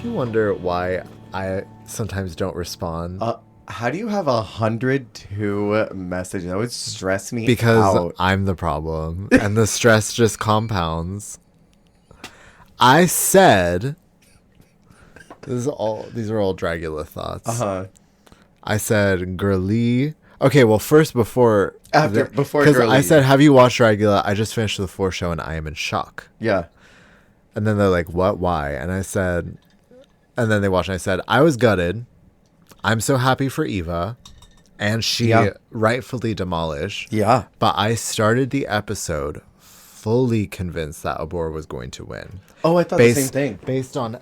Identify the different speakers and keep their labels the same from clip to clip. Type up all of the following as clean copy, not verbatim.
Speaker 1: if you wonder why I sometimes don't respond?
Speaker 2: How do you have 102 messages? That would stress me
Speaker 1: Because
Speaker 2: out.
Speaker 1: I'm the problem, and the stress just compounds. I said, these are all Dragula thoughts. I said, girly. Okay, well, first before because
Speaker 2: girly.
Speaker 1: I said, have you watched Dragula? I just finished the 4th show and I am in shock.
Speaker 2: Yeah.
Speaker 1: And then they're like, what? Why? And I said, and then they watched and I said, I was gutted. I'm so happy for Eva. And she rightfully demolished.
Speaker 2: Yeah.
Speaker 1: But I started the episode fully convinced that Abora was going to win.
Speaker 2: Oh, I thought the same thing.
Speaker 1: Based on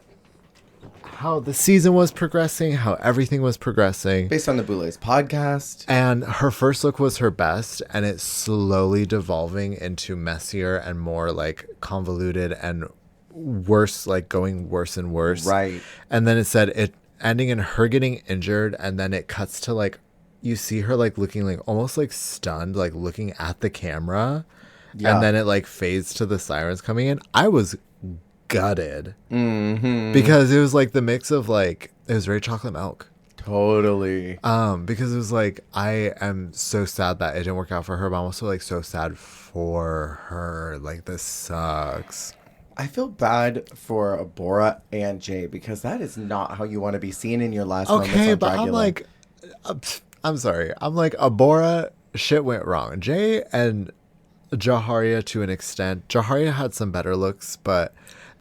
Speaker 1: how the season was progressing, how everything was progressing.
Speaker 2: Based on the Boulet's podcast.
Speaker 1: And her first look was her best, and it's slowly devolving into messier and more like convoluted and worse, like going worse and worse.
Speaker 2: Right.
Speaker 1: And then it said it ending in her getting injured, and then it cuts to like you see her like looking like almost like stunned, like looking at the camera. Yeah. And then it like fades to the sirens coming in. I was gutted because it was like the mix of like it was very chocolate milk.
Speaker 2: Totally.
Speaker 1: Because it was like I am so sad that it didn't work out for her, but I'm also like so sad for her. Like this sucks.
Speaker 2: I feel bad for Abora and Jay because that is not how you want to be seen in your last moments on
Speaker 1: but
Speaker 2: Dragula.
Speaker 1: I'm like, I'm sorry. I'm like Abora. Shit went wrong. Jay and Jaharia to an extent. Jaharia had some better looks, but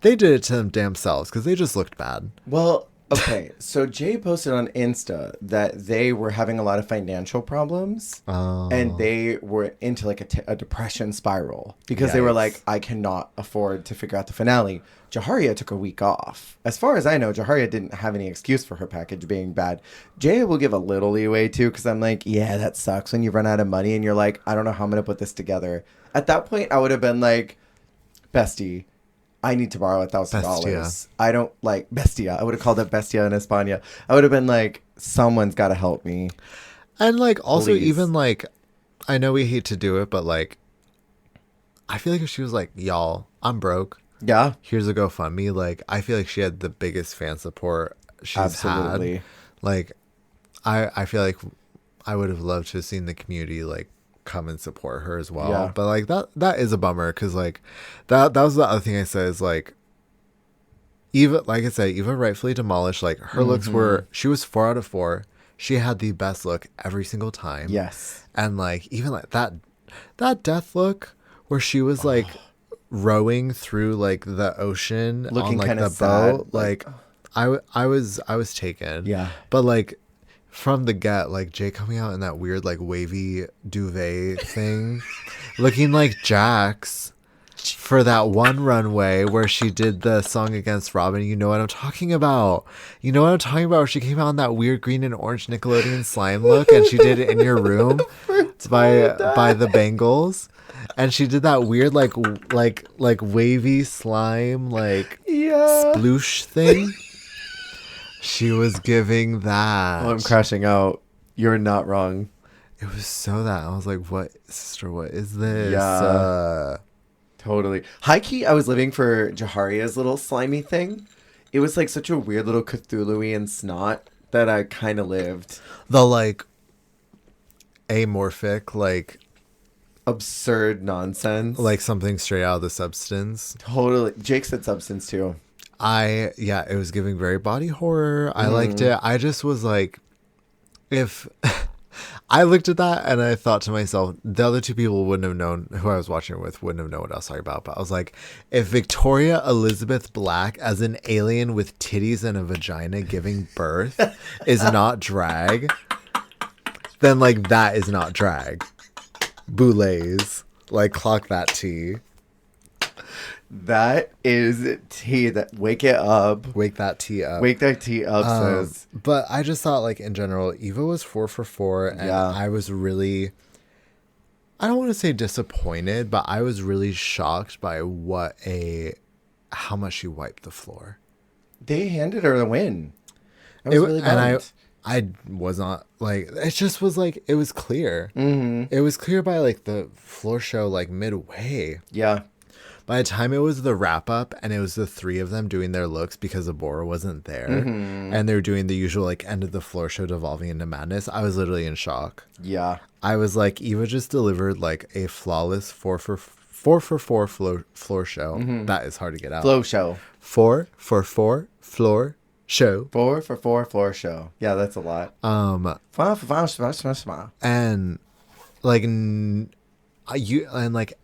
Speaker 1: they did it to them damn selves because they just looked bad.
Speaker 2: Well, okay. So Jay posted on Insta that they were having a lot of financial problems and they were into like a depression spiral because they were like, I cannot afford to figure out the finale. Jaharia took a week off. As far as I know, Jaharia didn't have any excuse for her package being bad. Jay will give a little leeway too because I'm like, yeah, that sucks when you run out of money and you're like, I don't know how I'm going to put this together. At that point, I would have been like, bestie, I need to borrow $1,000. I don't like Bestia. I would have called it Bestia in España. I would have been like, someone's got to help me.
Speaker 1: And like also
Speaker 2: Please.
Speaker 1: even like, I know we hate to do it, but like, I feel like if she was like, y'all, I'm broke.
Speaker 2: Yeah.
Speaker 1: Here's a GoFundMe. Like, I feel like she had the biggest fan support she's had. Like, I feel like I would have loved to have seen the community like come and support her as well.
Speaker 2: Yeah.
Speaker 1: But like that is a bummer because like that was the other thing I said is like Eva, like I said, Eva rightfully demolished. Like her looks she was 4 out of 4. She had the best look every single time.
Speaker 2: Yes.
Speaker 1: And like even like that death look where she was like rowing through like the ocean
Speaker 2: looking
Speaker 1: on like the boat, like I was taken.
Speaker 2: Yeah.
Speaker 1: But like from the get, like Jay coming out in that weird like wavy duvet thing, looking like Jax for that one runway where she did the song against Robin. You know what I'm talking about. You know what I'm talking about. Where she came out in that weird green and orange Nickelodeon slime look, and she did it in your room by the Bangles. And she did that weird like wavy slime like sploosh thing. She was giving that.
Speaker 2: Oh, I'm crashing out. You're not wrong.
Speaker 1: It was so that I was like, "What, sister? What is this?"
Speaker 2: Yeah, totally. High key, I was living for Jaharia's little slimy thing. It was like such a weird little Cthulhu-y snot that I kind of lived.
Speaker 1: The like amorphic, like
Speaker 2: absurd nonsense,
Speaker 1: like something straight out of the Substance.
Speaker 2: Totally. Jake said Substance too.
Speaker 1: It was giving very body horror. I liked it. I just was like, if I looked at that and I thought to myself, the other two people wouldn't have known who I was watching it with, wouldn't have known what I was talking about. But I was like, if Victoria Elizabeth Black as an alien with titties and a vagina giving birth is not drag, then like that is not drag. Boulets, like clock that tea.
Speaker 2: That is tea. That wake it up.
Speaker 1: Wake that tea up.
Speaker 2: Wake that tea up, sis.
Speaker 1: But I just thought, like, in general, Eva was 4 for 4. And I was really, I don't want to say disappointed, but I was really shocked by how much she wiped the floor.
Speaker 2: They handed her the win. I was really bummed.
Speaker 1: And I was not, like, it just was, like, it was clear. Mm-hmm. It was clear by, like, the floor show, like, midway.
Speaker 2: Yeah.
Speaker 1: by the time it was the wrap up and it was the three of them doing their looks because Abora wasn't there and they were doing the usual like end of the floor show devolving into madness, I was literally in shock.
Speaker 2: Yeah.
Speaker 1: I was like, Eva just delivered like a flawless 4 for 4 floor show. That is hard to get out.
Speaker 2: Flow show.
Speaker 1: 4 for 4 floor show.
Speaker 2: 4 for 4 floor show. Yeah, that's a lot.
Speaker 1: And like like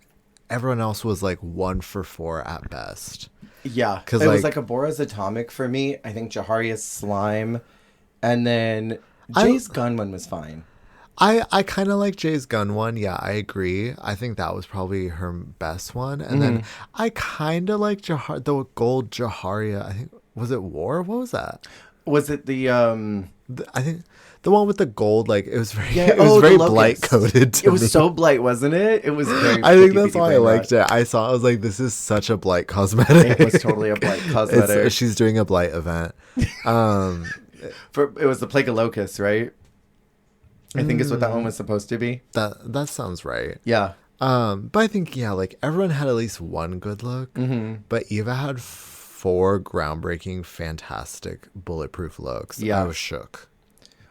Speaker 1: everyone else was like 1 for 4 at best.
Speaker 2: Yeah, because it was like Abora's Atomic for me. I think Jaharia's Slime, and then Jay's Gun one was fine.
Speaker 1: I kind of like Jay's Gun one. Yeah, I agree. I think that was probably her best one. And then I kind of like the gold Jaharia. I think, was it War? What was that?
Speaker 2: Was it the
Speaker 1: I think the one with the gold, like it was very, it was very blight coated.
Speaker 2: It was so blight, wasn't it? It was very.
Speaker 1: I think that's why I liked it. I was like, this is such a blight cosmetic.
Speaker 2: It was totally a blight cosmetic.
Speaker 1: She's doing a blight event.
Speaker 2: It was the Plague of Locusts, right? I think is what that one was supposed to be.
Speaker 1: That sounds right.
Speaker 2: Yeah.
Speaker 1: But I think like everyone had at least one good look. But Eva had 4 groundbreaking, fantastic, bulletproof looks. Yeah, I was shook.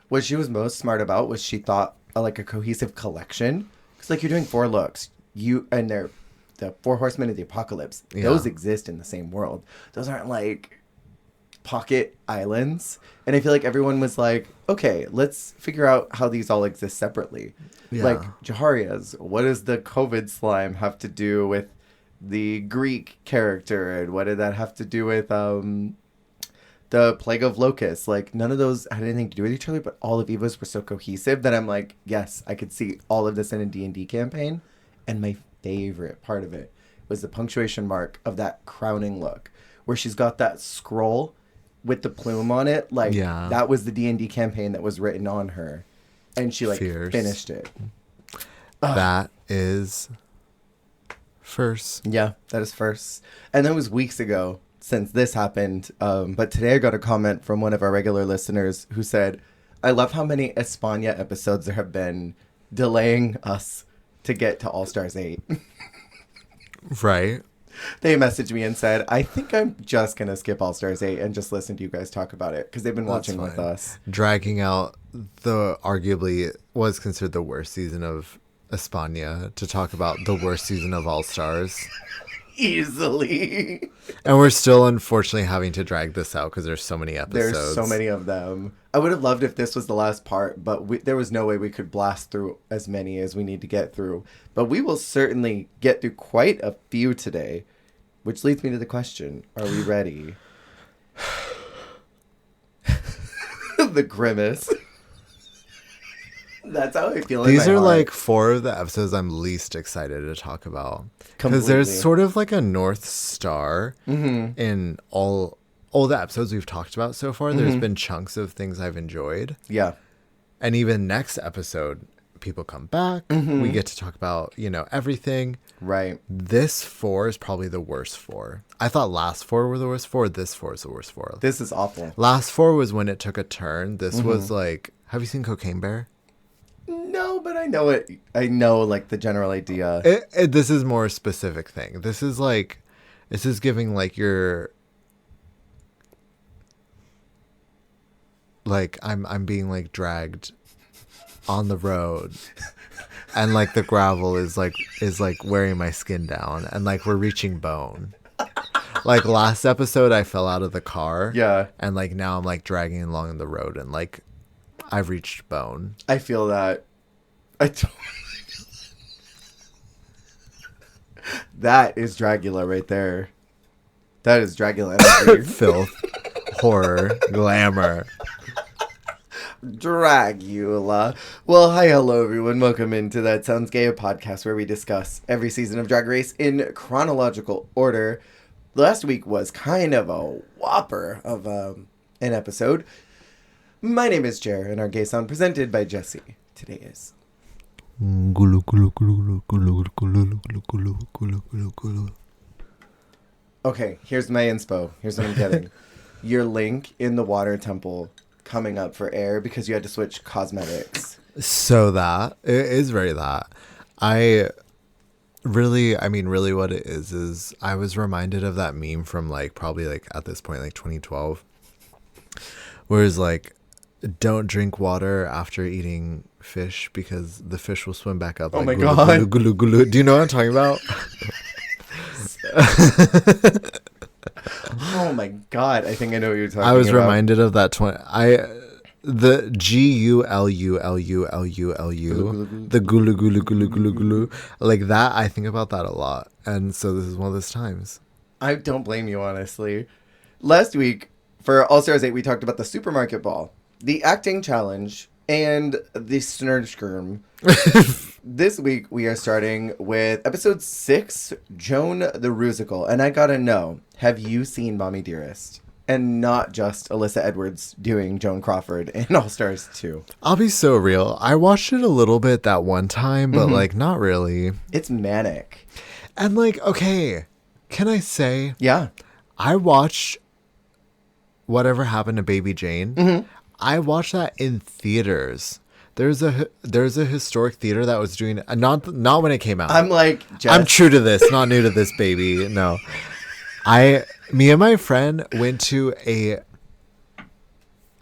Speaker 2: What she was most smart about was she thought like a cohesive collection. Because like you're doing 4 looks, and they're the 4 Horsemen of the Apocalypse. Yeah. Those exist in the same world. Those aren't like pocket islands. And I feel like everyone was like, okay, let's figure out how these all exist separately. Yeah. Like Jaharia's, what does the COVID slime have to do with the Greek character, and what did that have to do with the Plague of Locusts? Like none of those had anything to do with each other, but all of Eva's were so cohesive that I'm like, yes, I could see all of this in a D&D campaign. And my favorite part of it was the punctuation mark of that crowning look where she's got that scroll with the plume on it. Like that was the D&D campaign that was written on her, and she like finished it.
Speaker 1: That is first.
Speaker 2: Yeah, that is first. And that was weeks ago since this happened. But today I got a comment from one of our regular listeners who said, I love how many España episodes there have been delaying us to get to All Stars 8.
Speaker 1: Right.
Speaker 2: They messaged me and said, I think I'm just going to skip All Stars 8 and just listen to you guys talk about it, because they've been watching with us.
Speaker 1: Dragging out the arguably was considered the worst season of España to talk about the worst season of All Stars.
Speaker 2: Easily.
Speaker 1: And we're still unfortunately having to drag this out because there's so many episodes.
Speaker 2: There's so many of them. I would have loved if this was the last part, but there was no way we could blast through as many as we need to get through. But we will certainly get through quite a few today, which leads me to the question, are we ready? The grimace. That's how I feel.
Speaker 1: These are like 4 of the episodes I'm least excited to talk about, because there's sort of like a North Star in all the episodes we've talked about so far. There's been chunks of things I've enjoyed. Yeah. And even next episode, people come back. We get to talk about, everything. Right. This 4 is probably the worst 4. I thought last 4 were the worst 4. This 4 is the worst 4.
Speaker 2: This is awful.
Speaker 1: Last 4 was when it took a turn. This was like, have you seen Cocaine Bear?
Speaker 2: No, but I know it. I know like the general idea.
Speaker 1: This is more a specific thing. This is giving like your, like I'm being like dragged on the road, and like the gravel is like wearing my skin down, and like we're reaching bone. Like last episode, I fell out of the car. Yeah, and like now I'm like dragging along the road, and like I've reached bone.
Speaker 2: I feel that. I totally feel that. That is Dragula right there. That is Dragula energy.
Speaker 1: Filth, horror, glamour.
Speaker 2: Dragula. Well, hi, hello, everyone. Welcome into That Sounds Gay, a podcast where we discuss every season of Drag Race in chronological order. Last week was kind of a whopper of an episode. My name is Jer, and our gay sound presented by Jesse today is... Okay, here's my inspo. Here's what I'm getting. Your link in the water temple coming up for air because you had to switch cosmetics.
Speaker 1: So that it is very that. Really, I mean, really what it is I was reminded of that meme from like probably like at this point, like 2012, where it's like, don't drink water after eating fish because the fish will swim back up.
Speaker 2: Oh
Speaker 1: Like,
Speaker 2: my
Speaker 1: gulu,
Speaker 2: God.
Speaker 1: gulu, gulu, gulu. Do you know what I'm talking about?
Speaker 2: Oh my God. I think I know what you're talking about.
Speaker 1: I was reminded of that the GULULULULU, the gulu gulu gulu gulu gulu, like that. I think about that a lot, and so this is one of those times.
Speaker 2: I don't blame you, honestly. Last week, for All Stars 8, we talked about the supermarket ball, the acting challenge, and the snurskirm. This week, we are starting with episode 6, Joan the Rusical. And I gotta know, have you seen Mommy Dearest? And not just Alyssa Edwards doing Joan Crawford in All Stars 2.
Speaker 1: I'll be so real. I watched it a little bit that one time, but like not really.
Speaker 2: It's manic.
Speaker 1: And like, okay, can I say?
Speaker 2: Yeah.
Speaker 1: I watched Whatever Happened to Baby Jane. I watched that in theaters. There's a historic theater that was doing not when it came out.
Speaker 2: I'm like, Jess.
Speaker 1: I'm true to this, not new to this, baby. No. Me and my friend went to a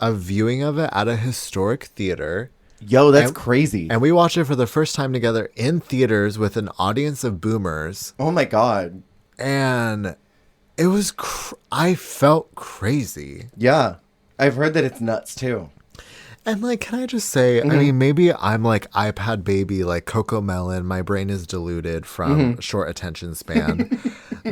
Speaker 1: viewing of it at a historic theater.
Speaker 2: Yo, that's crazy.
Speaker 1: And we watched it for the first time together in theaters with an audience of boomers.
Speaker 2: Oh my God.
Speaker 1: And it was, I felt crazy.
Speaker 2: Yeah. I've heard that it's nuts too.
Speaker 1: And like, can I just say, I mean, maybe I'm like iPad baby, like Coco Melon. My brain is diluted from short attention span.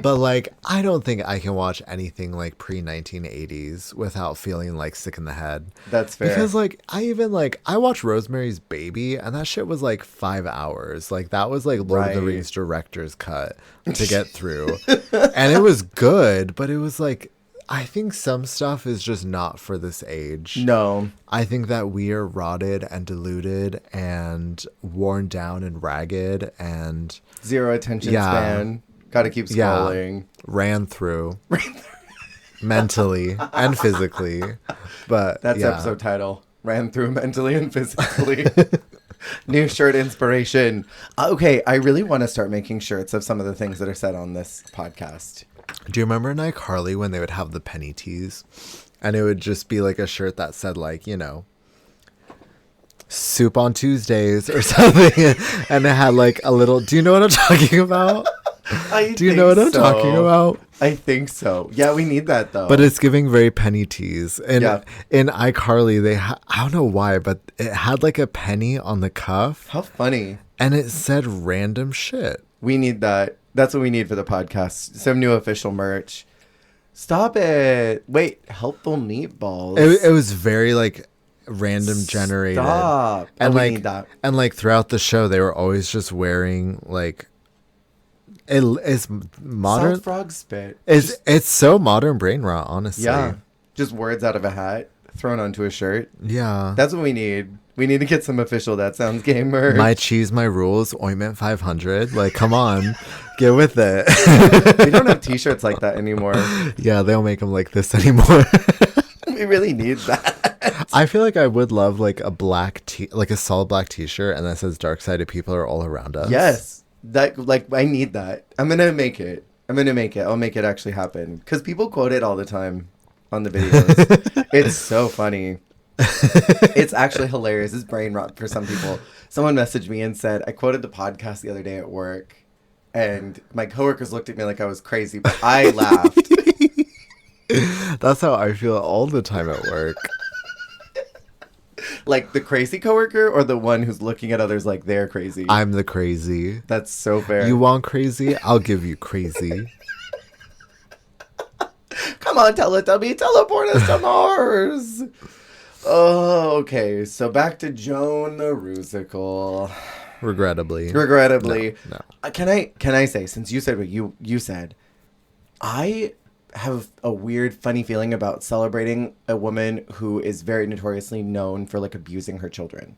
Speaker 1: But like, I don't think I can watch anything like pre-1980s without feeling like sick in the head.
Speaker 2: That's fair.
Speaker 1: Because like, I watched Rosemary's Baby and that shit was like 5 hours. Like that was like Lord of the Rings director's cut to get through. And it was good, but it was like, I think some stuff is just not for this age.
Speaker 2: No.
Speaker 1: I think that we are rotted and diluted and worn down and ragged and
Speaker 2: Zero attention span. Gotta keep scrolling.
Speaker 1: Ran through mentally and physically. But
Speaker 2: that's episode title. Ran through mentally and physically. New shirt inspiration. Okay, I really want to start making shirts of some of the things that are said on this podcast.
Speaker 1: Do you remember in iCarly when they would have the penny tees? And it would just be like a shirt that said like, you know, soup on Tuesdays or something. And it had like a little, do you know what I'm talking about? Do you know what I'm talking about?
Speaker 2: I think so. Yeah, we need that though.
Speaker 1: But it's giving very penny tees. And in iCarly, I don't know why, but it had like a penny on the cuff.
Speaker 2: How funny. And
Speaker 1: it said random shit.
Speaker 2: We need that. That's what we need for the podcast. Some new official merch. Stop it. Wait, helpful meatballs.
Speaker 1: It was very like random generated.
Speaker 2: Stop.
Speaker 1: And
Speaker 2: we need that.
Speaker 1: And like throughout the show, they were always just wearing like it's modern.
Speaker 2: South frog spit.
Speaker 1: It's so modern brain rot, honestly.
Speaker 2: Yeah. Just words out of a hat thrown onto a shirt.
Speaker 1: Yeah.
Speaker 2: That's what we need. We need to get some official That Sounds Gay merch.
Speaker 1: My cheese, my rules, ointment 500. Like, come on, get with it.
Speaker 2: We don't have t-shirts like that anymore.
Speaker 1: Yeah, they don't make them like this anymore.
Speaker 2: We really need that.
Speaker 1: I feel like I would love like a like a solid black t-shirt and that says dark sided people are all around us.
Speaker 2: Yes. I need that. I'm going to make it. I'll make it actually happen. Because people quote it all the time on the videos. It's so funny. It's actually hilarious. It's brain rot for some people. Someone messaged me and said, I quoted the podcast the other day at work, and my coworkers looked at me like I was crazy, but I laughed.
Speaker 1: That's how I feel all the time at work.
Speaker 2: Like the crazy coworker or the one who's looking at others like they're crazy?
Speaker 1: I'm the crazy.
Speaker 2: That's so fair.
Speaker 1: You want crazy? I'll give you crazy.
Speaker 2: Come on, Teletubby, teleport us to Mars. Oh, okay. So back to Joan the Rusical.
Speaker 1: Regrettably.
Speaker 2: No. Can I say, since you said what you said, I have a weird, funny feeling about celebrating a woman who is very notoriously known for like abusing her children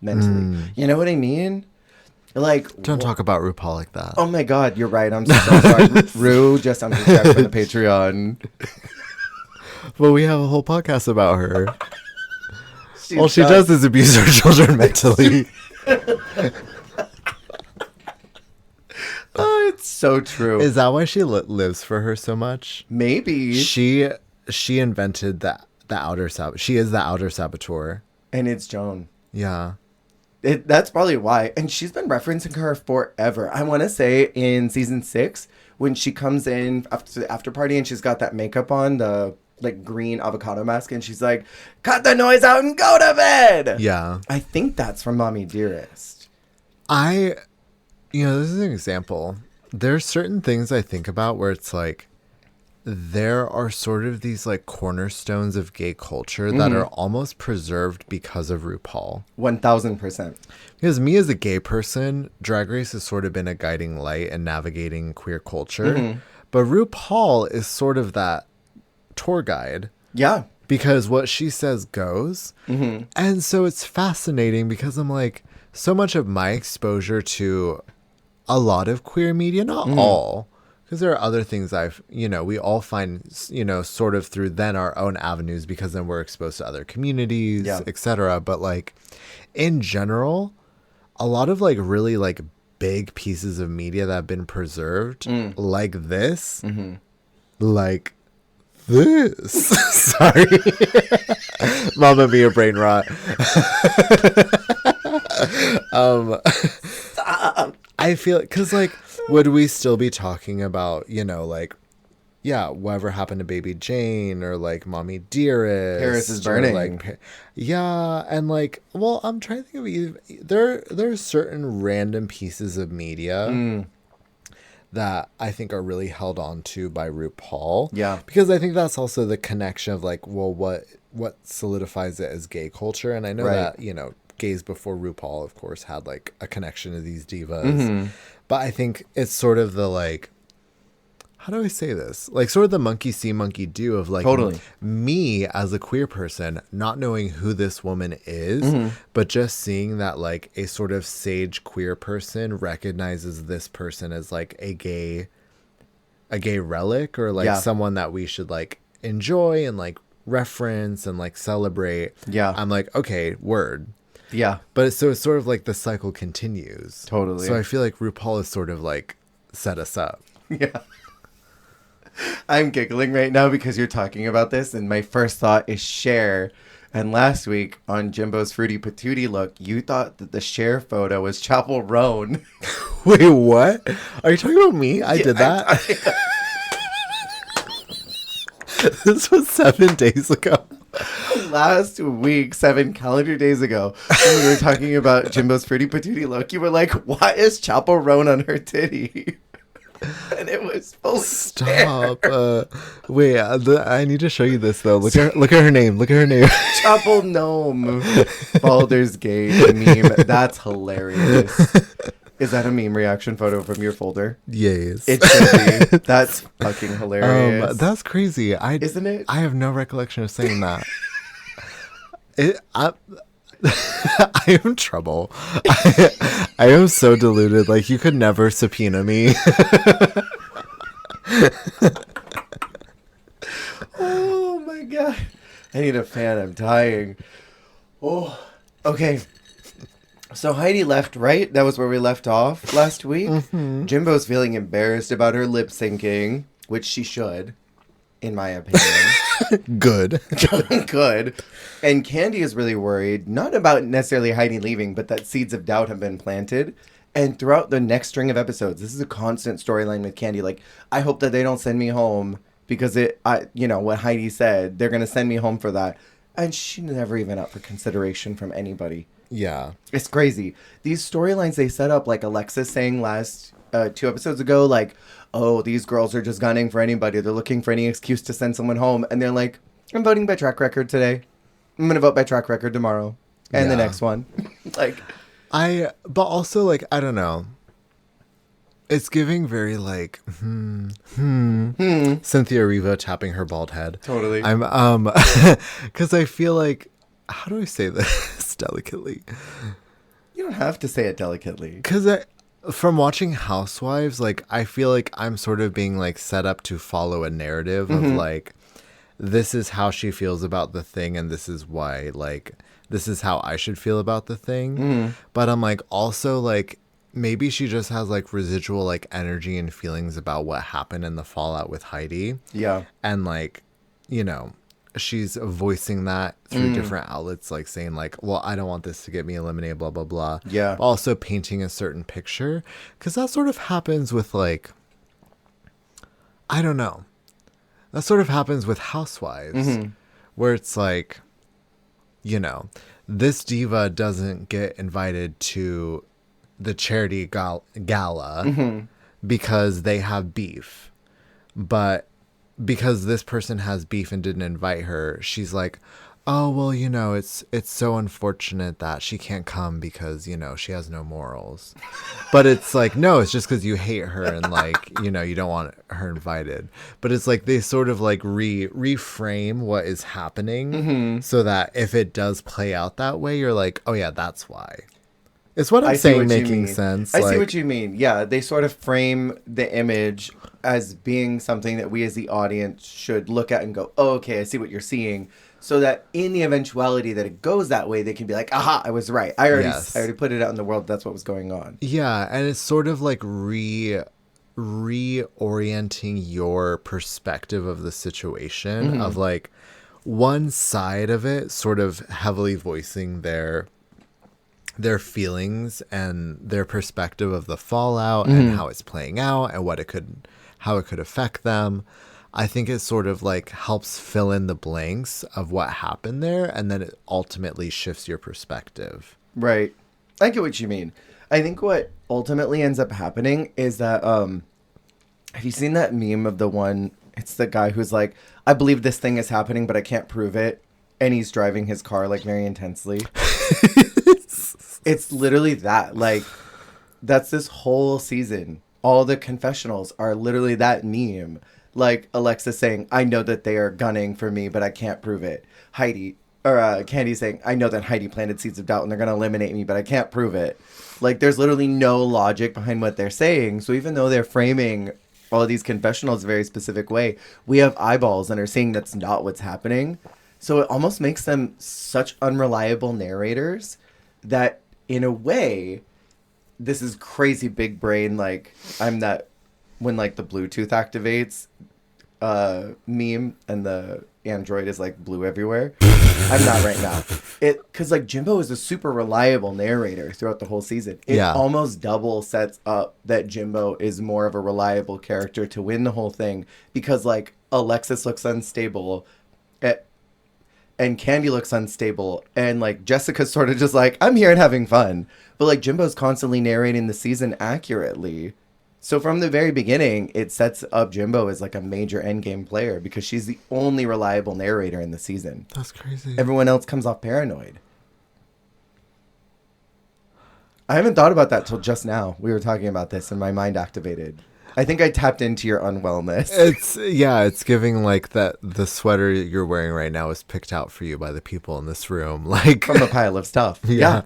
Speaker 2: mentally. You know what I mean? Like,
Speaker 1: don't talk about RuPaul like that.
Speaker 2: Oh my God, you're right. I'm so sorry. Ru just unsubscribed from the Patreon.
Speaker 1: Well, we have a whole podcast about her. All she does is abuse her children mentally.
Speaker 2: so true.
Speaker 1: Is that why she lives for her so much?
Speaker 2: Maybe.
Speaker 1: She invented the outer saboteur. She is the outer saboteur.
Speaker 2: And it's Joan.
Speaker 1: Yeah.
Speaker 2: That's probably why. And she's been referencing her forever. I want to say in season 6, when she comes in after the after party and she's got that makeup on, the like green avocado mask, and she's like, cut the noise out and go to bed.
Speaker 1: Yeah.
Speaker 2: I think that's from Mommy Dearest.
Speaker 1: This is an example. There's certain things I think about where it's like, there are sort of these like cornerstones of gay culture that are almost preserved because of RuPaul.
Speaker 2: 1000%.
Speaker 1: Because me as a gay person, Drag Race has sort of been a guiding light in navigating queer culture. But RuPaul is sort of that tour guide.
Speaker 2: Yeah.
Speaker 1: Because what she says goes. And so it's fascinating because I'm like, so much of my exposure to a lot of queer media, not all, because there are other things we all find, sort of through then our own avenues, because then we're exposed to other communities, etc. But like in general, a lot of like really like big pieces of media that have been preserved like this, like this. Sorry. Mama Mia brain rot. I feel, because like, would we still be talking about, whatever happened to Baby Jane, or like Mommy Dearest?
Speaker 2: Paris is Burning.
Speaker 1: Like, and like, well, I'm trying to think of there are certain random pieces of media that I think are really held on to by RuPaul. Yeah. Because I think that's also the connection of like, well, what solidifies it as gay culture. And I know that, gays before RuPaul, of course, had like a connection to these divas. But I think it's sort of the like, how do I say this? Like sort of the monkey see, monkey do of like me as a queer person, not knowing who this woman is, but just seeing that like a sort of sage queer person recognizes this person as like a gay relic, or like someone that we should like enjoy and like reference and like celebrate. Yeah. I'm like, okay, word. Yeah. But it's sort of like the cycle continues. Totally. So I feel like RuPaul is sort of like set us up.
Speaker 2: Yeah. I'm giggling right now because you're talking about this, and my first thought is Cher. And last week on Jimbo's Fruity Patootie look, you thought that the Cher photo was Chapel Roan.
Speaker 1: Wait, what? Are you talking about me? I did that? This was 7 days ago.
Speaker 2: Last week, 7 calendar days ago, when we were talking about Jimbo's Fruity Patootie look, you were like, why is Chapel Roan on her titty? And it was fully
Speaker 1: Stop. Wait, I need to show you this, though. Look at her name. Look at her name.
Speaker 2: Chapel Gnome. Baldur's Gate meme. That's hilarious. Is that a meme reaction photo from your folder?
Speaker 1: Yes.
Speaker 2: It should be. That's fucking hilarious.
Speaker 1: That's crazy.
Speaker 2: Isn't it?
Speaker 1: I have no recollection of saying that. I am in trouble. I am so deluded. Like, you could never subpoena me.
Speaker 2: Oh my god. I need a fan. I'm dying. Oh. Okay. So Heidi left, right? That was where we left off last week. Jimbo's feeling embarrassed about her lip syncing, which she should, in my opinion.
Speaker 1: Good.
Speaker 2: Good. And Candy is really worried, not about necessarily Heidi leaving, but that seeds of doubt have been planted. And throughout the next string of episodes, this is a constant storyline with Candy. Like, I hope that they don't send me home because what Heidi said, they're going to send me home for that. And she's never even up for consideration from anybody. Yeah. It's crazy. These storylines they set up, like Alexis saying last 2 episodes ago, like, oh, these girls are just gunning for anybody. They're looking for any excuse to send someone home. And they're like, I'm voting by track record today. I'm going to vote by track record tomorrow. And the next one.
Speaker 1: But also, like, I don't know. It's giving very, like, Cynthia Erivo tapping her bald head. Totally. Because I feel like, how do I say this delicately?
Speaker 2: You don't have to say it delicately.
Speaker 1: Because from watching Housewives, like, I feel like I'm sort of being, like, set up to follow a narrative of, like, this is how she feels about the thing, and this is why, like, this is how I should feel about the thing. But I'm, like, also, like, maybe she just has like residual like energy and feelings about what happened in the fallout with Heidi.
Speaker 2: Yeah.
Speaker 1: And like, you know, she's voicing that through different outlets, like saying like, well, I don't want this to get me eliminated, blah, blah, blah.
Speaker 2: Yeah.
Speaker 1: But also painting a certain picture. Because that sort of happens with like, I don't know. That sort of happens with Housewives, where it's like, you know, this diva doesn't get invited to the charity gala because they have beef. But because this person has beef and didn't invite her, she's like, oh, well, you know, it's so unfortunate that she can't come because, you know, she has no morals. But it's like, no, it's just because you hate her and like, you know, you don't want her invited. But it's like they sort of like reframe what is happening so that if it does play out that way, you're like, oh yeah, that's why. It's what I'm saying making sense.
Speaker 2: I see what you mean. Yeah, they sort of frame the image as being something that we as the audience should look at and go, oh, okay, I see what you're seeing. So that in the eventuality that it goes that way, they can be like, aha, I was right. I already put it out in the world. That's what was going on.
Speaker 1: Yeah, and it's sort of like reorienting your perspective of the situation of like one side of it sort of heavily voicing their feelings and their perspective of the fallout and how it's playing out and how it could affect them. I think it sort of like helps fill in the blanks of what happened there, and then it ultimately shifts your perspective.
Speaker 2: Right. I get what you mean. I think what ultimately ends up happening is that have you seen that meme of the one, it's the guy who's like, I believe this thing is happening, but I can't prove it. And he's driving his car like very intensely. It's literally that. Like, that's this whole season. All the confessionals are literally that meme. Like Alexa saying, I know that they are gunning for me, but I can't prove it. Candy saying, I know that Heidi planted seeds of doubt and they're going to eliminate me, but I can't prove it. Like, there's literally no logic behind what they're saying. So even though they're framing all of these confessionals a very specific way, we have eyeballs and are seeing that's not what's happening. So it almost makes them such unreliable narrators that, in a way, this is crazy big brain, like, I'm that, when, like, the Bluetooth activates meme and the Android is, like, blue everywhere. I'm not right now. Because, like, Jimbo is a super reliable narrator throughout the whole season. It almost double sets up that Jimbo is more of a reliable character to win the whole thing. Because, like, Alexis looks unstable. And Candy looks unstable. And, like, Jessica's sort of just like, I'm here and having fun. But, like, Jimbo's constantly narrating the season accurately. So from the very beginning, it sets up Jimbo as, like, a major endgame player because she's the only reliable narrator in the season.
Speaker 1: That's crazy.
Speaker 2: Everyone else comes off paranoid. I haven't thought about that till just now. We were talking about this and my mind activated. I think I tapped into your unwellness.
Speaker 1: It's giving like that the sweater you're wearing right now is picked out for you by the people in this room, like
Speaker 2: from a pile of stuff.
Speaker 1: Yeah.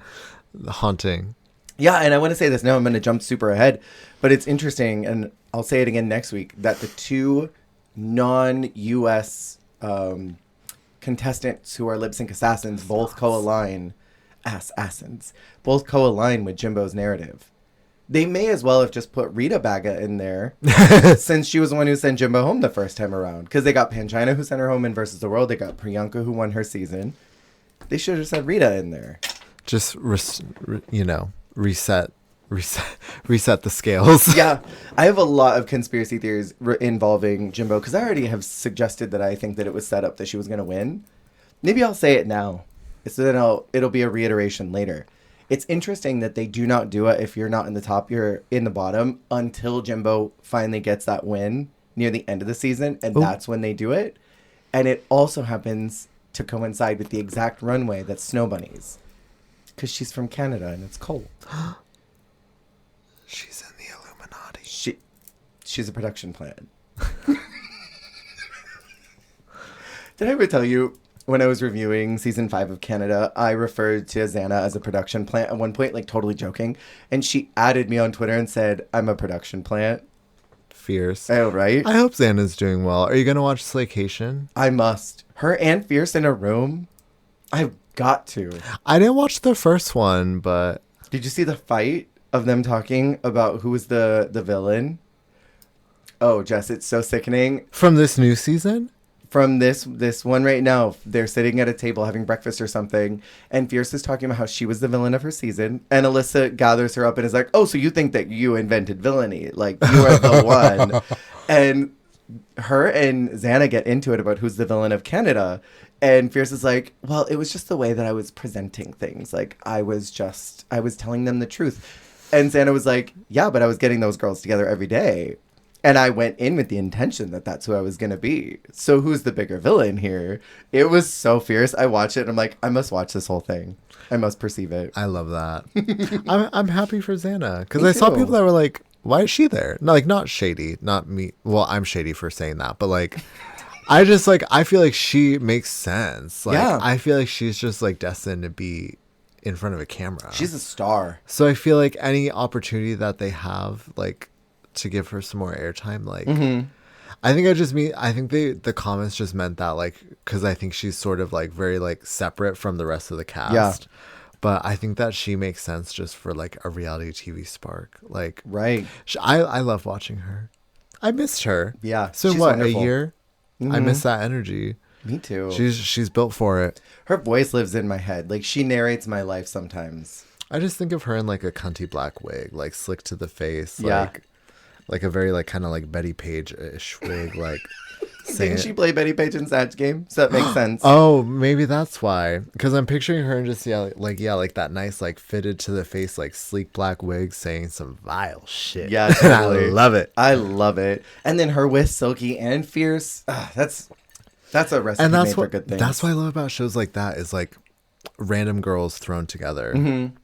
Speaker 1: Haunting.
Speaker 2: Yeah, and I want to say this now, I'm going to jump super ahead, but it's interesting, and I'll say it again next week, that the two non-US contestants who are lip sync assassins both co-align with Jimbo's narrative. They may as well have just put Rita Baga in there since she was the one who sent Jimbo home the first time around. Because they got Pangina who sent her home in Versus the World. They got Priyanka who won her season. They should have said Rita in there.
Speaker 1: Just, reset the scales.
Speaker 2: Yeah. I have a lot of conspiracy theories involving Jimbo because I already have suggested that I think that it was set up that she was going to win. Maybe I'll say it now. So then it'll be a reiteration later. It's interesting that they do not do it if you're not in the top, you're in the bottom until Jimbo finally gets that win near the end of the season. And that's when they do it. And it also happens to coincide with the exact runway that's Snow Bunny's. Because she's from Canada and it's cold.
Speaker 1: She's in the Illuminati.
Speaker 2: She's a production plant. Did I ever tell you, when I was reviewing season 5 of Canada, I referred to Xana as a production plant at one point, like totally joking. And she added me on Twitter and said, I'm a production plant.
Speaker 1: Fierce.
Speaker 2: Oh, right?
Speaker 1: I hope Xana's doing well. Are you going to watch Slaycation?
Speaker 2: I must. Her and Fierce in a room? I've got to.
Speaker 1: I didn't watch the first one, but...
Speaker 2: Did you see the fight? of them talking about who was the villain. Oh, Jess, it's so sickening.
Speaker 1: From this new season?
Speaker 2: From this one right now, they're sitting at a table having breakfast or something, and Fierce is talking about how she was the villain of her season, and Alyssa gathers her up and is like, oh, so you think that you invented villainy? Like, you are the one. And her and Xana get into it about who's the villain of Canada, and Fierce is like, well, it was just the way that I was presenting things. Like, I was telling them the truth. And Xana was like, yeah, but I was getting those girls together every day. And I went in with the intention that that's who I was going to be. So who's the bigger villain here? It was so fierce. I watched it and I'm like, I must watch this whole thing. I must perceive it.
Speaker 1: I love that. I'm happy for Xana. Because I saw people that were like, why is she there? No, like, not shady. Not me. Well, I'm shady for saying that. But like, I feel like she makes sense. Like, yeah. I feel like she's just like destined to be in front of a camera.
Speaker 2: She's a star.
Speaker 1: So I feel like any opportunity that they have, like, to give her some more airtime, like, I think the comments just meant that, like, because I think she's sort of like very like separate from the rest of the cast. Yeah. But I think that she makes sense just for like a reality TV spark. Like,
Speaker 2: right.
Speaker 1: I love watching her. I missed her.
Speaker 2: Yeah.
Speaker 1: So what, wonderful. A year? I miss that energy.
Speaker 2: Me too.
Speaker 1: She's built for it.
Speaker 2: Her voice lives in my head. Like, she narrates my life sometimes.
Speaker 1: I just think of her in like a cunty black wig, like slick to the face.
Speaker 2: Yeah.
Speaker 1: Like a very like kind of like Betty Page-ish wig, like.
Speaker 2: Didn't she play Betty Page in Snatch Game? So that makes sense.
Speaker 1: Oh, maybe that's why. Because I'm picturing her and just like that nice like fitted to the face like sleek black wig, saying some vile shit.
Speaker 2: Yeah, totally.
Speaker 1: I love it.
Speaker 2: I love it. And then her with Silky and Fierce. That's a recipe
Speaker 1: and
Speaker 2: made for good things.
Speaker 1: That's what I love about shows like that is like random girls thrown together.
Speaker 2: Mm-hmm.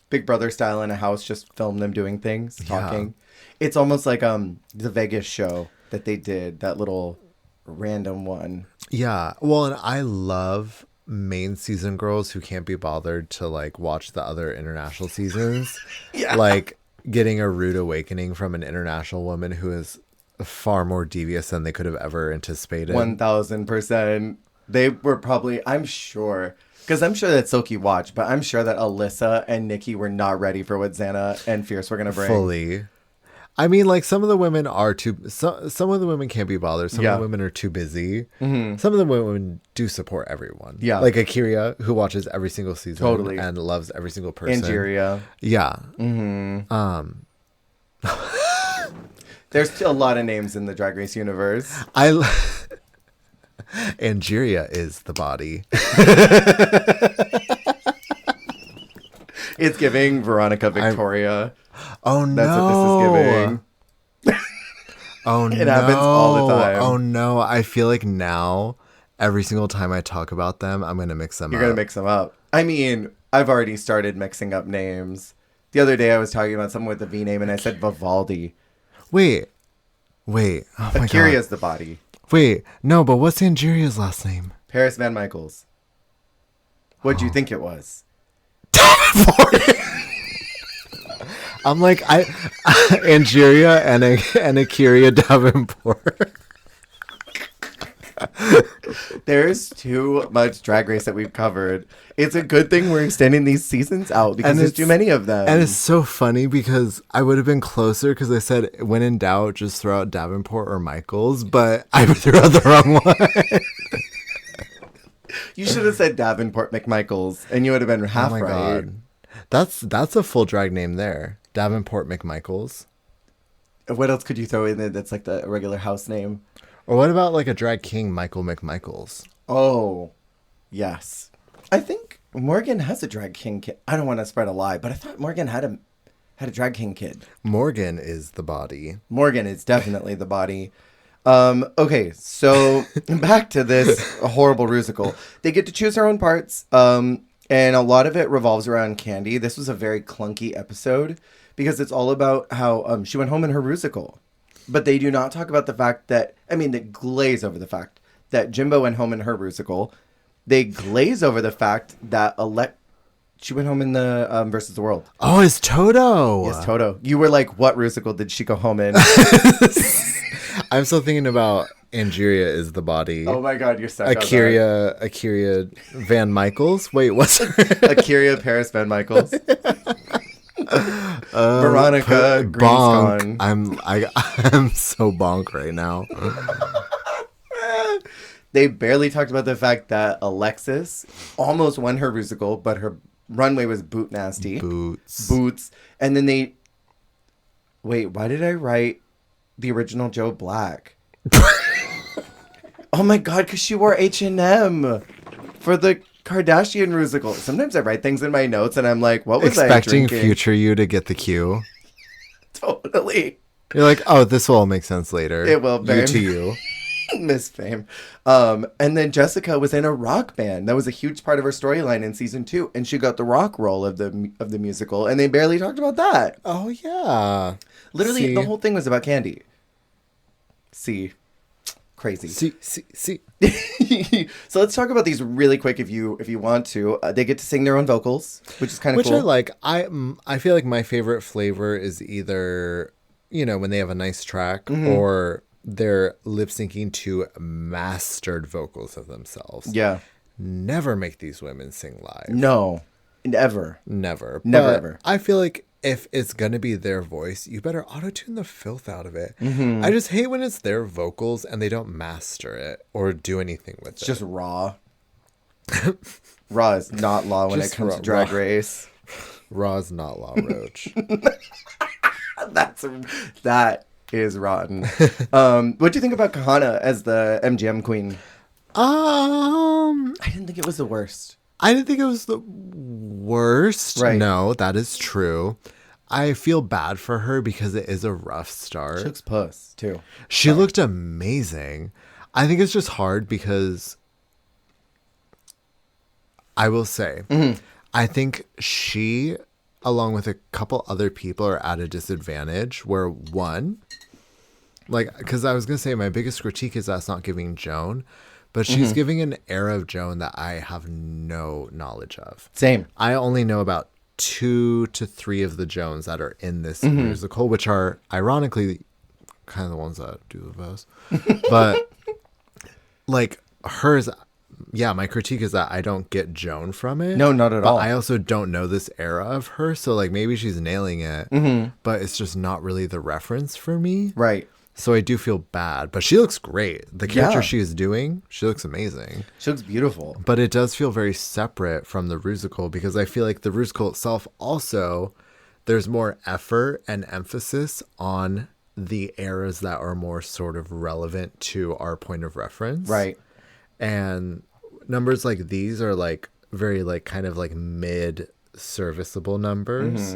Speaker 2: Big Brother style in a house, just film them doing things, talking. Yeah. It's almost like the Vegas show that they did, that little random one.
Speaker 1: Yeah. Well, and I love main season girls who can't be bothered to like watch the other international seasons.
Speaker 2: Yeah.
Speaker 1: Like getting a rude awakening from an international woman who is far more devious than they could have ever anticipated.
Speaker 2: 1000%. They were probably, I'm sure, because I'm sure that Silky watched, but I'm sure that Alyssa and Nikki were not ready for what Xana and Fierce were going to bring.
Speaker 1: Fully. I mean, like, some of the women are too... some of the women can't be bothered. Some of the women are too busy. Mm-hmm. Some of the women do support everyone. Yeah. Like Akira, who watches every single season.
Speaker 2: Totally.
Speaker 1: And loves every single person.
Speaker 2: Angeria.
Speaker 1: Yeah.
Speaker 2: Mm-hmm. There's a lot of names in the Drag Race universe.
Speaker 1: Angeria is the body.
Speaker 2: It's giving Veronica Victoria.
Speaker 1: Oh, no.
Speaker 2: That's what this is giving.
Speaker 1: Oh, no.
Speaker 2: It happens all the time.
Speaker 1: Oh, no. I feel like now, every single time I talk about them, I'm going to mix them up.
Speaker 2: You're going to mix them up. I mean, I've already started mixing up names. The other day, I was talking about someone with a V name, and I said Vivaldi.
Speaker 1: Wait. Oh, my God.
Speaker 2: Akiria's the body.
Speaker 1: Wait. No, but what's Angeria's last name?
Speaker 2: Paris Van Michaels. What'd you think it was?
Speaker 1: I'm like, Angeria and Akira Davenport.
Speaker 2: There's too much Drag Race that we've covered. It's a good thing we're extending these seasons out because there's too many of them.
Speaker 1: And it's so funny because I would have been closer because I said, when in doubt, just throw out Davenport or Michaels, but I threw out the wrong one.
Speaker 2: You should have said Davenport McMichaels and you would have been half right.
Speaker 1: God. That's a full drag name there. Davenport McMichaels.
Speaker 2: What else could you throw in there that's like the regular house name?
Speaker 1: Or what about like a drag king, Michael McMichaels?
Speaker 2: Oh, yes. I think Morgan has a drag king kid. I don't want to spread a lie, but I thought Morgan had a drag king kid.
Speaker 1: Morgan is the body.
Speaker 2: Morgan is definitely the body. Okay, so back to this horrible Rusical. They get to choose their own parts. And a lot of it revolves around Candy. This was a very clunky episode because it's all about how she went home in her Rusical. But they do not talk about the fact that, they glaze over the fact that Jimbo went home in her Rusical. They glaze over the fact that she went home in the Versus the World.
Speaker 1: Oh, it's Toto.
Speaker 2: Yes, Toto. You were like, what Rusical did she go home in?
Speaker 1: I'm still thinking about Angeria is the body.
Speaker 2: Oh my God, you're stuck.
Speaker 1: Akira Van Michaels. Wait, what's her?
Speaker 2: Akira Paris Van Michaels. Veronica
Speaker 1: bonk.
Speaker 2: Greenscon.
Speaker 1: I'm so bonk right now.
Speaker 2: They barely talked about the fact that Alexis almost won her Rusical, but her runway was boot nasty. Boots. And then they... Wait, why did I write the original Joe Black? Oh my god, because she wore H&M for the Kardashian Rusical. Sometimes I write things in my notes and I'm like, what was I drinking?
Speaker 1: Expecting future you to get the cue.
Speaker 2: Totally.
Speaker 1: You're like, oh, this will all make sense later.
Speaker 2: It will.
Speaker 1: You to you.
Speaker 2: Miss Fame. And then Jessica was in a rock band. That was a huge part of her storyline in season 2. And she got the rock role of the musical. And they barely talked about that.
Speaker 1: Oh, yeah.
Speaker 2: Literally, the whole thing was about Candy. Crazy.
Speaker 1: See.
Speaker 2: So let's talk about these really quick if you want to. They get to sing their own vocals, which is kind of cool.
Speaker 1: Which I like. I feel like my favorite flavor is either, when they have a nice track or they're lip syncing to mastered vocals of themselves.
Speaker 2: Yeah.
Speaker 1: Never make these women sing live.
Speaker 2: No. Never.
Speaker 1: Never,
Speaker 2: ever.
Speaker 1: I feel like if it's going to be their voice, you better auto-tune the filth out of it. I just hate when it's their vocals and they don't master it or do anything with it.
Speaker 2: It's just raw. Raw is not law when it comes to Drag Race.
Speaker 1: Raw is not law, Roach.
Speaker 2: That is rotten. What do you think about Kahana as the MGM queen? I didn't think it was the worst.
Speaker 1: I didn't think it was the worst.
Speaker 2: Right.
Speaker 1: No, that is true. I feel bad for her because it is a rough start.
Speaker 2: She looks puss, too.
Speaker 1: She looked amazing. I think it's just hard because I will say, I think she, along with a couple other people, are at a disadvantage where one, because I was going to say my biggest critique is that's not giving Joan. But she's giving an era of Joan that I have no knowledge of.
Speaker 2: Same.
Speaker 1: I only know about 2 to 3 of the Joans that are in this musical, which are ironically kind of the ones that do the best. But hers, my critique is that I don't get Joan from it.
Speaker 2: No, not at all.
Speaker 1: I also don't know this era of her. So maybe she's nailing it, but it's just not really the reference for me.
Speaker 2: Right.
Speaker 1: So I do feel bad, but she looks great. The character she is doing, she looks amazing.
Speaker 2: She looks beautiful.
Speaker 1: But it does feel very separate from the Rusical because I feel like the Rusical itself also, there's more effort and emphasis on the eras that are more sort of relevant to our point of reference.
Speaker 2: Right.
Speaker 1: And numbers like these are very kind of mid serviceable numbers.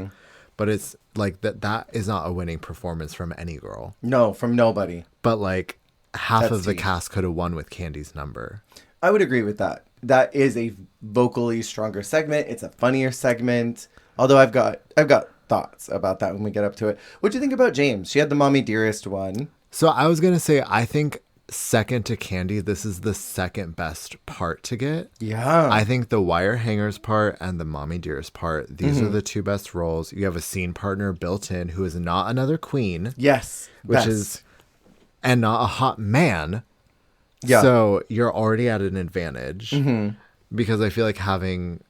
Speaker 1: But it's that is not a winning performance from any girl.
Speaker 2: No, from nobody.
Speaker 1: But half of the cast could have won with Candy's number.
Speaker 2: I would agree with that. That is a vocally stronger segment. It's a funnier segment. Although I've got thoughts about that when we get up to it. What do you think about James? She had the Mommy Dearest one.
Speaker 1: So I was gonna say I think second to Candy, this is the second best part to get.
Speaker 2: Yeah.
Speaker 1: I think the wire hangers part and the Mommy Dearest part, these are the 2 best roles. You have a scene partner built in who is not another queen.
Speaker 2: Yes.
Speaker 1: And not a hot man.
Speaker 2: Yeah.
Speaker 1: So you're already at an advantage because I feel like having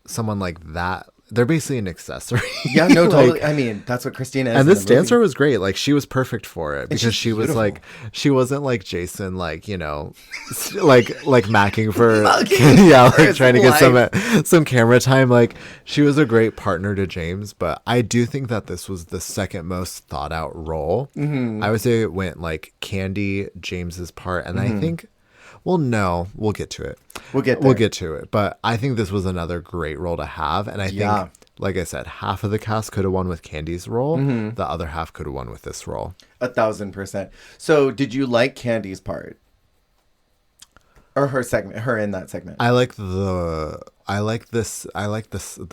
Speaker 1: someone like that, they're basically an accessory.
Speaker 2: Yeah, no, totally. I mean, that's what Christina is.
Speaker 1: And this dancer was great. She was perfect for it because she was
Speaker 2: beautiful.
Speaker 1: she wasn't like Jason, macking for, trying to get some camera time. She was a great partner to James, but I do think that this was the second most thought out role. I would say it went Candy, James's part, and I think. Well, no, we'll get to it.
Speaker 2: We'll get
Speaker 1: to it. But I think this was another great role to have. And I think, like I said, half of the cast could have won with Candy's role. The other half could have won with this role.
Speaker 2: 1,000%. So did you like Candy's part? Or her segment, her in that segment?
Speaker 1: I like the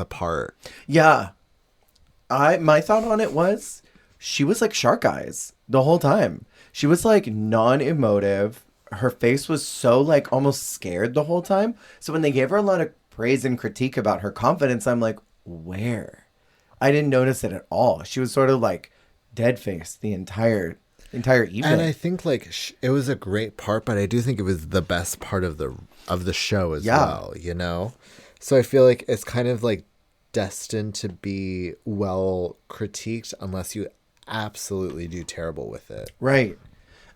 Speaker 1: part.
Speaker 2: Yeah. My thought on it was she was like shark eyes the whole time. She was non-emotive. Her face was so almost scared the whole time. So when they gave her a lot of praise and critique about her confidence, I'm like, where? I didn't notice it at all. She was sort of dead faced the entire evening.
Speaker 1: And I think it was a great part, but I do think it was the best part of the show as well, So I feel like it's kind of destined to be well critiqued unless you absolutely do terrible with it.
Speaker 2: Right.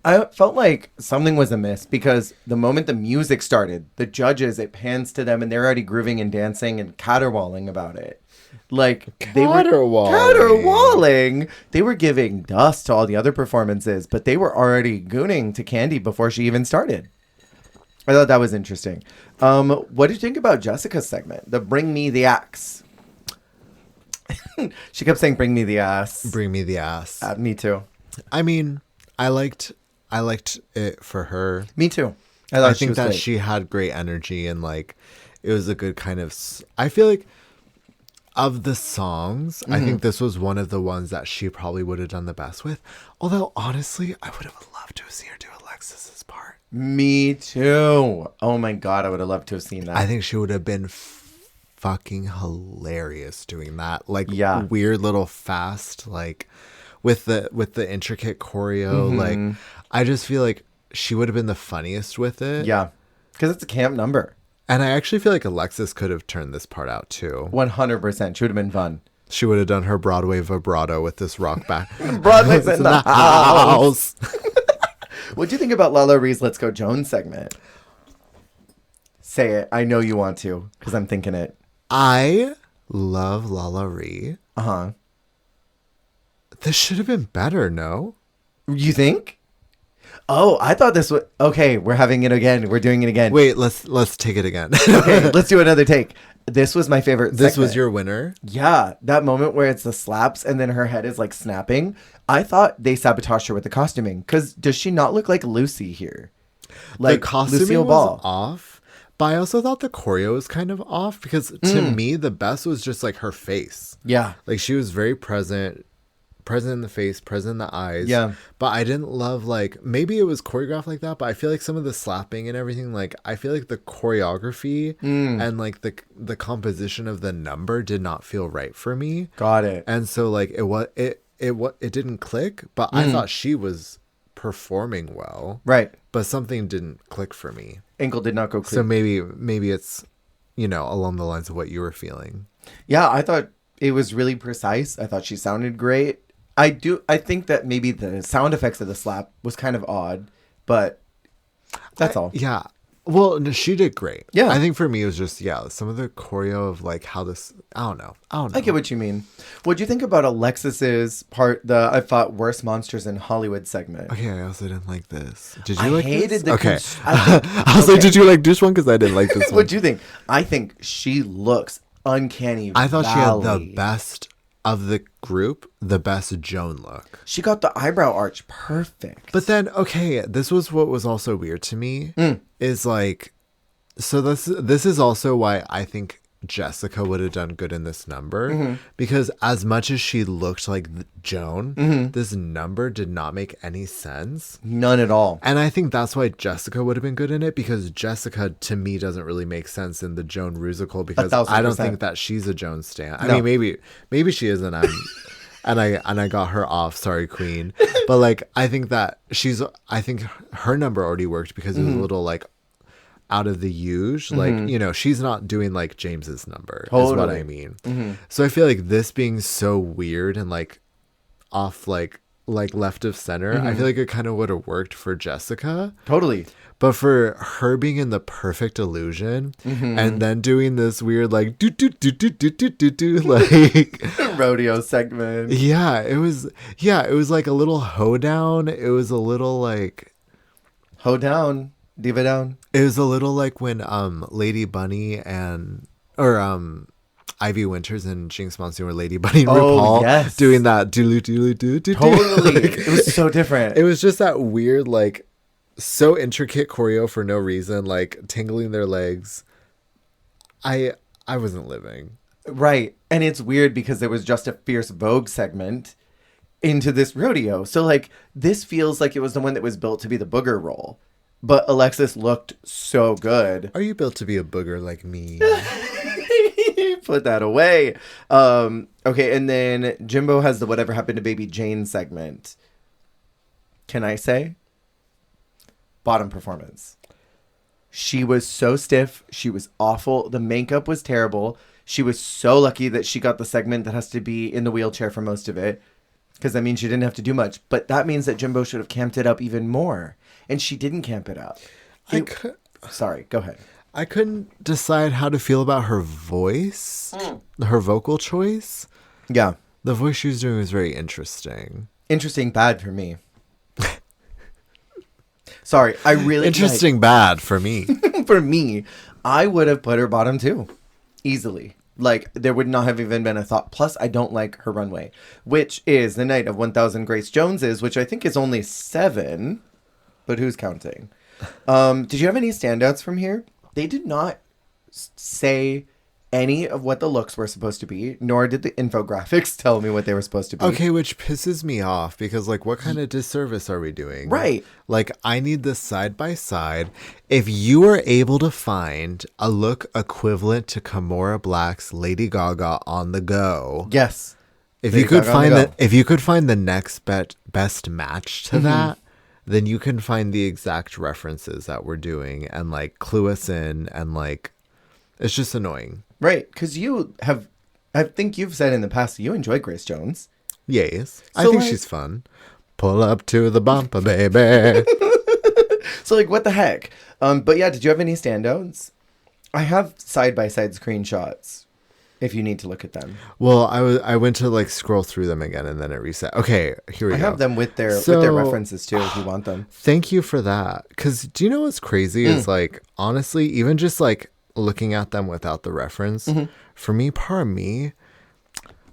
Speaker 2: I felt like something was amiss because the moment the music started, the judges, it pans to them and they're already grooving and dancing and caterwauling about it. Like they were caterwauling. They were giving dust to all the other performances, but they were already gooning to Candy before she even started. I thought that was interesting. What did you think about Jessica's segment? The Bring Me the Axe. She kept saying, "Bring me the ass."
Speaker 1: Bring me the ass.
Speaker 2: Me too.
Speaker 1: I mean, I liked it for her.
Speaker 2: Me too.
Speaker 1: I think that she had great energy and like it was a good kind of. I feel like of the songs, I think this was one of the ones that she probably would have done the best with. Although honestly, I would have loved to have seen her do Alexis's part.
Speaker 2: Me too. Oh my god, I would have loved to have seen that.
Speaker 1: I think she would have been fucking hilarious doing that. Like
Speaker 2: Yeah.
Speaker 1: weird little fast, like with the intricate choreo. Like I just feel like she would have been the funniest with it.
Speaker 2: Yeah, because it's a camp number.
Speaker 1: And I actually feel like Alexis could have turned this part out too.
Speaker 2: 100%. She would have been fun.
Speaker 1: She would have done her Broadway vibrato with this rock back.
Speaker 2: Broadway's in the house. What do you think about Lala Ree's Let's Go Jones segment? Say it. I know you want to because I'm thinking it.
Speaker 1: I love Lala Ree.
Speaker 2: Uh-huh.
Speaker 1: This should have been better, no?
Speaker 2: You think? Oh, I thought this was... Okay, we're having it again. We're doing it again.
Speaker 1: Wait, let's take it again.
Speaker 2: Okay, let's do another take. This was my favorite
Speaker 1: This
Speaker 2: segment.
Speaker 1: was your winner?
Speaker 2: Yeah, that moment where it's the slaps and then her head is like snapping. I thought they sabotaged her with the costuming. Because does she not look like Lucy here? Like
Speaker 1: the costuming
Speaker 2: Lucille
Speaker 1: was
Speaker 2: Ball.
Speaker 1: off, but I also thought the choreo was kind of off because to me, the best was just like her face.
Speaker 2: Yeah.
Speaker 1: Like she was very present in the face, present in the eyes.
Speaker 2: Yeah.
Speaker 1: But I didn't love like, maybe it was choreographed like that, but I feel like some of the slapping and everything, like I feel like the choreography and like the composition of the number did not feel right for me.
Speaker 2: Got it.
Speaker 1: And so like it didn't click, but I thought she was performing well.
Speaker 2: Right.
Speaker 1: But something didn't click for me.
Speaker 2: Ankle did not go clear.
Speaker 1: So maybe it's, along the lines of what you were feeling.
Speaker 2: Yeah, I thought it was really precise. I thought she sounded great. I think that maybe the sound effects of the slap was kind of odd, but that's all.
Speaker 1: Yeah. Well, no, she did great.
Speaker 2: Yeah.
Speaker 1: I think for me, it was just, some of the choreo of like how this, I don't know.
Speaker 2: I get what you mean. What'd you think about Alexis's part, I thought Worst Monsters in Hollywood segment?
Speaker 1: Okay, I also didn't like this. Did you like
Speaker 2: hated
Speaker 1: this?
Speaker 2: the
Speaker 1: Okay.
Speaker 2: I
Speaker 1: was like, did you like this one? Because I didn't like this one.
Speaker 2: What'd you think? I think she looks uncanny.
Speaker 1: I thought she had the
Speaker 2: valley.
Speaker 1: best of the group, the best Joan look.
Speaker 2: She got the eyebrow arch perfect.
Speaker 1: But then, okay, this was what was also weird to me is like, so this is also why I think Jessica would have done good in this number because as much as she looked like Joan, this number did not make any sense.
Speaker 2: None at all.
Speaker 1: And I think that's why Jessica would have been good in it because Jessica to me doesn't really make sense in the Joan Rusical because I don't think that she's a Joan stan. I mean maybe she isn't. And I got her off. Sorry, Queen. But like I think her number already worked because it was a little like out of the usual, like she's not doing like James's number is what I mean. So I feel like this being so weird and like off like left of center, I feel like it kind of would have worked for Jessica
Speaker 2: Totally.
Speaker 1: but for her being in the perfect illusion and then doing this weird like do do do do do do do do like
Speaker 2: Rodeo segment.
Speaker 1: it was like a little hoedown. It was a little like
Speaker 2: Ho down. Diva down.
Speaker 1: it was a little like when Lady Bunny or Ivy Winters and Jinx Monsoon were Lady Bunny and RuPaul
Speaker 2: yes.
Speaker 1: doing that do.
Speaker 2: Totally.
Speaker 1: Like,
Speaker 2: It was so different.
Speaker 1: it was just that weird like so intricate choreo for no reason, like tingling their legs. I wasn't living.
Speaker 2: Right. And it's weird because there was just a Fierce Vogue segment into this rodeo. So like this feels like it was the one that was built to be the booger role. But Alexis looked so good.
Speaker 1: Are you built to be a booger like me?
Speaker 2: Put that away. Okay, and then Jimbo has the Whatever Happened to Baby Jane segment. Can I say? Bottom performance. She was so stiff. She was awful. The makeup was terrible. She was so lucky that she got the segment that has to be in the wheelchair for most of it. Because that means she didn't have to do much. But that means that Jimbo should have camped it up even more. And she didn't camp it up. Sorry, go ahead.
Speaker 1: I couldn't decide how to feel about her voice, her vocal choice.
Speaker 2: Yeah.
Speaker 1: The voice she was doing was very interesting.
Speaker 2: Interesting bad for me. Sorry, I really...
Speaker 1: Interesting bad for me.
Speaker 2: For me, I would have put her bottom 2. Easily. Like, there would not have even been a thought. Plus, I don't like her runway, which is the night of 1,000 Grace Joneses, which I think is only 7. But who's counting? Did you have any standouts from here? They did not say any of what the looks were supposed to be, nor did the infographics tell me what they were supposed to be.
Speaker 1: Okay, which pisses me off because, like, what kind of disservice are we doing?
Speaker 2: Right.
Speaker 1: Like, I need this side by side. If you are able to find a look equivalent to Kimora Black's Lady Gaga on the go,
Speaker 2: yes.
Speaker 1: If you could find the next best match to that, then you can find the exact references that we're doing and like clue us in, and like it's just annoying. Right,
Speaker 2: because I think you've said in the past you enjoy Grace Jones.
Speaker 1: Yes, so I think she's fun. Pull up to the bumper, baby.
Speaker 2: So like, what the heck? But yeah, did you have any standouts? I have side-by-side screenshots if you need to look at them.
Speaker 1: Well, I went to like scroll through them again and then it reset. Okay, here we go.
Speaker 2: I have them with their references too if you want them.
Speaker 1: Thank you for that. Because do you know what's crazy is like, honestly, even just like looking at them without the reference, for me,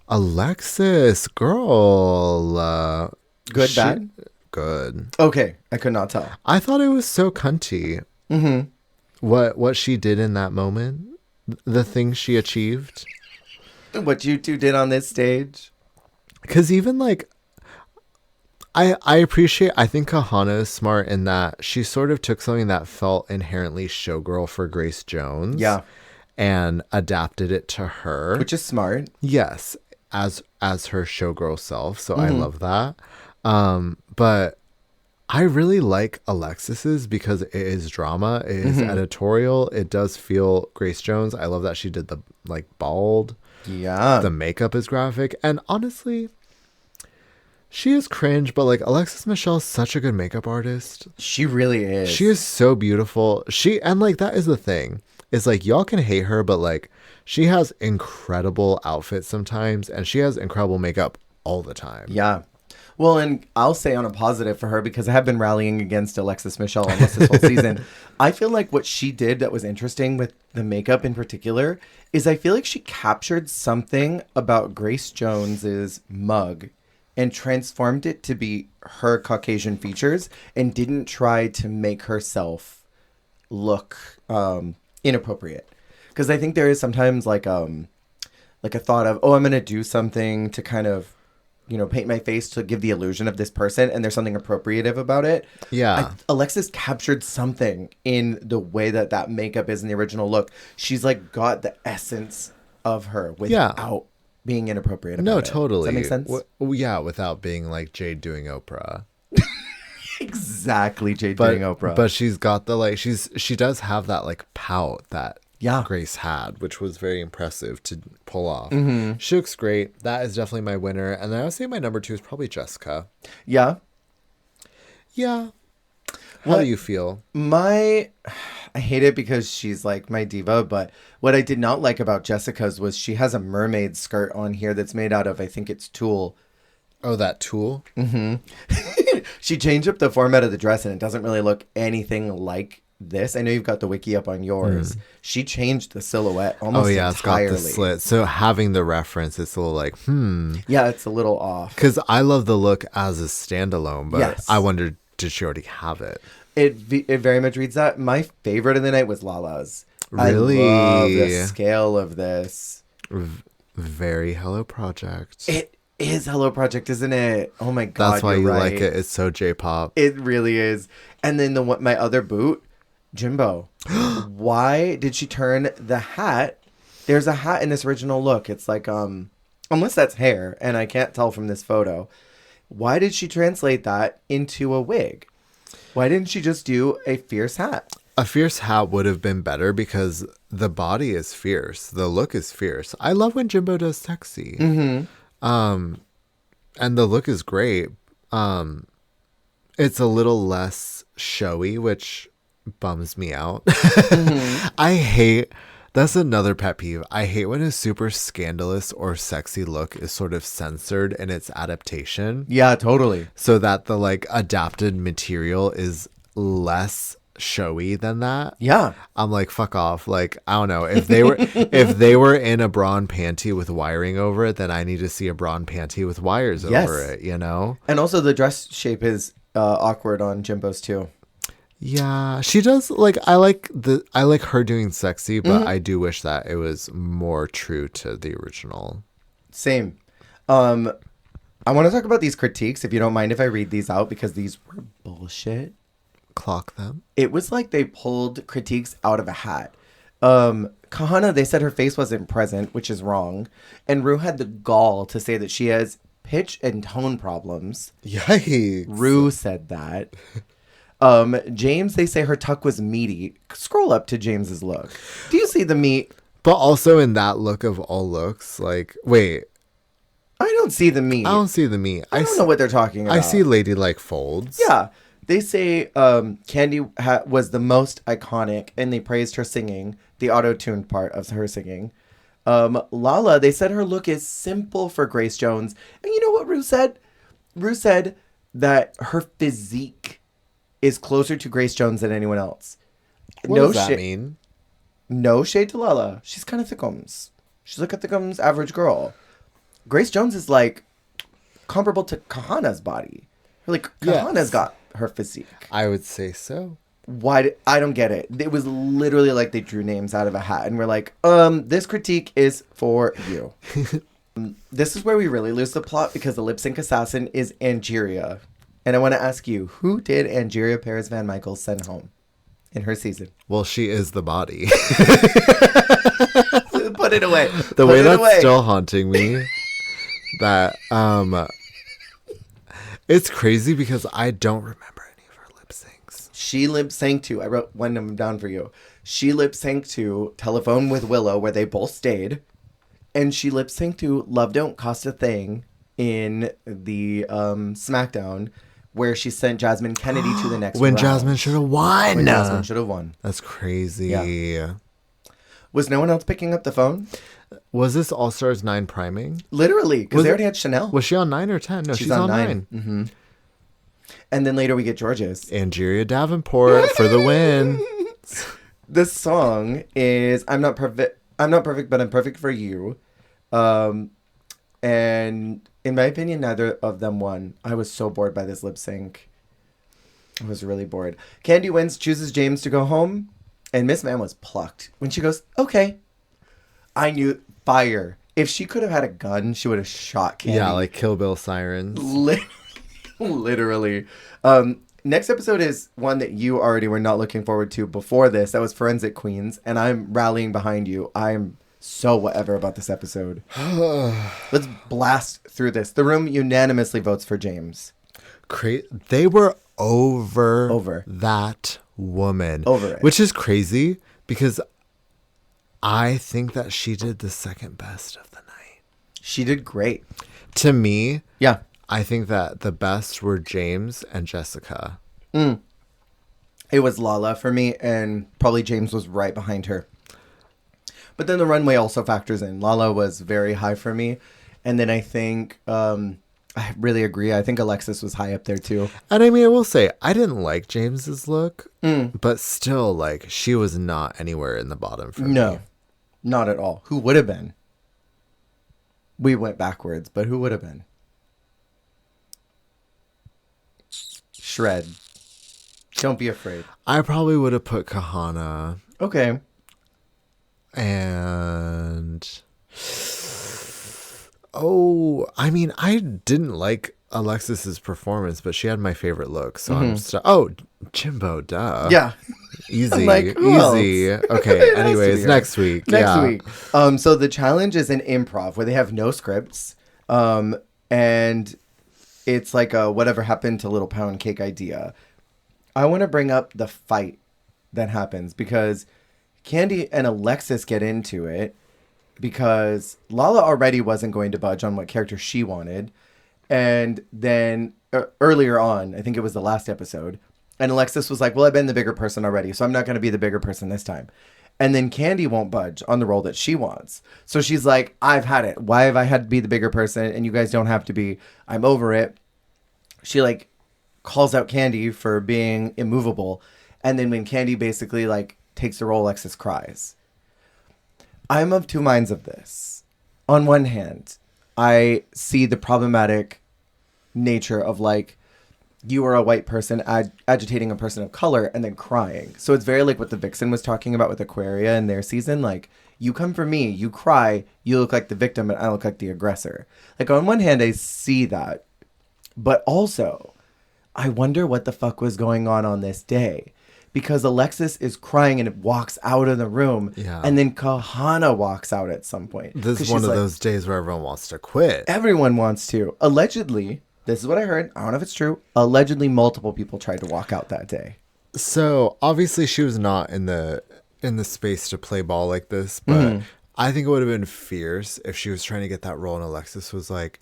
Speaker 1: Alexis, girl.
Speaker 2: Good, bad?
Speaker 1: Good.
Speaker 2: Okay, I could not tell.
Speaker 1: I thought it was so cunty. What she did in that moment, the things she achieved.
Speaker 2: What you two did on this stage.
Speaker 1: Because even like, I appreciate, I think Kahana is smart in that she sort of took something that felt inherently showgirl for Grace Jones.
Speaker 2: Yeah.
Speaker 1: And adapted it to her.
Speaker 2: Which is smart.
Speaker 1: Yes. As her showgirl self. So I love that. But I really like Alexis's because it is drama. It is editorial. It does feel Grace Jones. I love that she did the like bald.
Speaker 2: Yeah.
Speaker 1: The makeup is graphic. And honestly, she is cringe, but like Alexis Michelle's such a good makeup artist.
Speaker 2: She really is.
Speaker 1: She is so beautiful. And like that is the thing. Is like y'all can hate her, but like she has incredible outfits sometimes and she has incredible makeup all the time.
Speaker 2: Yeah. Well, and I'll say on a positive for her, because I have been rallying against Alexis Michelle almost this whole season. I feel like what she did that was interesting with the makeup in particular is I feel like she captured something about Grace Jones's mug and transformed it to be her Caucasian features and didn't try to make herself look inappropriate. Because I think there is sometimes like a thought of, oh, I'm going to do something to kind of, paint my face to give the illusion of this person, and there's something appropriative about it.
Speaker 1: Yeah.
Speaker 2: Alexis captured something in the way that makeup is in the original look. She's like got the essence of her without being inappropriate about it.
Speaker 1: No, totally.
Speaker 2: Does that make sense?
Speaker 1: Yeah, without being like Jade doing Oprah.
Speaker 2: Exactly, Jade doing Oprah.
Speaker 1: But she's got the like, she does have that like pout that Grace had, which was very impressive to pull off. She looks great. That is definitely my winner. And then I would say my number 2 is probably Jessica.
Speaker 2: Yeah.
Speaker 1: Yeah. How do you feel?
Speaker 2: I hate it because she's like my diva, but what I did not like about Jessica's was she has a mermaid skirt on here that's made out of, I think it's tulle.
Speaker 1: Oh, that tulle?
Speaker 2: She changed up the format of the dress and it doesn't really look anything like this. I know you've got the wiki up on yours. She changed the silhouette almost entirely.
Speaker 1: It's got the slit. So having the reference, it's a little like,
Speaker 2: Yeah, it's a little off.
Speaker 1: Because I love the look as a standalone, but I wondered, did she already have it?
Speaker 2: It very much reads that. My favorite of the night was Lala's.
Speaker 1: Really?
Speaker 2: I love the scale of this.
Speaker 1: Very Hello Project.
Speaker 2: It is Hello Project, isn't it? Oh my God,
Speaker 1: that's why
Speaker 2: you're
Speaker 1: you
Speaker 2: right.
Speaker 1: like it. It's so J-pop.
Speaker 2: It really is. And then my other boot, Jimbo. Why did she turn the hat? There's a hat in this original look. It's like, unless that's hair, and I can't tell from this photo. Why did she translate that into a wig? Why didn't she just do a fierce hat?
Speaker 1: A fierce hat would have been better because the body is fierce. The look is fierce. I love when Jimbo does sexy. And the look is great. It's a little less showy, which bums me out. That's another pet peeve. I hate when a super scandalous or sexy look is sort of censored in its adaptation.
Speaker 2: Yeah, totally.
Speaker 1: So that the like adapted material is less showy than that.
Speaker 2: Yeah.
Speaker 1: I'm like, fuck off. Like, I don't know. If they were in a bra and panty with wiring over it, then I need to see a bra and panty with wires over it, you know?
Speaker 2: And also the dress shape is awkward on Jimbo's too.
Speaker 1: Yeah, she does I like her doing sexy, but I do wish that it was more true to the original.
Speaker 2: Same. I want to talk about these critiques, if you don't mind if I read these out, because these were bullshit.
Speaker 1: Clock them.
Speaker 2: It was like they pulled critiques out of a hat. Kahana, they said her face wasn't present, which is wrong. And Ru had the gall to say that she has pitch and tone problems.
Speaker 1: Yikes.
Speaker 2: Ru said that. James, they say her tuck was meaty. Scroll up to James's look. Do you see the meat?
Speaker 1: But also in that look of all looks, like, wait.
Speaker 2: I don't see the meat.
Speaker 1: I don't see the meat.
Speaker 2: I don't know what they're talking about.
Speaker 1: I see ladylike folds.
Speaker 2: Yeah. They say Candy was the most iconic, and they praised her singing, the auto-tuned part of her singing. Lala, they said her look is simple for Grace Jones. And you know what Ru said? Ru said that her physique is closer to Grace Jones than anyone else.
Speaker 1: What does that mean?
Speaker 2: No shade to Lala. She's kind of thickums. She's like a thickums average girl. Grace Jones is like comparable to Kahana's body. Like Kahana's got her physique.
Speaker 1: I would say so.
Speaker 2: Why? I don't get it. It was literally like they drew names out of a hat and we're like, this critique is for you. This is where we really lose the plot because the lip sync assassin is Angeria. And I want to ask you, who did Angeria Perez Van Michael send home in her season?
Speaker 1: Well, she is the body.
Speaker 2: Put it away.
Speaker 1: The way that's still haunting me. That it's crazy because I don't remember any of her lip syncs.
Speaker 2: She lip synced to, I wrote one of them down for you. She lip synced to Telephone with Willow, where they both stayed. And she lip synced to Love Don't Cost a Thing in the SmackDown, where she sent Jasmine Kennedy to the next
Speaker 1: when
Speaker 2: round.
Speaker 1: Jasmine should have won.
Speaker 2: When Jasmine should have won.
Speaker 1: That's crazy.
Speaker 2: Yeah. Was no one else picking up the phone?
Speaker 1: Was this All Stars 9 priming?
Speaker 2: Literally, because they already had Chanel.
Speaker 1: Was she on 9 or 10? No, she's on 9.
Speaker 2: Mm-hmm. And then later we get George's.
Speaker 1: Angeria Davenport for the win.
Speaker 2: This song is I'm not perfect, but I'm perfect for you. And in my opinion, neither of them won. I was so bored by this lip sync. I was really bored. Candy wins, chooses James to go home, and Miss Man was plucked. When she goes, okay. I knew fire. If she could have had a gun, she would have shot Candy.
Speaker 1: Yeah, like Kill Bill sirens.
Speaker 2: Literally. Next episode is one that you already were not looking forward to before this. That was Forensic Queens, and I'm rallying behind you. I'm so whatever about this episode. Let's blast through this. The room unanimously votes for James.
Speaker 1: They were over that woman.
Speaker 2: Over it.
Speaker 1: Which is crazy because I think that she did the second best of the night.
Speaker 2: She did great.
Speaker 1: To me,
Speaker 2: yeah,
Speaker 1: I think that the best were James and Jessica.
Speaker 2: It was Lala for me, and probably James was right behind her. But then the runway also factors in. Lala was very high for me. And then I think, I really agree. I think Alexis was high up there too.
Speaker 1: And I mean, I will say, I didn't like James's look, but still, like, she was not anywhere in the bottom for me.
Speaker 2: No, not at all. Who would have been? We went backwards, but who would have been? Shred. Don't be afraid.
Speaker 1: I probably would have put Kahana.
Speaker 2: Okay.
Speaker 1: And I mean, I didn't like Alexis's performance, but she had my favorite look, so I'm Jimbo, duh. Yeah. Easy.
Speaker 2: Like,
Speaker 1: easy. Okay, anyways, next week.
Speaker 2: Next week. So the challenge is an improv where they have no scripts. And it's like a whatever happened to Little Pound Cake idea. I want to bring up the fight that happens because Candy and Alexis get into it because Lala already wasn't going to budge on what character she wanted. And then earlier on, I think it was the last episode, and Alexis was like, well, I've been the bigger person already, so I'm not going to be the bigger person this time. And then Candy won't budge on the role that she wants. So she's like, I've had it. Why have I had to be the bigger person? And you guys don't have to be. I'm over it. She like calls out Candy for being immovable. And then when Candy basically like takes the role, Alexis cries. I'm of two minds of this. On one hand, I see the problematic nature of like, you are a white person agitating a person of color and then crying. So it's very like what the Vixen was talking about with Aquaria in their season. Like, you come for me, you cry, you look like the victim and I look like the aggressor. Like, on one hand, I see that. But also, I wonder what the fuck was going on this day. Because Alexis is crying and walks out of the room. Yeah. And then Kahana walks out at some point.
Speaker 1: This is one of those days where everyone wants to quit.
Speaker 2: Everyone wants to. Allegedly... This is what I heard. I don't know if it's true. Allegedly, multiple people tried to walk out that day.
Speaker 1: So obviously, she was not in the space to play ball like this. But I think it would have been fierce if she was trying to get that role, and Alexis was like,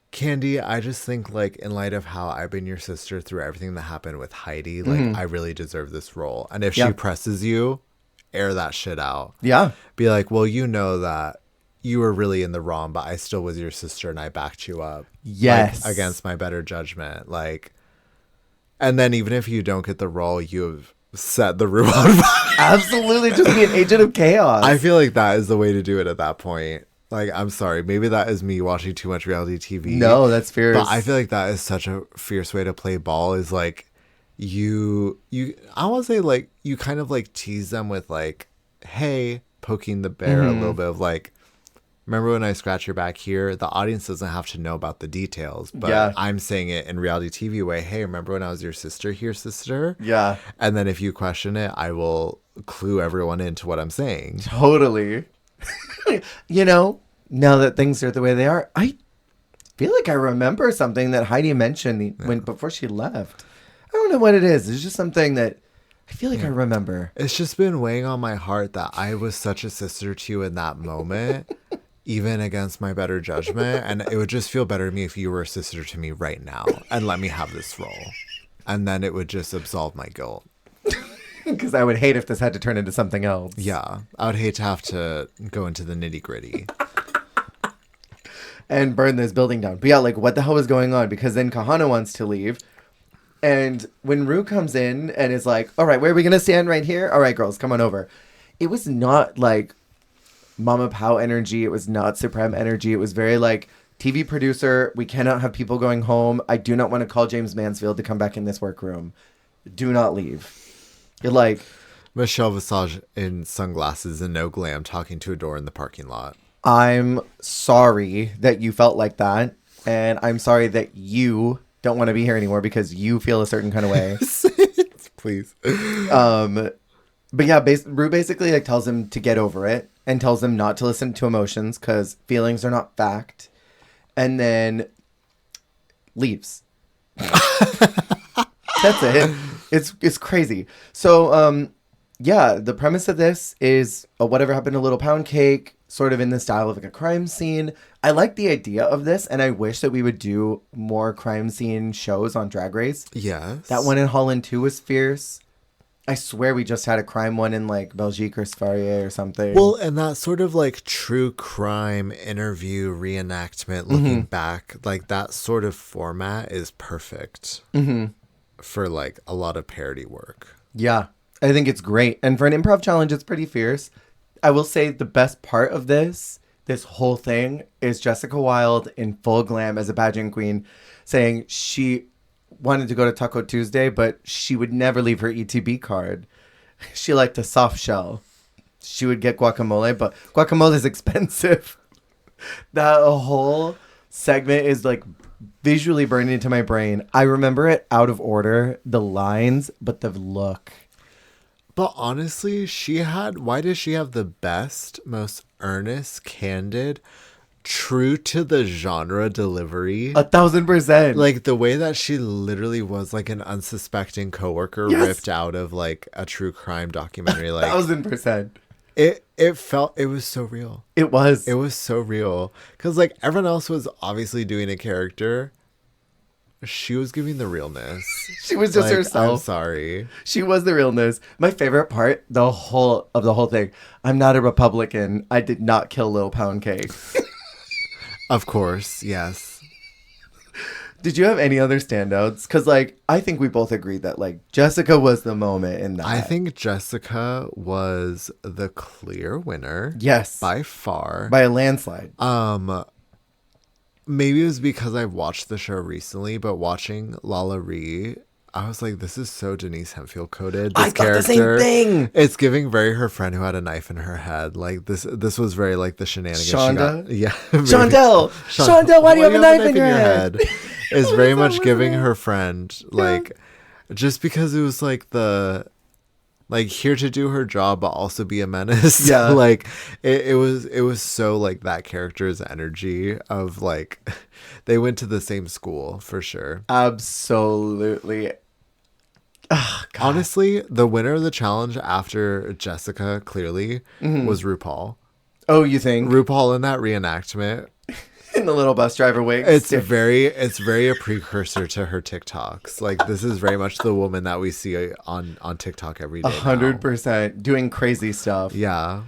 Speaker 1: "Candy, I just think like in light of how I've been your sister through everything that happened with Heidi, like I really deserve this role. And if she presses you, air that shit out.
Speaker 2: Yeah,
Speaker 1: be like, well, you know that." You were really in the wrong, but I still was your sister and I backed you up.
Speaker 2: Yes.
Speaker 1: Like, against my better judgment. Like, and then even if you don't get the role, you have set the room on fire.
Speaker 2: Absolutely. Just be an agent of chaos.
Speaker 1: I feel like that is the way to do it at that point. Like, I'm sorry. Maybe that is me watching too much reality TV.
Speaker 2: No, that's fierce.
Speaker 1: But I feel like that is such a fierce way to play ball is like, I want to say like, you kind of like tease them with like, hey, poking the bear a little bit of like, remember when I scratch your back here? The audience doesn't have to know about the details, but I'm saying it in reality TV way. Hey, remember when I was your sister here, sister?
Speaker 2: Yeah.
Speaker 1: And then if you question it, I will clue everyone into what I'm saying.
Speaker 2: Totally. You know, now that things are the way they are, I feel like I remember something that Heidi mentioned before she left. I don't know what it is. It's just something that I feel like I remember.
Speaker 1: It's just been weighing on my heart that I was such a sister to you in that moment. Even against my better judgment. And it would just feel better to me if you were a sister to me right now and let me have this role. And then it would just absolve my guilt.
Speaker 2: Because I would hate if this had to turn into something else.
Speaker 1: Yeah. I would hate to have to go into the nitty gritty.
Speaker 2: And burn this building down. But yeah, like, what the hell is going on? Because then Kahana wants to leave. And when Ru comes in and is like, all right, where are we going to stand right here? All right, girls, come on over. It was not like Mama Pow energy. It was not Supreme energy. It was very like TV producer. We cannot have people going home. I do not want to call James Mansfield to come back in this workroom. Do not leave. You're like
Speaker 1: Michelle Visage in sunglasses and no glam talking to a door in the parking lot.
Speaker 2: I'm sorry that you felt like that. And I'm sorry that you don't want to be here anymore because you feel a certain kind of way.
Speaker 1: Please.
Speaker 2: But yeah, Ru basically like tells him to get over it and tells him not to listen to emotions because feelings are not fact. And then leaves. That's it. It's crazy. So, yeah, the premise of this is whatever happened to Little Pound Cake, sort of in the style of like a crime scene. I like the idea of this, and I wish that we would do more crime scene shows on Drag Race.
Speaker 1: Yes.
Speaker 2: That one in Holland 2 was fierce. I swear we just had a crime one in like Belgique or Sfarier or something.
Speaker 1: Well, and that sort of like true crime interview reenactment looking back, like that sort of format is perfect for like a lot of parody work.
Speaker 2: Yeah, I think it's great. And for an improv challenge, it's pretty fierce. I will say the best part of this whole thing is Jessica Wilde in full glam as a pageant queen saying she wanted to go to Taco Tuesday, but she would never leave her ETB card. She liked a soft shell. She would get guacamole, but guacamole is expensive. That whole segment is like visually burned into my brain. I remember it out of order, the lines, but the look.
Speaker 1: But honestly, why does she have the best, most earnest, candid, true to the genre delivery.
Speaker 2: 1,000%.
Speaker 1: Like the way that she literally was like an unsuspecting coworker ripped out of like a true crime documentary. Like
Speaker 2: 1,000%.
Speaker 1: It was so real.
Speaker 2: It was
Speaker 1: so real. Because like everyone else was obviously doing a character. She was giving the realness.
Speaker 2: She was just
Speaker 1: like,
Speaker 2: herself.
Speaker 1: I'm sorry.
Speaker 2: She was the realness. My favorite part, the whole thing. I'm not a Republican. I did not kill Lil Pound Cake.
Speaker 1: Of course, yes.
Speaker 2: Did you have any other standouts? Because, like, I think we both agreed that, like, Jessica was the moment in that.
Speaker 1: I think Jessica was the clear winner.
Speaker 2: Yes.
Speaker 1: By far.
Speaker 2: By a landslide.
Speaker 1: Maybe it was because I watched the show recently, but watching Lala Ree, I was like, this is so Denise Hempfield coded. This
Speaker 2: I thought the same thing.
Speaker 1: It's giving very her friend who had a knife in her head. Like this was very like the shenanigans.
Speaker 2: Shonda?
Speaker 1: Yeah.
Speaker 2: Shondell, why do you have a knife in your head?
Speaker 1: It's very much giving her friend like just because it was like the like here to do her job but also be a menace.
Speaker 2: Yeah.
Speaker 1: Like it was so like that character's energy of like they went to the same school for sure.
Speaker 2: Absolutely. Oh,
Speaker 1: honestly, the winner of the challenge after Jessica clearly was RuPaul.
Speaker 2: Oh, you think?
Speaker 1: RuPaul in that reenactment.
Speaker 2: In the little bus driver wig.
Speaker 1: It's very a precursor to her TikToks. Like this is very much the woman that we see on TikTok every day.
Speaker 2: 100% doing crazy stuff.
Speaker 1: Yeah.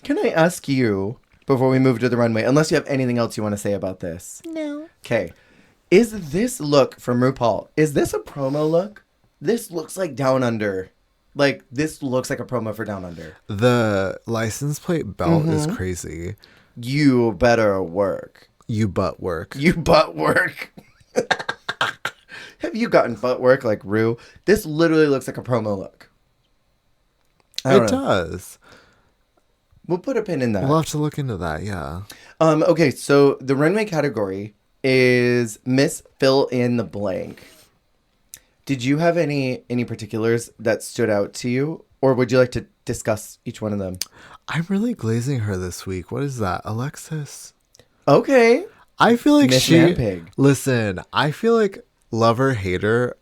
Speaker 2: Can I ask you before we move to the runway, unless you have anything else you want to say about this?
Speaker 3: No.
Speaker 2: Okay. Is this look from RuPaul, is this a promo look? This looks like Down Under. Like this looks like a promo for Down Under.
Speaker 1: The license plate belt is crazy.
Speaker 2: You better work.
Speaker 1: You butt work.
Speaker 2: You butt work. Have you gotten butt work like Ru? This literally looks like a promo look.
Speaker 1: It does.
Speaker 2: We'll put a pin in that.
Speaker 1: We'll have to look into that, yeah.
Speaker 2: Okay, so the runway category is Miss Fill in the Blank. Did you have any particulars that stood out to you? Or would you like to discuss each one of them?
Speaker 1: I'm really glazing her this week. What is that? Alexis?
Speaker 2: Okay.
Speaker 1: I feel like
Speaker 2: Miss Manpig.
Speaker 1: Listen, I feel like lover, hater,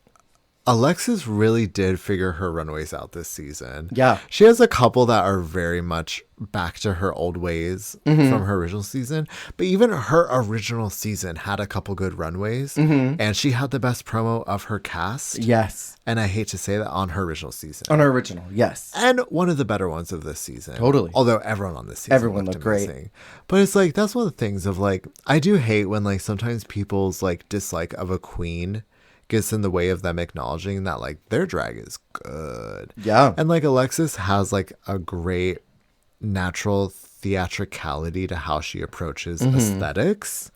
Speaker 1: Alexis really did figure her runways out this season.
Speaker 2: Yeah.
Speaker 1: She has a couple that are very much back to her old ways from her original season. But even her original season had a couple good runways. And she had the best promo of her cast.
Speaker 2: Yes.
Speaker 1: And I hate to say that on her original season.
Speaker 2: On her original, yes.
Speaker 1: And one of the better ones of this season.
Speaker 2: Totally.
Speaker 1: Although everyone on this season
Speaker 2: Everyone looked great.
Speaker 1: amazing. But it's like, that's one of the things of like, I do hate when like sometimes people's like dislike of a queen gets in the way of them acknowledging that like their drag is good.
Speaker 2: Yeah.
Speaker 1: And like Alexis has like a great natural theatricality to how she approaches aesthetics.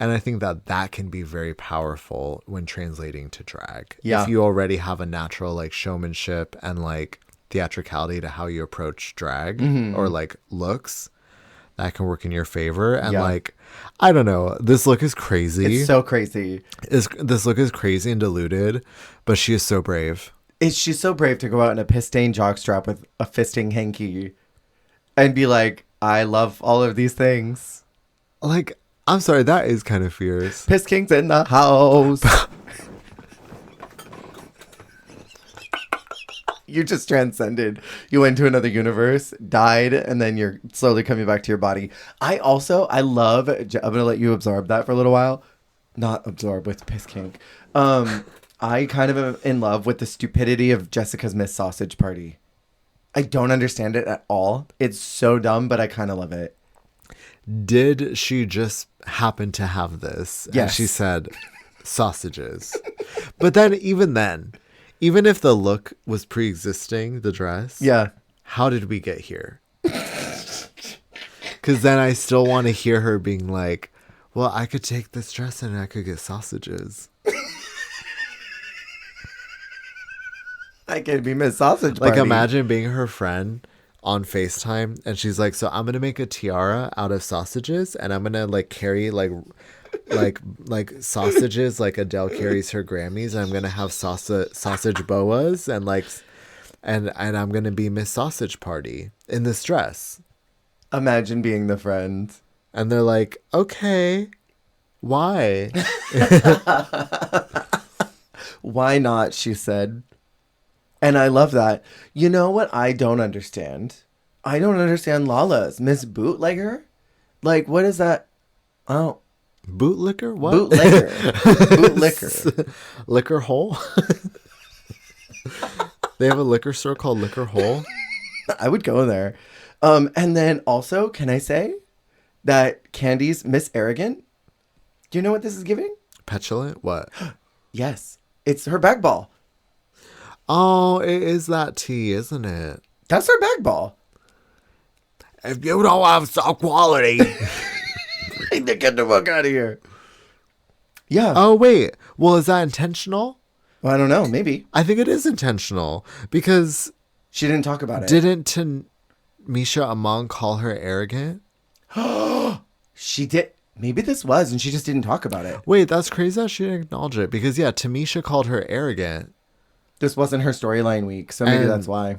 Speaker 1: And I think that that can be very powerful when translating to drag.
Speaker 2: Yeah.
Speaker 1: If you already have a natural like showmanship and like theatricality to how you approach drag or like looks, that can work in your favor. And like, I don't know, this look is crazy.
Speaker 2: It's so crazy.
Speaker 1: This look is crazy and diluted, but she is so brave.
Speaker 2: She's so brave to go out in a piss-stained jockstrap with a fisting hanky and be like, I love all of these things.
Speaker 1: Like, I'm sorry, that is kind of fierce.
Speaker 2: Piss King's in the house. You just transcended. You went to another universe, died, and then you're slowly coming back to your body. I love, I'm going to let you absorb that for a little while. Not absorb with Piss King. I kind of am in love with the stupidity of Jessica's Miss Sausage Party. I don't understand it at all. It's so dumb, but I kind of love it.
Speaker 1: Did she just happen to have this?
Speaker 2: Yes.
Speaker 1: And she said sausages. But then, even if the look was pre-existing, the dress, how did we get here? Because then I still want to hear her being like, well, I could take this dress and I could get sausages.
Speaker 2: I could be Miss Sausage Party.
Speaker 1: Like, imagine being her friend on FaceTime and she's like, so I'm going to make a tiara out of sausages and I'm going to like carry like sausages like Adele carries her Grammys. And I'm going to have sausage boas and like, and I'm going to be Miss Sausage Party in this dress.
Speaker 2: Imagine being the friend.
Speaker 1: And they're like, okay, why?
Speaker 2: Why not? She said. And I love that. You know what I don't understand? I don't understand Lala's Miss Bootlegger. Like, what is that? Oh,
Speaker 1: Bootlicker? What?
Speaker 2: bootlegger. Bootlicker.
Speaker 1: Liquor hole? They have a liquor store called Liquor Hole.
Speaker 2: I would go there. And then also, can I say that Candy's Miss Arrogant? Do you know what this is giving?
Speaker 1: Petulant? What?
Speaker 2: Yes. It's her bag ball.
Speaker 1: Oh, it is that tea, isn't it?
Speaker 2: That's her bag ball.
Speaker 1: If you don't have some quality.
Speaker 2: Get the fuck out of here. Yeah.
Speaker 1: Oh, wait. Well, is that intentional?
Speaker 2: Well, I don't know. Maybe.
Speaker 1: I think it is intentional because
Speaker 2: She didn't talk about it.
Speaker 1: didn't Misha Amon call her arrogant?
Speaker 2: She did. Maybe this was, and she just didn't talk about it.
Speaker 1: Wait, that's crazy that she didn't acknowledge it because, yeah, Tamisha called her arrogant.
Speaker 2: This wasn't her storyline week, so maybe
Speaker 1: And-
Speaker 2: that's why.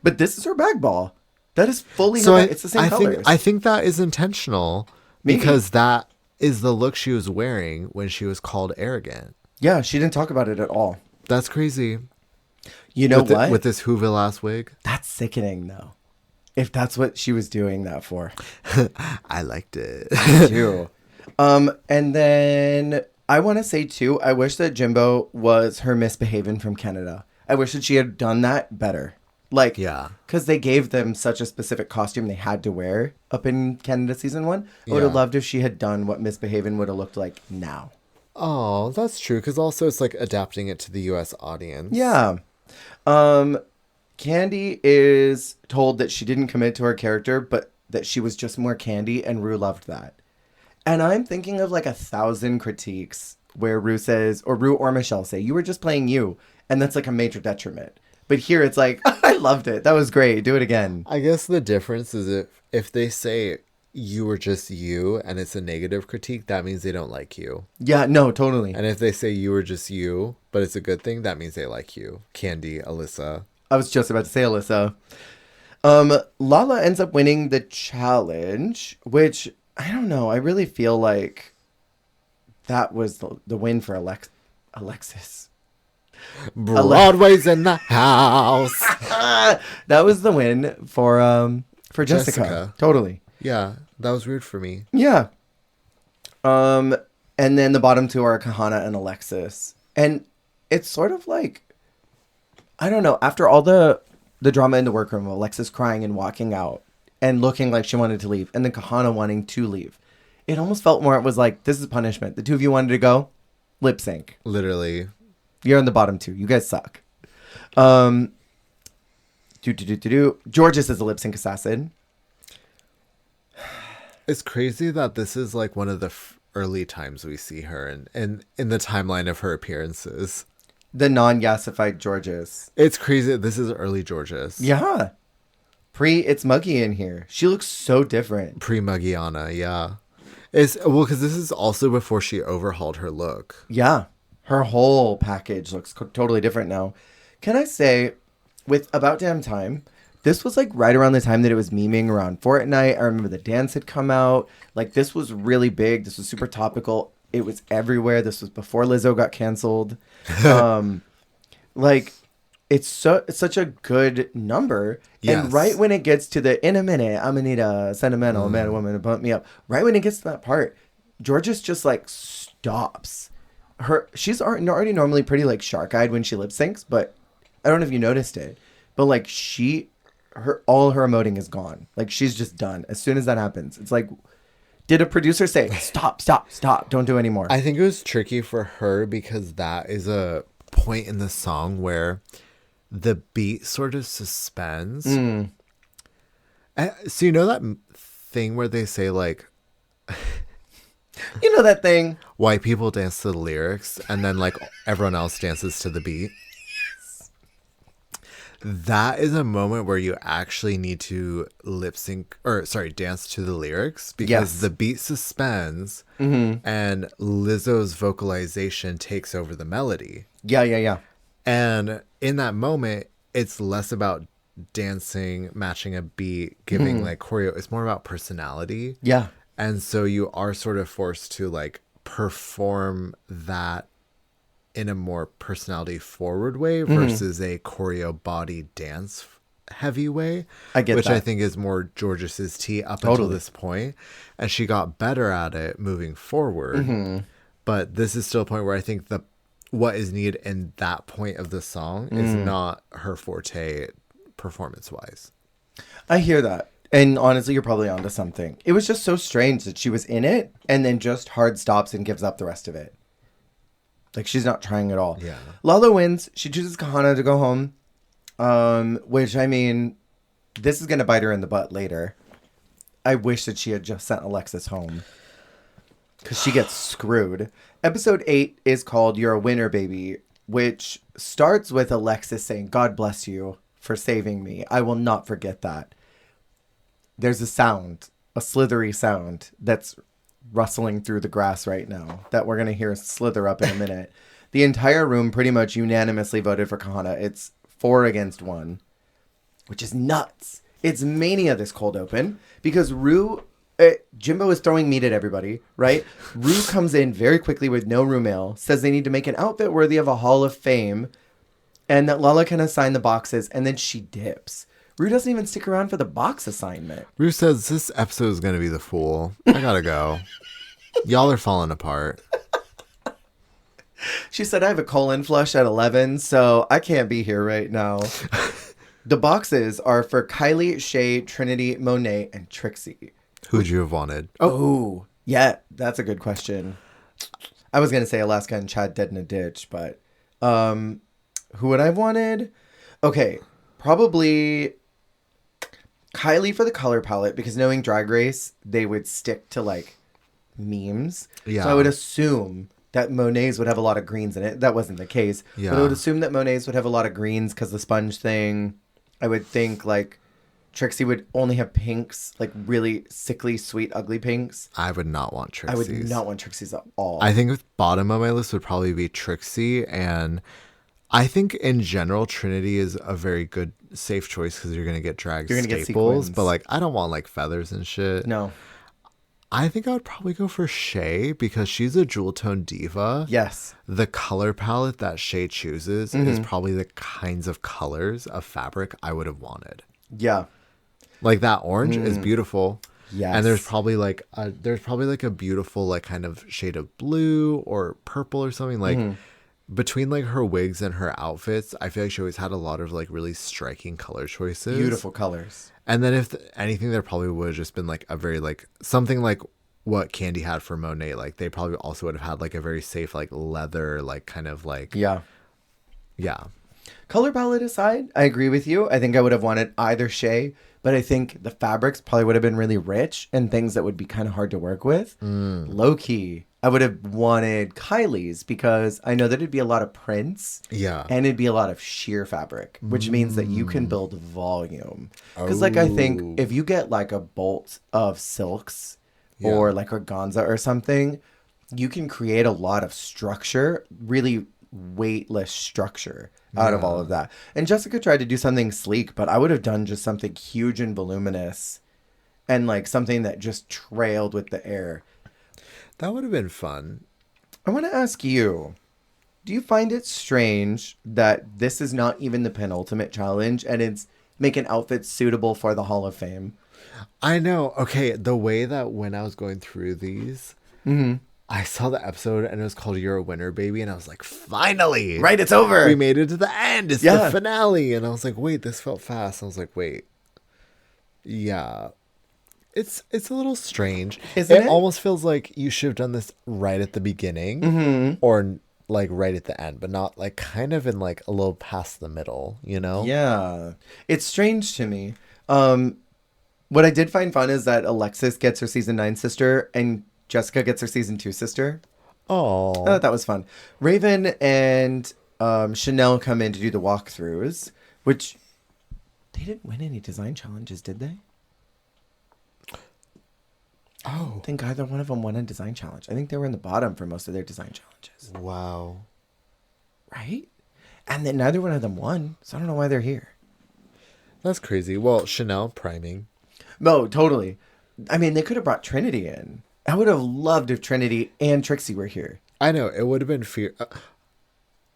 Speaker 2: But this is her bag ball. That is fully
Speaker 1: So
Speaker 2: it's the same colors.
Speaker 1: I think that is intentional
Speaker 2: Maybe.
Speaker 1: because that is the look she was wearing when she was called arrogant.
Speaker 2: Yeah, she didn't talk about it at all.
Speaker 1: That's crazy.
Speaker 2: You know
Speaker 1: with
Speaker 2: what?
Speaker 1: With this Whoville ass wig.
Speaker 2: That's sickening, though. If that's what she was doing that for.
Speaker 1: I liked it.
Speaker 2: Too. And then I want to say, too, I wish that Jimbo was her misbehaving from Canada. I wish that she had done that better. Like,
Speaker 1: Yeah.
Speaker 2: Because they gave them such a specific costume they had to wear up in Canada season 1. I would have
Speaker 1: Yeah.
Speaker 2: loved if she had done what misbehaving would have looked like now.
Speaker 1: Oh, that's true. Because also it's like adapting it to the U.S. audience.
Speaker 2: Yeah. Candy is told that she didn't commit to her character, but that she was just more Candy, and Rue loved that. And I'm thinking of like 1,000 critiques where Rue says, or Rue or Michelle say, you were just playing you. And that's like a major detriment. But here it's like, I loved it. That was great. Do it again.
Speaker 1: I guess the difference is if they say you were just you and it's a negative critique, that means they don't like you.
Speaker 2: Yeah, no, totally.
Speaker 1: And if they say you were just you, but it's a good thing, that means they like you. Candy, Alyssa.
Speaker 2: I was just about to say Alyssa. Lala ends up winning the challenge, which I don't know. I really feel like that was the win for Alexis.
Speaker 1: Broadway's in the house.
Speaker 2: That was the win for Jessica. Totally.
Speaker 1: Yeah, that was weird for me.
Speaker 2: Yeah. And then the bottom two are Kahana and Alexis. And it's sort of like, I don't know, after all the drama in the workroom, Alexis crying and walking out and looking like she wanted to leave, and then Kahana wanting to leave, it almost felt more, it was like, this is punishment. The two of you wanted to go, lip sync.
Speaker 1: Literally.
Speaker 2: You're in the bottom two. You guys suck. Georges is a lip sync assassin.
Speaker 1: It's crazy that this is like one of the early times we see her and in the timeline of her appearances.
Speaker 2: The non-yassified Georges.
Speaker 1: It's crazy. This is early Georges.
Speaker 2: Yeah. It's Muggy in here. She looks so different.
Speaker 1: Pre-Muggiana, yeah. Because this is also before she overhauled her look.
Speaker 2: Yeah. Her whole package looks totally different now. Can I say, with About Damn Time, this was like right around the time that it was memeing around Fortnite. I remember the dance had come out. Like, this was really big. This was super topical. It was everywhere. This was before Lizzo got canceled. Like, it's such a good number.
Speaker 1: Yes.
Speaker 2: And right when it gets to the, in a minute, I'm going to need a sentimental man or woman to bump me up. Right when it gets to that part, Georges just like stops. She's already normally pretty like shark-eyed when she lip syncs, but I don't know if you noticed it. But like all her emoting is gone. Like, she's just done. As soon as that happens, it's like, did a producer say, stop, don't do anymore?
Speaker 1: I think it was tricky for her because that is a point in the song where the beat sort of suspends. So you know that thing where they say like,
Speaker 2: you know that thing?
Speaker 1: white people dance to the lyrics and then like everyone else dances to the beat? That is a moment where you actually need to dance to the lyrics because
Speaker 2: Yes.
Speaker 1: the beat suspends and Lizzo's vocalization takes over the melody.
Speaker 2: Yeah.
Speaker 1: And in that moment, it's less about dancing, matching a beat, giving like choreo. It's more about personality.
Speaker 2: Yeah.
Speaker 1: And so you are sort of forced to like perform that in a more personality forward way versus a choreo body dance heavy way.
Speaker 2: I get
Speaker 1: which
Speaker 2: that.
Speaker 1: I think is more George's tea up
Speaker 2: Totally.
Speaker 1: until this point. And she got better at it moving forward. But this is still a point where I think what is needed in that point of the song is not her forte performance wise.
Speaker 2: I hear that. And honestly, you're probably onto something. It was just so strange that she was in it and then just hard stops and gives up the rest of it. Like, she's not trying at all.
Speaker 1: Yeah.
Speaker 2: Lala wins. She chooses Kahana to go home. Which, I mean, this is going to bite her in the butt later. I wish that she had just sent Alexis home. Because she gets screwed. Episode 8 is called You're a Winner, Baby, which starts with Alexis saying, God bless you for saving me. I will not forget that. There's a sound, a slithery sound that's rustling through the grass right now that we're going to hear slither up in a minute. The entire room pretty much unanimously voted for Kahana. It's 4-1, which is nuts. It's mania this cold open because Jimbo is throwing meat at everybody, right? Rue comes in very quickly with no room mail, says they need to make an outfit worthy of a Hall of Fame, and that Lala can assign the boxes, and then she dips. Rue doesn't even stick around for the box assignment.
Speaker 1: Rue says this episode is going to be the fool. I gotta go. Y'all are falling apart.
Speaker 2: She said, I have a colon flush at 11, so I can't be here right now. The boxes are for Kylie, Shay, Trinity, Monet, and Trixie.
Speaker 1: Who'd you have wanted?
Speaker 2: Oh, yeah, that's a good question. I was going to say Alaska and Chad dead in a ditch, but who would I have wanted? Okay, probably Kylie for the color palette, because knowing Drag Race, they would stick to like memes.
Speaker 1: Yeah.
Speaker 2: So I would assume that Monet's would have a lot of greens in it. That wasn't the case.
Speaker 1: Yeah.
Speaker 2: But I would assume that Monet's would have a lot of greens because the sponge thing. I would think like Trixie would only have pinks, like really sickly, sweet, ugly pinks.
Speaker 1: I would not want Trixie's.
Speaker 2: I would not want Trixie's at all.
Speaker 1: I think with bottom of my list would probably be Trixie, and I think in general Trinity is a very good safe choice because you're gonna get drag staples, but like I don't want like feathers and shit.
Speaker 2: No.
Speaker 1: I think I would probably go for Shay because she's a jewel tone diva.
Speaker 2: Yes.
Speaker 1: The color palette that Shay chooses is probably the kinds of colors of fabric I would have wanted.
Speaker 2: Yeah.
Speaker 1: Like that orange is beautiful.
Speaker 2: Yes.
Speaker 1: And there's probably like a beautiful like kind of shade of blue or purple or something like between like her wigs and her outfits. I feel like she always had a lot of like really striking color choices.
Speaker 2: Beautiful colors.
Speaker 1: And then if anything, there probably would have just been like a very like something like what Candy had for Monet. Like they probably also would have had like a very safe like leather like kind of like
Speaker 2: Yeah.
Speaker 1: Yeah.
Speaker 2: Color palette aside, I agree with you. I think I would have wanted either Shay, but I think the fabrics probably would have been really rich and things that would be kind of hard to work with. Low key, I would have wanted Kylie's because I know that it'd be a lot of prints.
Speaker 1: Yeah.
Speaker 2: And it'd be a lot of sheer fabric, which means that you can build volume. Because like I think if you get like a bolt of silks or like organza or something, you can create a lot of structure, really weightless structure out of all of that. And Jessica tried to do something sleek, but I would have done just something huge and voluminous and like something that just trailed with the air.
Speaker 1: That would have been fun.
Speaker 2: I want to ask you, do you find it strange that this is not even the penultimate challenge and it's make an outfit suitable for the Hall of Fame?
Speaker 1: I know. Okay, the way that when I was going through these, I saw the episode and it was called You're a Winner, Baby. And I was like, finally.
Speaker 2: Right, it's over.
Speaker 1: We made it to the end. It's the finale. And I was like, wait, this felt fast. I was like, wait. Yeah. It's a little strange.
Speaker 2: Isn't it?
Speaker 1: It almost feels like you should have done this right at the beginning or like right at the end, but not like kind of in like a little past the middle, you know?
Speaker 2: Yeah. It's strange to me. What I did find fun is that Alexis gets her season 9 sister and Jessica gets her season 2 sister.
Speaker 1: Oh.
Speaker 2: I thought that was fun. Raven and Chanel come in to do the walkthroughs, which they didn't win any design challenges, did they? I don't think either one of them won a design challenge. I think they were in the bottom for most of their design challenges.
Speaker 1: Wow.
Speaker 2: Right? And then neither one of them won, so I don't know why they're here.
Speaker 1: That's crazy. Well, Chanel priming.
Speaker 2: No, totally. I mean, they could have brought Trinity in. I would have loved if Trinity and Trixie were here.
Speaker 1: I know. It would have been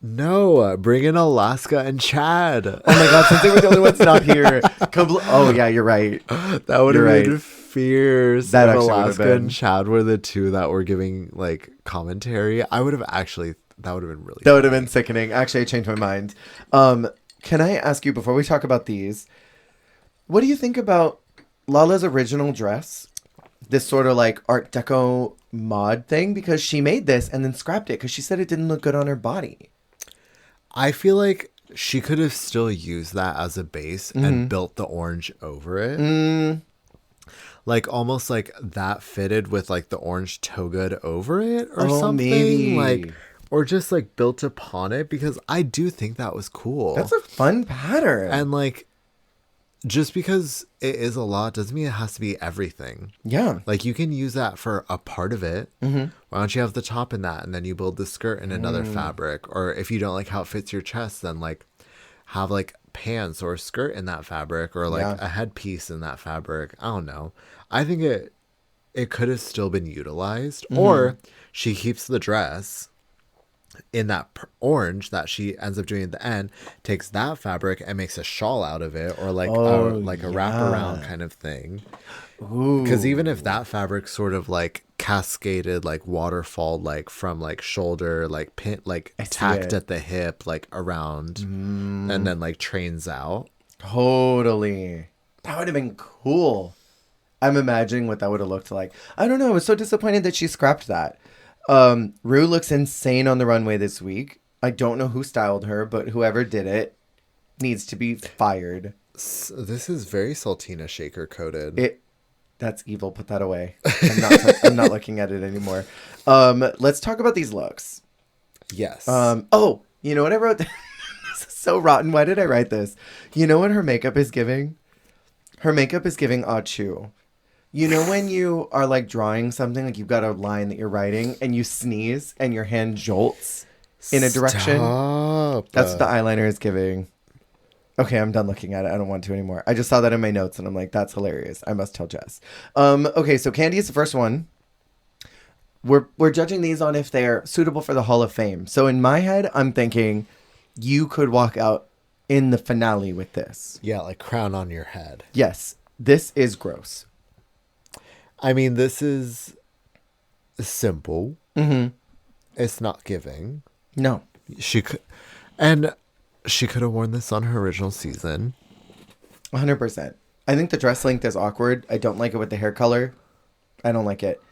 Speaker 1: no, bring in Alaska and Chad.
Speaker 2: Oh my God, since they were the only ones not here. Oh, yeah, you're right.
Speaker 1: That would have been fierce.
Speaker 2: That
Speaker 1: if
Speaker 2: actually
Speaker 1: Alaska and Chad were the two that were giving like commentary. That would have been really
Speaker 2: That would have been sickening. Actually, I changed my mind. Can I ask you, before we talk about these, what do you think about Lala's original dress? This sort of like Art Deco mod thing? Because she made this and then scrapped it because she said it didn't look good on her body.
Speaker 1: I feel like she could have still used that as a base and built the orange over it. Like almost like that fitted with like the orange toga over it or something.
Speaker 2: Maybe.
Speaker 1: Like, or just like built upon it, because I do think that was cool.
Speaker 2: That's a fun pattern.
Speaker 1: And like, just because it is a lot doesn't mean it has to be everything.
Speaker 2: Yeah.
Speaker 1: Like you can use that for a part of it. Why don't you have the top in that and then you build the skirt in another fabric? Or if you don't like how it fits your chest, then like have like pants or a skirt in that fabric, or like a headpiece in that fabric. I don't know. I think it could have still been utilized. Or she keeps the dress in that orange that she ends up doing at the end, takes that fabric and makes a shawl out of it, or like a wraparound kind of thing. Because even if that fabric sort of like cascaded, like waterfall, like from like shoulder, like pin, like tacked at the hip, like around, and then like trains out.
Speaker 2: Totally. That would have been cool. I'm imagining what that would have looked like. I don't know. I was so disappointed that she scrapped that. Ru looks insane on the runway this week. I don't know who styled her, but whoever did it needs to be fired.
Speaker 1: This is very Saltina Shaker coated.
Speaker 2: That's evil. Put that away. I'm not looking at it anymore. Let's talk about these looks.
Speaker 1: Yes.
Speaker 2: Oh, you know what I wrote? This is so rotten. Why did I write this? You know what her makeup is giving? Her makeup is giving Achu. You know when you are like drawing something, like you've got a line that you're writing and you sneeze and your hand jolts in a direction?
Speaker 1: Stop.
Speaker 2: That's what the eyeliner is giving. Okay, I'm done looking at it. I don't want to anymore. I just saw that in my notes and I'm like, that's hilarious. I must tell Jess. Okay, so Candy is the first one. We're judging these on if they're suitable for the Hall of Fame. So in my head, I'm thinking you could walk out in the finale with this.
Speaker 1: Yeah, like crown on your head.
Speaker 2: Yes, this is gross.
Speaker 1: I mean, this is simple. It's not giving.
Speaker 2: No.
Speaker 1: She could have worn this on her original season.
Speaker 2: 100%. I think the dress length is awkward. I don't like it with the hair color. I don't like it.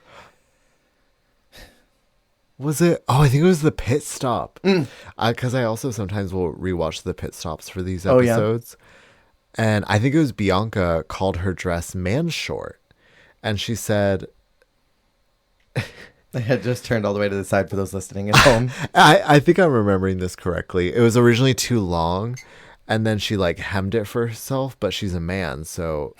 Speaker 1: Was it? Oh, I think it was the pit stop. Because I also sometimes will rewatch the pit stops for these episodes. And I think it was Bianca called her dress man short. And she said...
Speaker 2: I had just turned all the way to the side for those listening at home.
Speaker 1: I think I'm remembering this correctly. It was originally too long. And then she like hemmed it for herself. But she's a man. So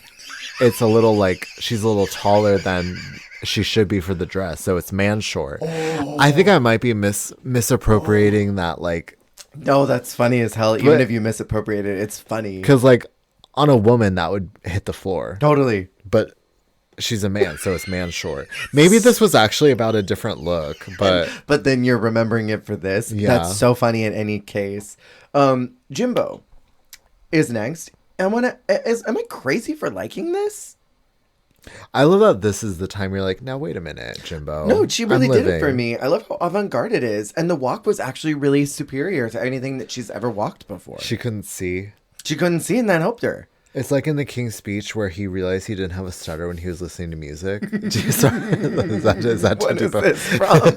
Speaker 1: it's a little like... She's a little taller than she should be for the dress. So it's man short. Oh. I think I might be misappropriating that like...
Speaker 2: No, that's funny as hell. Even if you misappropriate it, it's funny.
Speaker 1: Because like on a woman, that would hit the floor.
Speaker 2: Totally.
Speaker 1: But... She's a man, so it's man short. Maybe this was actually about a different look, but
Speaker 2: then you're remembering it for this.
Speaker 1: Yeah.
Speaker 2: That's so funny in any case. Jimbo is next. Am I crazy for liking this?
Speaker 1: I love that this is the time you're like, now wait a minute, Jimbo.
Speaker 2: No, she really did it for me. I love how avant-garde it is. And the walk was actually really superior to anything that she's ever walked before.
Speaker 1: She couldn't see.
Speaker 2: And that helped her.
Speaker 1: It's like in the King's Speech where he realized he didn't have a stutter when he was listening to music. Sorry, is that
Speaker 2: what is this from?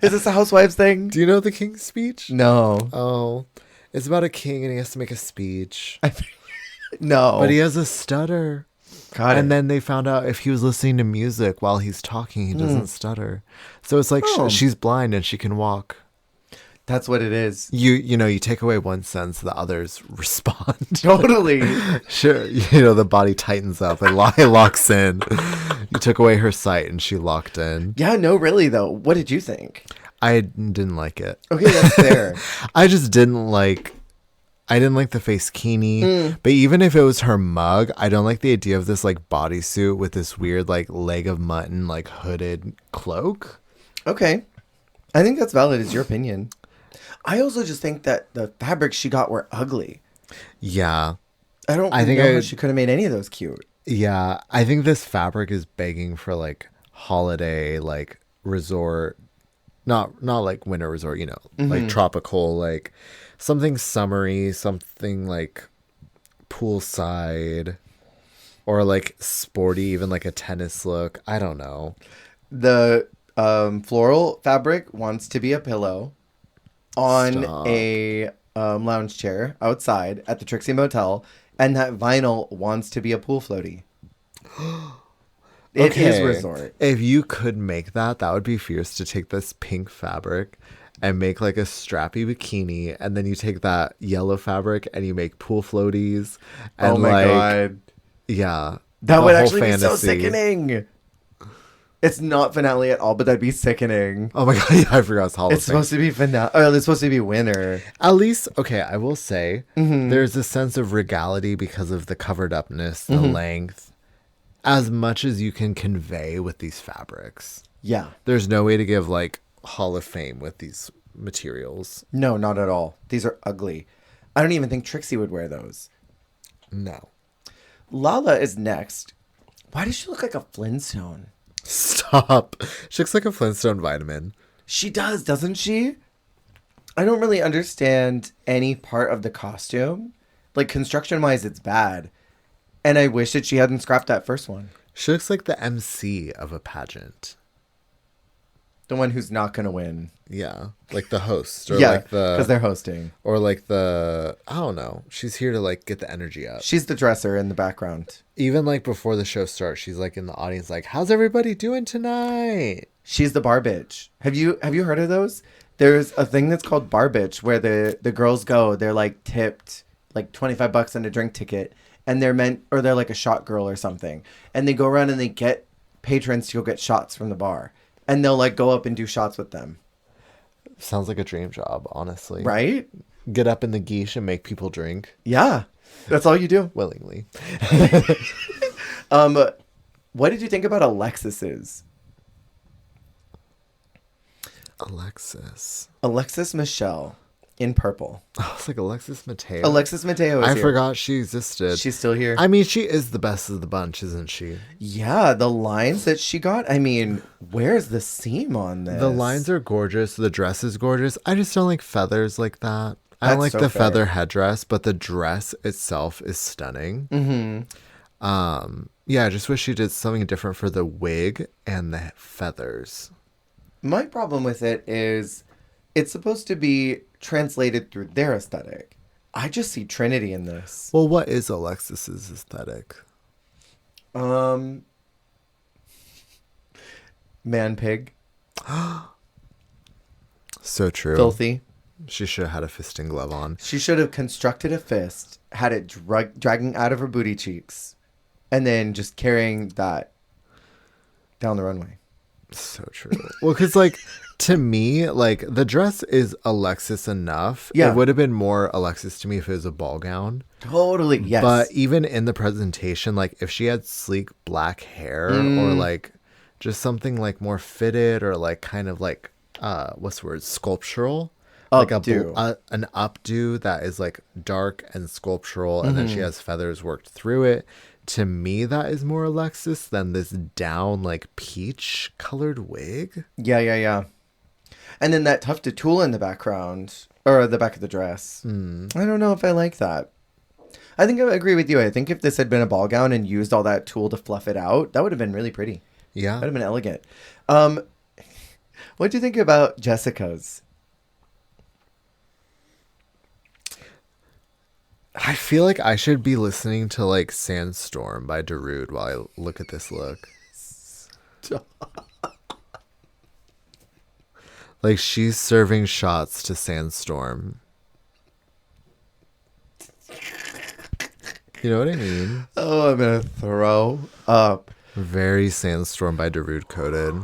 Speaker 2: Is this a Housewives thing?
Speaker 1: Do you know the King's Speech?
Speaker 2: No.
Speaker 1: Oh, it's about a king and he has to make a speech.
Speaker 2: No.
Speaker 1: But he has a stutter.
Speaker 2: Got it.
Speaker 1: And then they found out if he was listening to music while he's talking, he doesn't stutter. So it's like she's blind and she can walk.
Speaker 2: That's what it is.
Speaker 1: You know, you take away one sense, the others respond.
Speaker 2: Totally.
Speaker 1: Sure. You know, the body tightens up and locks in. You took away her sight and she locked in.
Speaker 2: Yeah, no, really, though. What did you think?
Speaker 1: I didn't like it.
Speaker 2: Okay, that's fair.
Speaker 1: I just didn't like I didn't like the face kini. But even if it was her mug, I don't like the idea of this like bodysuit with this weird like leg of mutton like hooded cloak.
Speaker 2: Okay. I think that's valid. It's your opinion. I also just think that the fabrics she got were ugly.
Speaker 1: Yeah.
Speaker 2: I think know how she could have made any of those cute.
Speaker 1: Yeah. I think this fabric is begging for like holiday, like resort, not like winter resort, you know, like tropical, like something summery, something like poolside or like sporty, even like a tennis look. I don't know.
Speaker 2: The floral fabric wants to be a pillow on a lounge chair outside at the Trixie Motel, and that vinyl wants to be a pool floaty. It is resort.
Speaker 1: If you could make that, that would be fierce to take this pink fabric and make like a strappy bikini, and then you take that yellow fabric and you make pool floaties. And
Speaker 2: oh my god.
Speaker 1: Yeah.
Speaker 2: That would actually be so sickening. It's not finale at all, but that'd be sickening.
Speaker 1: Oh my god, yeah, I forgot it's holiday.
Speaker 2: It's supposed to be finale. Oh, it's supposed to be winter.
Speaker 1: At least, okay, I will say, there's a sense of regality because of the covered upness, the length, as much as you can convey with these fabrics.
Speaker 2: Yeah.
Speaker 1: There's no way to give, like, Hall of Fame with these materials.
Speaker 2: No, not at all. These are ugly. I don't even think Trixie would wear those.
Speaker 1: No.
Speaker 2: Lala is next. Why does she look like a Flintstone?
Speaker 1: Stop. She looks like a Flintstone vitamin.
Speaker 2: She does, doesn't she? I don't really understand any part of the costume. Like, construction-wise, it's bad. And I wish that she hadn't scrapped that first one.
Speaker 1: She looks like the MC of a pageant.
Speaker 2: The one who's not going to win.
Speaker 1: Yeah. Like the host. Or
Speaker 2: yeah,
Speaker 1: like
Speaker 2: because they're hosting.
Speaker 1: Or like the... I don't know. She's here to like get the energy up.
Speaker 2: She's the dresser in the background.
Speaker 1: Even like before the show starts, she's like in the audience like, how's everybody doing tonight?
Speaker 2: She's the bar bitch. Have you heard of those? There's a thing that's called bar bitch where the girls go, they're like tipped like $25 on a drink ticket, and they're like a shot girl or something. And they go around and they get patrons to go get shots from the bar. And they'll like go up and do shots with them.
Speaker 1: Sounds like a dream job, honestly.
Speaker 2: Right?
Speaker 1: Get up in the geesh and make people drink.
Speaker 2: Yeah. That's all you do.
Speaker 1: Willingly.
Speaker 2: What did you think about Alexis's? Alexis Michelle in purple.
Speaker 1: Oh, it's like Alexis Mateo.
Speaker 2: Alexis Mateo is
Speaker 1: I
Speaker 2: here.
Speaker 1: forgot she existed.
Speaker 2: She's still here.
Speaker 1: I mean, she is the best of the bunch, isn't she?
Speaker 2: Yeah, the lines that she got. I mean, where's the seam on this?
Speaker 1: The lines are gorgeous. The dress is gorgeous. I just don't like feathers like that. I don't like the feather headdress, but the dress itself is stunning. Yeah, I just wish she did something different for the wig and the feathers. My
Speaker 2: problem with it is it's supposed to be translated through their aesthetic. I just see Trinity in this.
Speaker 1: Well, what is Alexis's aesthetic?
Speaker 2: Man pig.
Speaker 1: So true.
Speaker 2: Filthy.
Speaker 1: She should have had a fisting glove on.
Speaker 2: She should have constructed a fist, had it dragging out of her booty cheeks, and then just carrying that down the runway. So true. Well, because, like, to me, like, the dress is Alexis enough. Yeah. It would have been more Alexis to me if it was a ball gown. Totally, yes. But even in the presentation, like, if she had sleek black hair or, like, just something, like, more fitted or, like, kind of, like, what's the word? Sculptural. Updo. Like an updo that is, like, dark and sculptural, and then she has feathers worked through it. To me, that is more Alexis than this down, like, peach colored wig. Yeah. And then that tufted tulle in the background, or the back of the dress. I don't know if I like that. I think I agree with you. I think if this had been a ball gown and used all that tulle to fluff it out, that would have been really pretty. Yeah. That would have been elegant. What do you think about Jessica's? I feel like I should be listening to, like, Sandstorm by Darude while I look at this look. Stop. Like, she's serving shots to Sandstorm. You know what I mean? Oh, I'm going to throw up. Very Sandstorm by Darude coded.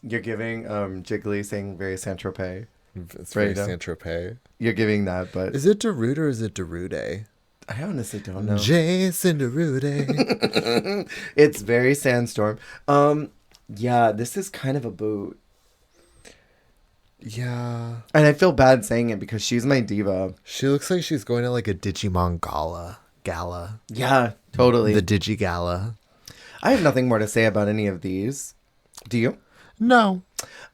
Speaker 2: You're giving Jiggly saying very Saint-Tropez.
Speaker 1: It's very Saint-Tropez.
Speaker 2: You're giving that, but...
Speaker 1: Is it Derude or is it Derude?
Speaker 2: I honestly don't know.
Speaker 1: Jason Derude.
Speaker 2: It's very Sandstorm. Yeah, this is kind of a boot.
Speaker 1: Yeah.
Speaker 2: And I feel bad saying it because she's my diva.
Speaker 1: She looks like she's going to like a Digimon gala.
Speaker 2: Yeah, totally.
Speaker 1: The Digi Gala.
Speaker 2: I have nothing more to say about any of these. Do you?
Speaker 1: No.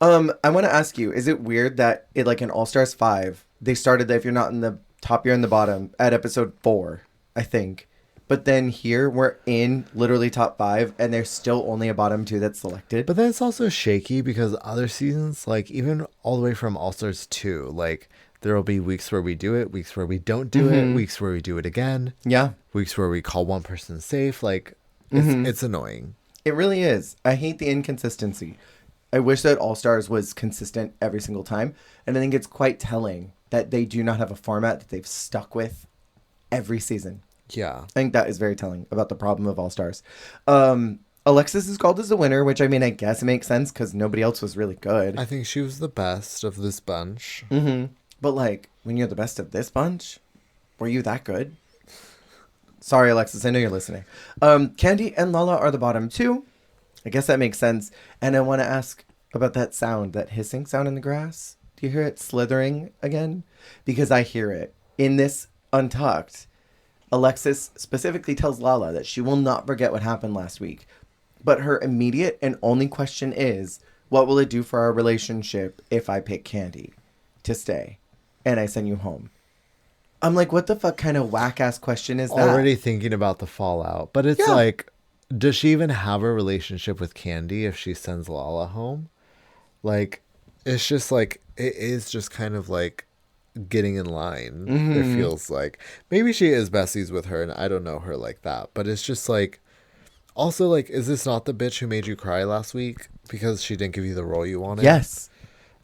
Speaker 2: I want to ask you, is it weird that it, like in All Stars 5, they started that if you're not in the top, you're in the bottom at episode 4, I think. But then here we're in literally top 5 and there's still only a bottom 2 that's selected.
Speaker 1: But then it's also shaky because other seasons, like even all the way from All Stars 2, like there will be weeks where we do it, weeks where we don't do it, weeks where we do it again.
Speaker 2: Yeah.
Speaker 1: Weeks where we call one person safe. Like it's annoying.
Speaker 2: It really is. I hate the inconsistency. I wish that All Stars was consistent every single time. And I think it's quite telling that they do not have a format that they've stuck with every season.
Speaker 1: Yeah.
Speaker 2: I think that is very telling about the problem of All Stars. Alexis is called as the winner, which I mean, I guess it makes sense because nobody else was really good.
Speaker 1: I think she was the best of this bunch.
Speaker 2: But like, when you're the best of this bunch, were you that good? Sorry, Alexis, I know you're listening. Candy and Lala are the bottom 2. I guess that makes sense. And I want to ask about that sound, that hissing sound in the grass. Do you hear it slithering again? Because I hear it. In this Untucked, Alexis specifically tells Lala that she will not forget what happened last week. But her immediate and only question is, what will it do for our relationship if I pick Candy to stay and I send you home? I'm like, what the fuck kind of whack-ass question is that?
Speaker 1: Already thinking about the fallout. But it's like, does she even have a relationship with Candy if she sends Lala home? Like, it's just like, it is just kind of like getting in line. It feels like. Maybe she is besties with her and I don't know her like that. But it's just like, also like, is this not the bitch who made you cry last week because she didn't give you the role you wanted?
Speaker 2: Yes.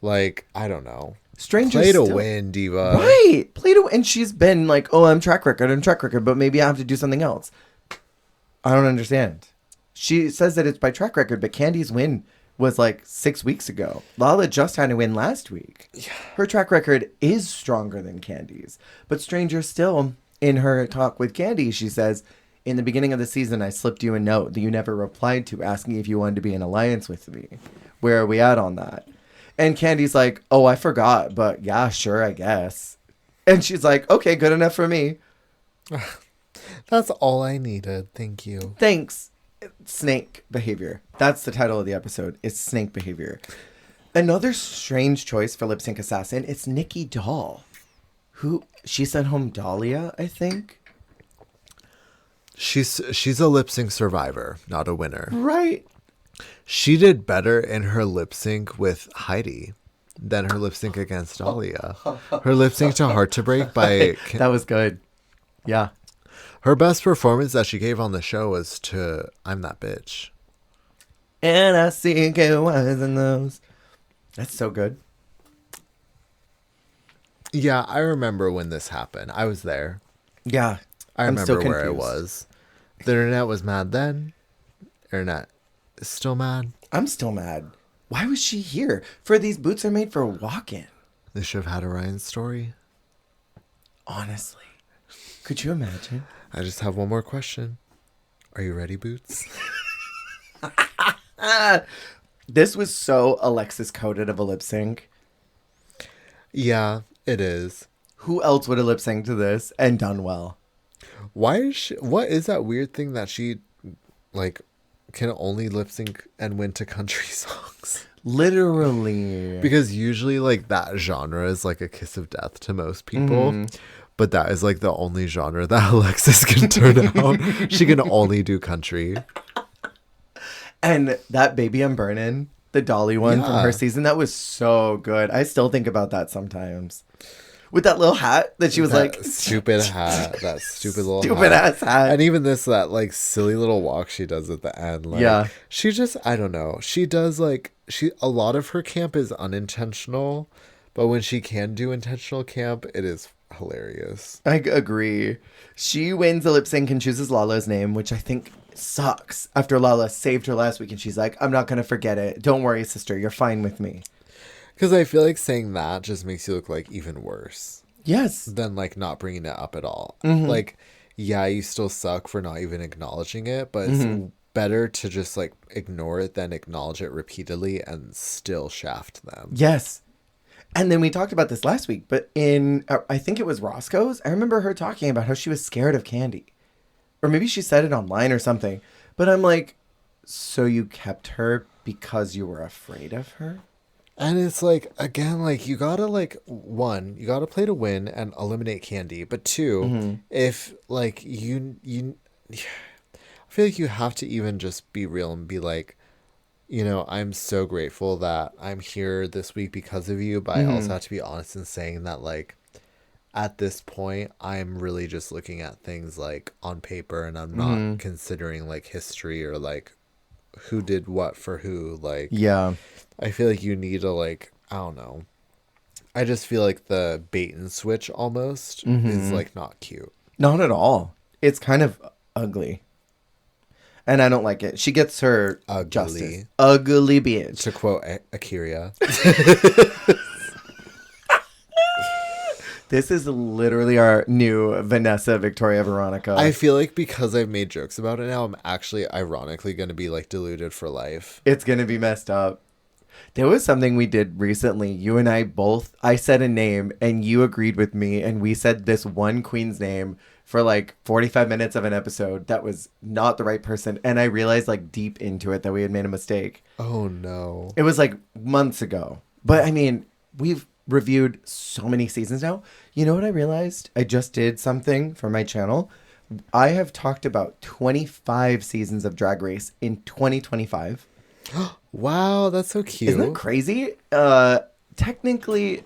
Speaker 1: Like, I don't know.
Speaker 2: Strangers
Speaker 1: play to win, diva.
Speaker 2: Right. Play to win. And she's been like, oh, I'm track record, but maybe I have to do something else. I don't understand. She says that it's by track record, but Candy's win was like 6 weeks ago. Lala just had a win last week. Yeah. Her track record is stronger than Candy's. But stranger still, in her talk with Candy, she says, in the beginning of the season, I slipped you a note that you never replied to asking if you wanted to be in alliance with me. Where are we at on that? And Candy's like, oh, I forgot, but yeah, sure, I guess. And she's like, okay, good enough for me.
Speaker 1: That's all I needed. Thank you.
Speaker 2: Thanks. Snake behavior. That's the title of the episode. It's snake behavior. Another strange choice for Lip Sync Assassin. It's Nikki Doll. Who she sent home Dahlia, I think.
Speaker 1: She's a lip sync survivor, not a winner.
Speaker 2: Right.
Speaker 1: She did better in her lip sync with Heidi than her lip sync against Dahlia. Her lip sync to Hard to Break by...
Speaker 2: That was good. Yeah.
Speaker 1: Her best performance that she gave on the show was to I'm That Bitch.
Speaker 2: And I see it wise in those. That's so good.
Speaker 1: Yeah, I remember when this happened. I was there.
Speaker 2: Yeah.
Speaker 1: I remember where I was. The internet was mad then. Internet is still mad.
Speaker 2: I'm still mad. Why was she here? For these boots are made for walk-in.
Speaker 1: They should have had Orion's story.
Speaker 2: Honestly. Could you imagine?
Speaker 1: I just have one more question. Are you ready, Boots?
Speaker 2: This was so Alexis coded of a lip sync.
Speaker 1: Yeah, it is.
Speaker 2: Who else would have lip synced to this and done well?
Speaker 1: Why is she, what is that weird thing that she like can only lip sync and win to country songs?
Speaker 2: Literally.
Speaker 1: Because usually like that genre is like a kiss of death to most people. But that is like the only genre that Alexis can turn out. She can only do country.
Speaker 2: And that Baby I'm Burnin', the Dolly one from her season, that was so good. I still think about that sometimes. With that little hat that she was
Speaker 1: that
Speaker 2: like...
Speaker 1: stupid hat. That stupid little
Speaker 2: stupid ass hat.
Speaker 1: And even this, that like silly little walk she does at the end. Like, yeah. She just, I don't know. She does like, a lot of her camp is unintentional. But when she can do intentional camp, it is hilarious.
Speaker 2: I agree. She wins the lip sync and chooses Lala's name, which I think sucks. After Lala saved her last week and she's like, I'm not going to forget it. Don't worry, sister. You're fine with me.
Speaker 1: Because I feel like saying that just makes you look like even worse
Speaker 2: Yes.
Speaker 1: than like not bringing it up at all.
Speaker 2: Mm-hmm.
Speaker 1: Like, yeah, you still suck for not even acknowledging it, but
Speaker 2: Mm-hmm.
Speaker 1: it's better to just like ignore it than acknowledge it repeatedly and still shaft them.
Speaker 2: Yes. And then we talked about this last week, but in, I think it was Roscoe's, I remember her talking about how she was scared of Candy. Or maybe she said it online or something. But I'm like, so you kept her because you were afraid of her?
Speaker 1: And it's like, again, like you gotta like, one, you gotta play to win and eliminate Candy. But two, if like I feel like you have to even just be real and be like, I'm so grateful that I'm here this week because of you. But I also have to be honest in saying that like, at this point, I'm really just looking at things like on paper and I'm not considering like history or like who did what for who. Like,
Speaker 2: Yeah.
Speaker 1: I feel like you need to like, I don't know. I just feel like the bait and switch almost is like not cute.
Speaker 2: Not at all. It's kind of ugly. And I don't like it. She gets her
Speaker 1: Ugly.
Speaker 2: justice. Ugly bitch.
Speaker 1: To quote Akira.
Speaker 2: This is literally our new Vanessa Victoria Veronica.
Speaker 1: I feel like because I've made jokes about it now, I'm actually ironically going to be like deluded for life.
Speaker 2: It's going to be messed up. There was something we did recently. You and I both, I said a name and you agreed with me. And we said this one queen's name for like 45 minutes of an episode that was not the right person. And I realized like deep into it that we had made a mistake.
Speaker 1: Oh, no.
Speaker 2: It was like months ago. But I mean, we've reviewed so many seasons now. You know what I realized? I just did something for my channel. I have talked about 25 seasons of Drag Race in 2025.
Speaker 1: Wow, that's so cute.
Speaker 2: Isn't that crazy? Technically,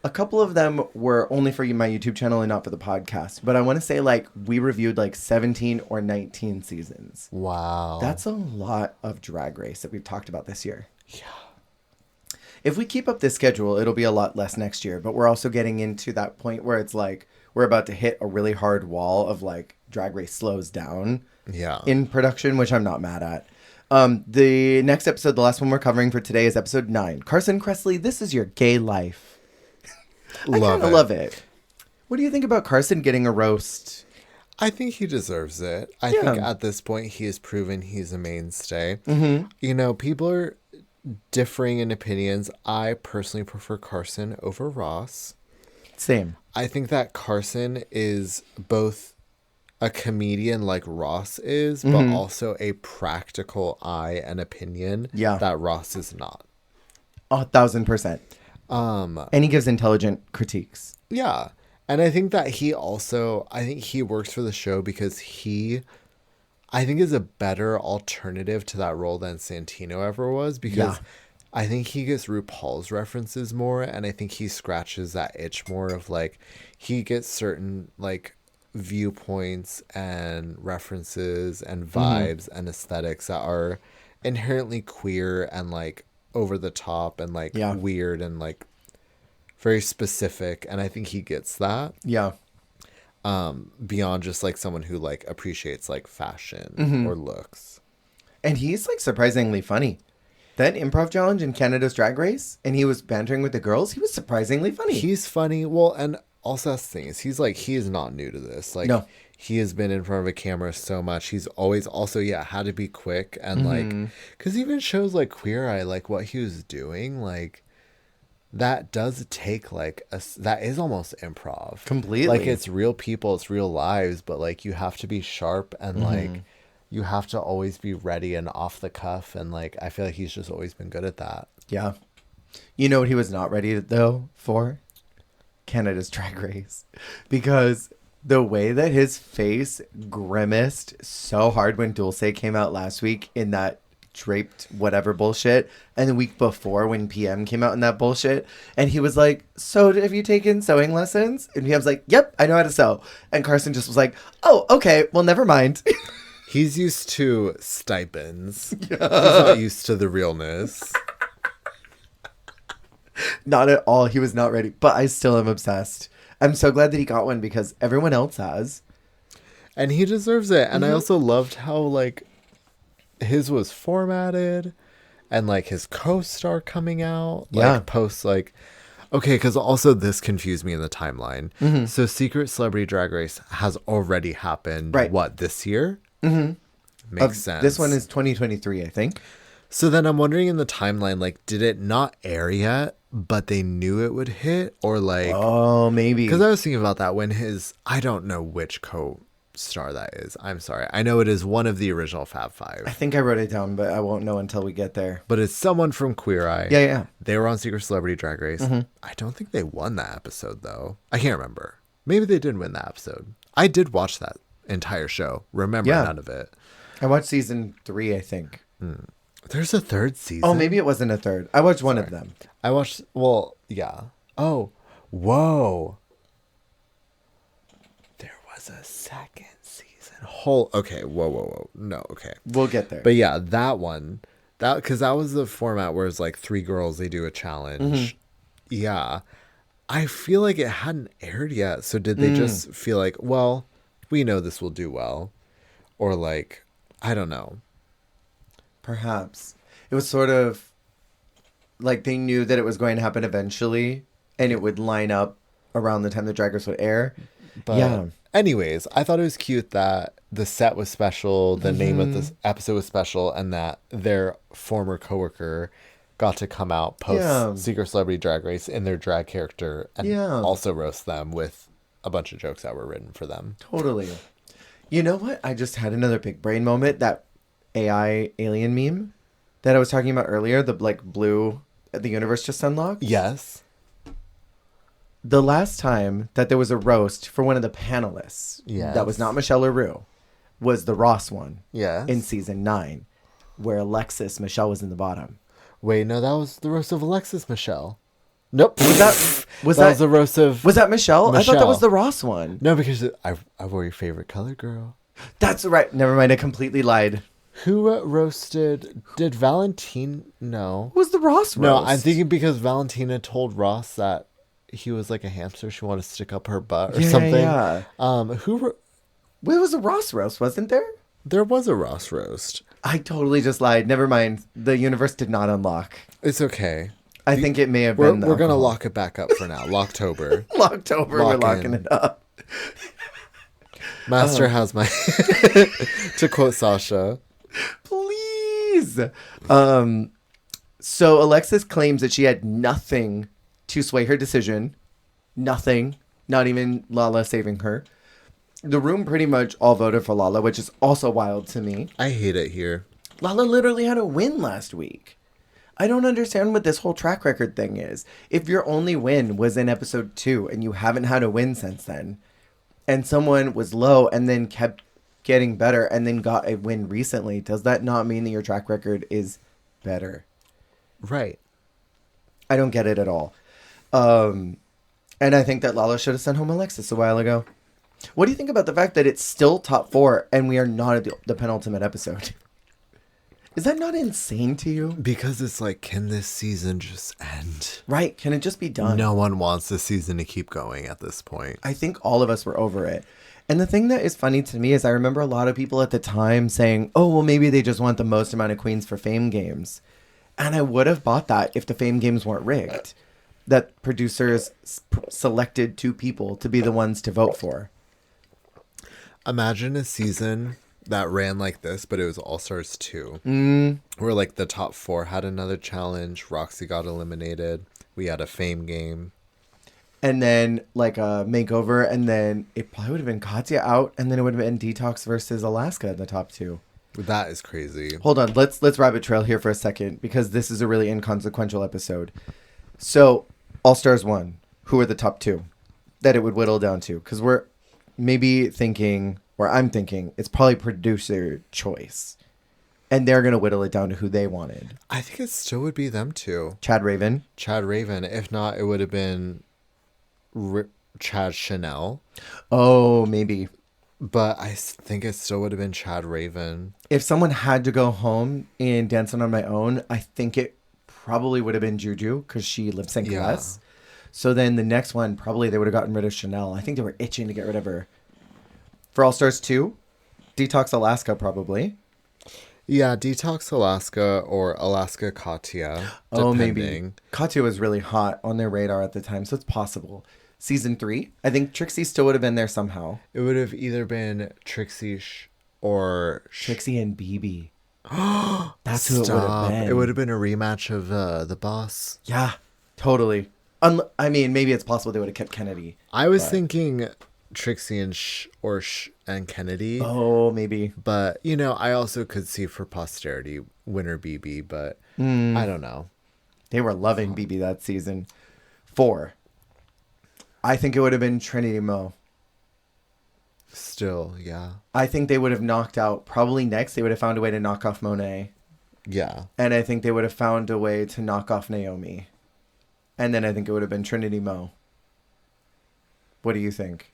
Speaker 2: a couple of them were only for my YouTube channel and not for the podcast. But I want to say like we reviewed like 17 or 19 seasons.
Speaker 1: Wow.
Speaker 2: That's a lot of Drag Race that we've talked about this year. Yeah. If we keep up this schedule, it'll be a lot less next year. But we're also getting into that point where it's like we're about to hit a really hard wall of like Drag Race slows down in production, which I'm not mad at. The next episode, the last one we're covering for today is episode 9. Carson Kressley, this is your gay life. I kind of love it. What do you think about Carson getting a roast?
Speaker 1: I think he deserves it. I think at this point he has proven he's a mainstay. People are differing in opinions. I personally prefer Carson over Ross.
Speaker 2: Same.
Speaker 1: I think that Carson is both a comedian like Ross is, but also a practical eye and opinion that Ross is not.
Speaker 2: 1,000%. And he gives intelligent critiques.
Speaker 1: Yeah. And I think that he works for the show because I think is a better alternative to that role than Santino ever was, because I think he gets RuPaul's references more, and I think he scratches that itch more of like he gets certain like viewpoints and references and vibes and aesthetics that are inherently queer and like over the top and like weird and like very specific, and I think he gets that. Yeah. Beyond just like someone who like appreciates like fashion or looks.
Speaker 2: And he's like surprisingly funny. That improv challenge in Canada's Drag Race, and he was bantering with the girls, he was surprisingly funny.
Speaker 1: He's funny. Well, and also that's the thing is he is not new to this. Like he has been in front of a camera so much. He's always also had to be quick and like, because even shows like Queer Eye, like what he was doing, like that does take like that is almost improv completely. Like it's real people, it's real lives, but like you have to be sharp and like you have to always be ready and off the cuff, and like I feel like he's just always been good at that. Yeah.
Speaker 2: You know what he was not ready though for? Canada's Drag Race, because the way that his face grimaced so hard when Dulce came out last week in that draped whatever bullshit, and the week before when PM came out in that bullshit, and he was like, so have you taken sewing lessons? And PM's like, yep, I know how to sew. And Carson just was like, oh, okay, well, never mind.
Speaker 1: He's used to stipends. He's not used to the realness.
Speaker 2: Not at all. He was not ready, but I still am obsessed. I'm so glad that he got one because everyone else has.
Speaker 1: And he deserves it. And I also loved how like his was formatted, and like his co-star coming out.
Speaker 2: Yeah.
Speaker 1: Like post like. Okay, because also this confused me in the timeline.
Speaker 2: Mm-hmm.
Speaker 1: So Secret Celebrity Drag Race has already happened.
Speaker 2: Right.
Speaker 1: What, this year?
Speaker 2: Mm-hmm.
Speaker 1: Makes sense.
Speaker 2: This one is 2023, I think.
Speaker 1: So then I'm wondering in the timeline, like, did it not air yet, but they knew it would hit? Or like...
Speaker 2: Oh, maybe.
Speaker 1: Because I was thinking about that when his... I don't know which co-star that is. I'm sorry. I know it is one of the original Fab Five.
Speaker 2: I think I wrote it down, but I won't know until we get there.
Speaker 1: But it's someone from Queer Eye.
Speaker 2: Yeah.
Speaker 1: They were on Secret Celebrity Drag Race.
Speaker 2: Mm-hmm.
Speaker 1: I don't think they won that episode, though. I can't remember. Maybe they did win that episode. I did watch that entire show. Remember none of it.
Speaker 2: I watched season 3, I think.
Speaker 1: There's a third season.
Speaker 2: Oh, maybe it wasn't a third. I watched one of them.
Speaker 1: I watched... Well, yeah. Oh, whoa. There was a second season. Okay, whoa. No, okay.
Speaker 2: We'll get there.
Speaker 1: But yeah, that one... Because that was the format where it's like 3 girls, they do a challenge. Yeah. I feel like it hadn't aired yet. So did they just feel like, well, we know this will do well? Or like, I don't know.
Speaker 2: Perhaps. It was sort of like they knew that it was going to happen eventually and it would line up around the time the Drag Race would air.
Speaker 1: But
Speaker 2: yeah.
Speaker 1: Anyways, I thought it was cute that the set was special, the name of this episode was special, and that their former coworker got to come out post Secret Celebrity Drag Race in their drag character and also roast them with a bunch of jokes that were written for them.
Speaker 2: Totally. You know what? I just had another big brain moment. That AI alien meme that I was talking about earlier, the like blue, the universe just unlocked.
Speaker 1: Yes.
Speaker 2: The last time that there was a roast for one of the panelists that was not Michelle LaRue was the Ross one.
Speaker 1: Yes.
Speaker 2: In season 9, where Michelle was in the bottom.
Speaker 1: Wait, no, that was the roast of Alexis Michelle. Nope.
Speaker 2: Was
Speaker 1: was the roast of...
Speaker 2: Was that Michelle? I thought that was the Ross one.
Speaker 1: No, because I wore your favorite color, girl.
Speaker 2: That's right. Never mind. I completely lied.
Speaker 1: Who roasted... Did Valentina... No.
Speaker 2: Who was the Ross roast?
Speaker 1: No, I'm thinking because Valentina told Ross that he was like a hamster. She wanted to stick up her butt or something.
Speaker 2: Yeah.
Speaker 1: It
Speaker 2: was a Ross roast, wasn't there?
Speaker 1: There was a Ross roast.
Speaker 2: I totally just lied. Never mind. The universe did not unlock.
Speaker 1: It's okay.
Speaker 2: I think it may have been.
Speaker 1: We're going to lock it back up for now. Locktober.
Speaker 2: Locktober. We're locking it up.
Speaker 1: Master has my... to quote Sasha.
Speaker 2: Please. So Alexis claims that she had nothing to sway her decision. Nothing. Not even Lala saving her. The room pretty much all voted for Lala, which is also wild to me.
Speaker 1: I hate it here.
Speaker 2: Lala literally had a win last week. I don't understand what this whole track record thing is. If your only win was in episode 2 and you haven't had a win since then, and someone was low and then kept getting better and then got a win recently, does that not mean that your track record is better?
Speaker 1: Right.
Speaker 2: I don't get it at all. And I think that Lala should have sent home Alexis a while ago. What do you think about the fact that it's still top 4 and we are not at the penultimate episode? Is that not insane to you?
Speaker 1: Because it's like, can this season just end?
Speaker 2: Right. Can it just be done?
Speaker 1: No one wants the season to keep going at this point.
Speaker 2: I think all of us were over it. And the thing that is funny to me is I remember a lot of people at the time saying, oh, well, maybe they just want the most amount of queens for Fame Games. And I would have bought that if the Fame Games weren't rigged. That producers selected 2 people to be the ones to vote for.
Speaker 1: Imagine a season that ran like this, but it was All-Stars 2. Where like the top 4 had another challenge. Roxy got eliminated. We had a Fame Game.
Speaker 2: And then like a makeover. And then it probably would have been Katya out. And then it would have been Detox versus Alaska in the top 2.
Speaker 1: That is crazy.
Speaker 2: Hold on. Let's rabbit trail here for a second. Because this is a really inconsequential episode. So All-Stars 1. Who are the top 2 that it would whittle down to? Because we're maybe thinking, or I'm thinking, it's probably producer choice. And they're going to whittle it down to who they wanted.
Speaker 1: I think it still would be them 2.
Speaker 2: Chad Raven.
Speaker 1: If not, it would have been Chad Chanel.
Speaker 2: Oh, maybe.
Speaker 1: But I think it still would have been Chad Raven.
Speaker 2: If someone had to go home in Dancing on My Own, I think it probably would have been Juju because she lip synced less. So then the next one, probably they would have gotten rid of Chanel. I think they were itching to get rid of her. For All Stars 2, Detox Alaska probably.
Speaker 1: Yeah, Detox Alaska or Alaska Katya,
Speaker 2: Oh,
Speaker 1: depending.
Speaker 2: maybe. Katya was really hot on their radar at the time, so it's possible. Season 3, I think Trixie still would have been there somehow.
Speaker 1: It would have either been Trixie or
Speaker 2: Trixie and BB. That's who it would have
Speaker 1: Stop.
Speaker 2: been.
Speaker 1: It would have been a rematch of the boss.
Speaker 2: Yeah, totally. I mean, maybe it's possible they would have kept Kennedy.
Speaker 1: I was thinking Trixie and and Kennedy.
Speaker 2: Oh, maybe.
Speaker 1: But, you know, I also could see for posterity winner BB, but I don't know.
Speaker 2: They were loving BB that season. 4. I think it would have been Trinity Mo.
Speaker 1: Still, yeah.
Speaker 2: I think they would have knocked out, probably next, they would have found a way to knock off Monet.
Speaker 1: Yeah.
Speaker 2: And I think they would have found a way to knock off Naomi. And then I think it would have been Trinity Mo. What do you think?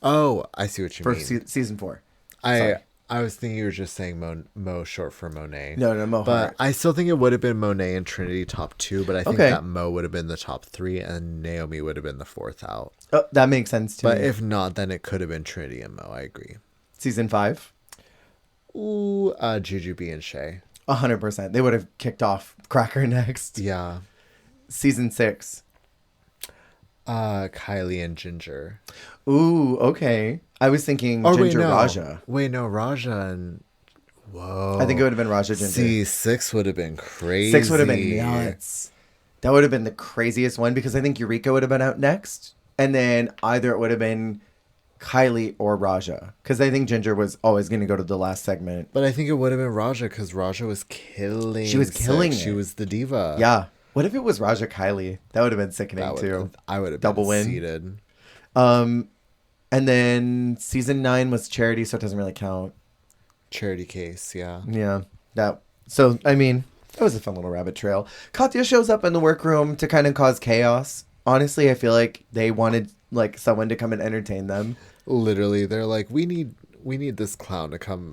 Speaker 1: Oh, I see what you
Speaker 2: For
Speaker 1: mean.
Speaker 2: season 4. Sorry.
Speaker 1: I was thinking you were just saying Mo short for Monet.
Speaker 2: No, Mo
Speaker 1: But
Speaker 2: Hart.
Speaker 1: I still think it would have been Monet and Trinity top 2, but I think
Speaker 2: Okay.
Speaker 1: that Mo would have been the top 3 and Naomi would have been the 4th out.
Speaker 2: Oh, that makes sense to
Speaker 1: But
Speaker 2: me.
Speaker 1: if not, then it could have been Trinity and Mo. I agree.
Speaker 2: Season 5?
Speaker 1: Ooh, Jujubee and Shay.
Speaker 2: 100%. They would have kicked off Cracker next.
Speaker 1: Yeah.
Speaker 2: Season 6.
Speaker 1: Kylie and Ginger.
Speaker 2: Ooh, okay. I was thinking Ginger Raja.
Speaker 1: Wait, no, Raja and... Whoa.
Speaker 2: I think it would have been Raja Ginger.
Speaker 1: See, 6 would have been crazy.
Speaker 2: 6 would have been nuts. That would have been the craziest one because I think Eureka would have been out next. And then either it would have been Kylie or Raja. Because I think Ginger was always going to go to the last segment.
Speaker 1: But I think it would have been Raja because Raja was killing.
Speaker 2: She was killing
Speaker 1: She
Speaker 2: it.
Speaker 1: was the diva.
Speaker 2: Yeah. What if it was Raja Kylie? That would have been sickening too.
Speaker 1: I would have
Speaker 2: Double
Speaker 1: been
Speaker 2: win.
Speaker 1: seated.
Speaker 2: And then season 9 was Charity, so it doesn't really count.
Speaker 1: Charity case, yeah.
Speaker 2: Yeah. So, I mean, that was a fun little rabbit trail. Katya shows up in the workroom to kind of cause chaos. Honestly, I feel like they wanted like someone to come and entertain them.
Speaker 1: Literally, they're like, we need this clown to come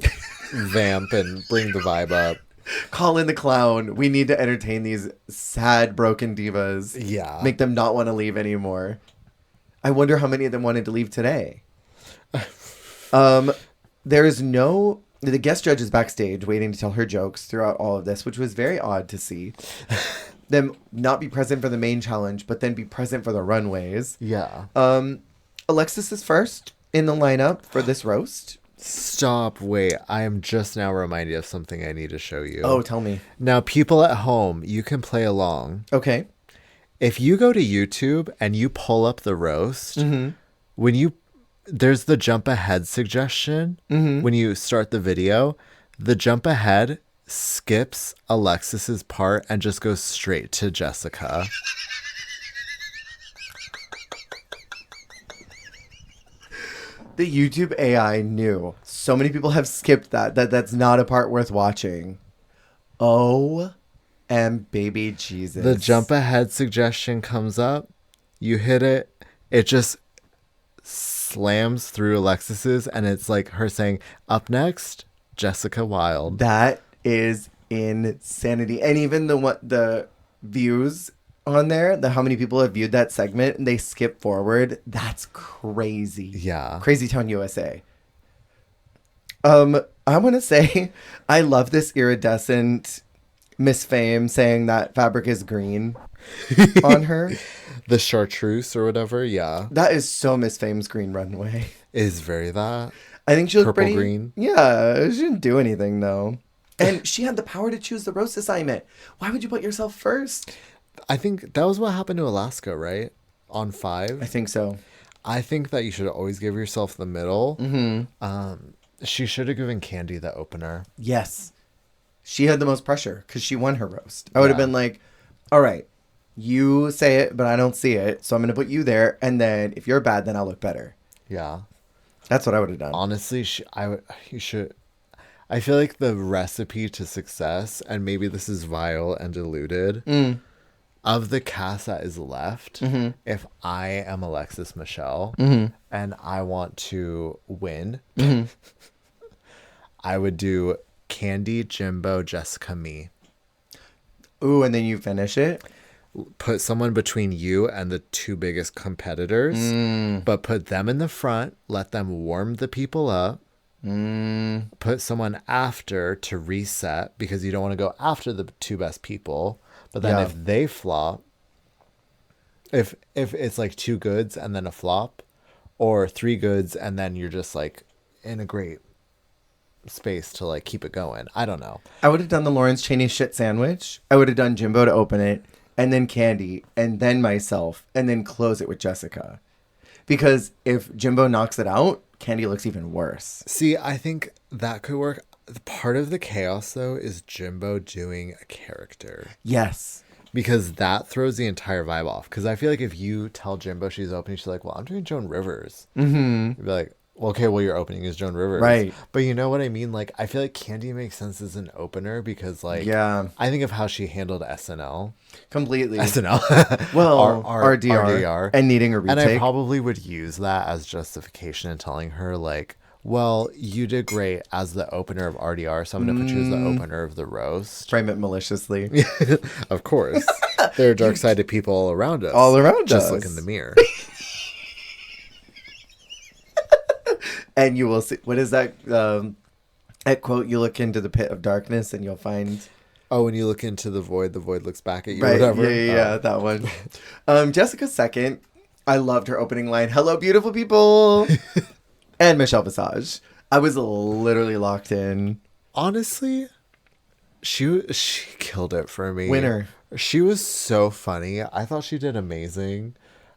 Speaker 1: vamp and bring the vibe up.
Speaker 2: Call in the clown. We need to entertain these sad, broken divas.
Speaker 1: Yeah.
Speaker 2: Make them not want to leave anymore. I wonder how many of them wanted to leave today. The guest judge is backstage waiting to tell her jokes throughout all of this, which was very odd to see. Them not be present for the main challenge, but then be present for the runways.
Speaker 1: Yeah.
Speaker 2: Alexis is first in the lineup for this roast.
Speaker 1: Stop. Wait. I am just now reminded of something I need to show you.
Speaker 2: Oh, tell me.
Speaker 1: Now, people at home, you can play along.
Speaker 2: Okay.
Speaker 1: If you go to YouTube and you pull up the roast, there's the jump ahead suggestion. When you start the video, the jump ahead skips Alexis's part and just goes straight to Jessica.
Speaker 2: The YouTube AI knew. So many people have skipped that's not a part worth watching. Oh, and baby Jesus.
Speaker 1: The jump ahead suggestion comes up. You hit it. It just slams through Alexis's, and it's like her saying, "Up next, Jessica Wilde."
Speaker 2: That is insanity. And even the views on there, how many people have viewed that segment and they skip forward, that's crazy.
Speaker 1: Yeah.
Speaker 2: Crazy Town USA. I want to say I love this iridescent Miss Fame saying that fabric is green on her.
Speaker 1: The chartreuse or whatever, yeah.
Speaker 2: That is so Miss Fame's green runway.
Speaker 1: Is very that.
Speaker 2: I think she looked
Speaker 1: Purple
Speaker 2: pretty
Speaker 1: green.
Speaker 2: Yeah, she didn't do anything though. And she had the power to choose the roast assignment. Why would you put yourself first?
Speaker 1: I think that was what happened to Alaska, right? On 5.
Speaker 2: I think so.
Speaker 1: I think that you should always give yourself the middle. She should have given Candy the opener.
Speaker 2: Yes. She had the most pressure because she won her roast. I would have
Speaker 1: Yeah.
Speaker 2: been like, all right, you say it, but I don't see it. So I'm going to put you there. And then if you're bad, then I'll look better.
Speaker 1: Yeah.
Speaker 2: That's what I would have done.
Speaker 1: Honestly, you should. I feel like the recipe to success, and maybe this is vile and diluted, of the cast that is left, if I am Alexis Michelle and I want to win, I would do Candy, Jimbo, Jessica, me.
Speaker 2: Ooh, and then you finish it?
Speaker 1: Put someone between you and the 2 biggest competitors, but put them in the front, let them warm the people up, Put someone after to reset because you don't want to go after the two best people. But then if they flop, if it's like two goods and then a flop, or three goods and then you're just like in a great space to like keep it going. I don't know.
Speaker 2: I would have done the Lawrence Chaney shit sandwich. I would have done Jimbo to open it, and then Candy, and then myself, and then close it with Jessica. Because if Jimbo knocks it out, Candy looks even worse.
Speaker 1: See, I think that could work. Part of the chaos, though, is Jimbo doing a character.
Speaker 2: Yes.
Speaker 1: Because that throws the entire vibe off. Because I feel like if you tell Jimbo she's opening, she's like, well, I'm doing Joan Rivers. You'd be like, well, okay, well, your opening is Joan Rivers.
Speaker 2: Right.
Speaker 1: But you know what I mean? Like, I feel like Candy makes sense as an opener because, like, I think of how she handled SNL.
Speaker 2: Completely.
Speaker 1: SNL.
Speaker 2: Well, RDR. And needing a retake.
Speaker 1: And I probably would use that as justification in telling her, like, well, you did great as the opener of RDR, so I'm going to put you as the opener of the roast.
Speaker 2: Frame it maliciously.
Speaker 1: Of course. There are dark-sided people all around us.
Speaker 2: All around us.
Speaker 1: Just look in the mirror.
Speaker 2: And you will see. What is that quote? You look into the pit of darkness and you'll find...
Speaker 1: Oh, when you look into the void looks back at you.
Speaker 2: Right.
Speaker 1: Or whatever.
Speaker 2: Yeah, that one. Jessica's second. I loved her opening line. Hello, beautiful people. And Michelle Visage. I was literally locked in.
Speaker 1: Honestly, she killed it for me.
Speaker 2: Winner.
Speaker 1: She was so funny. I thought she did amazing.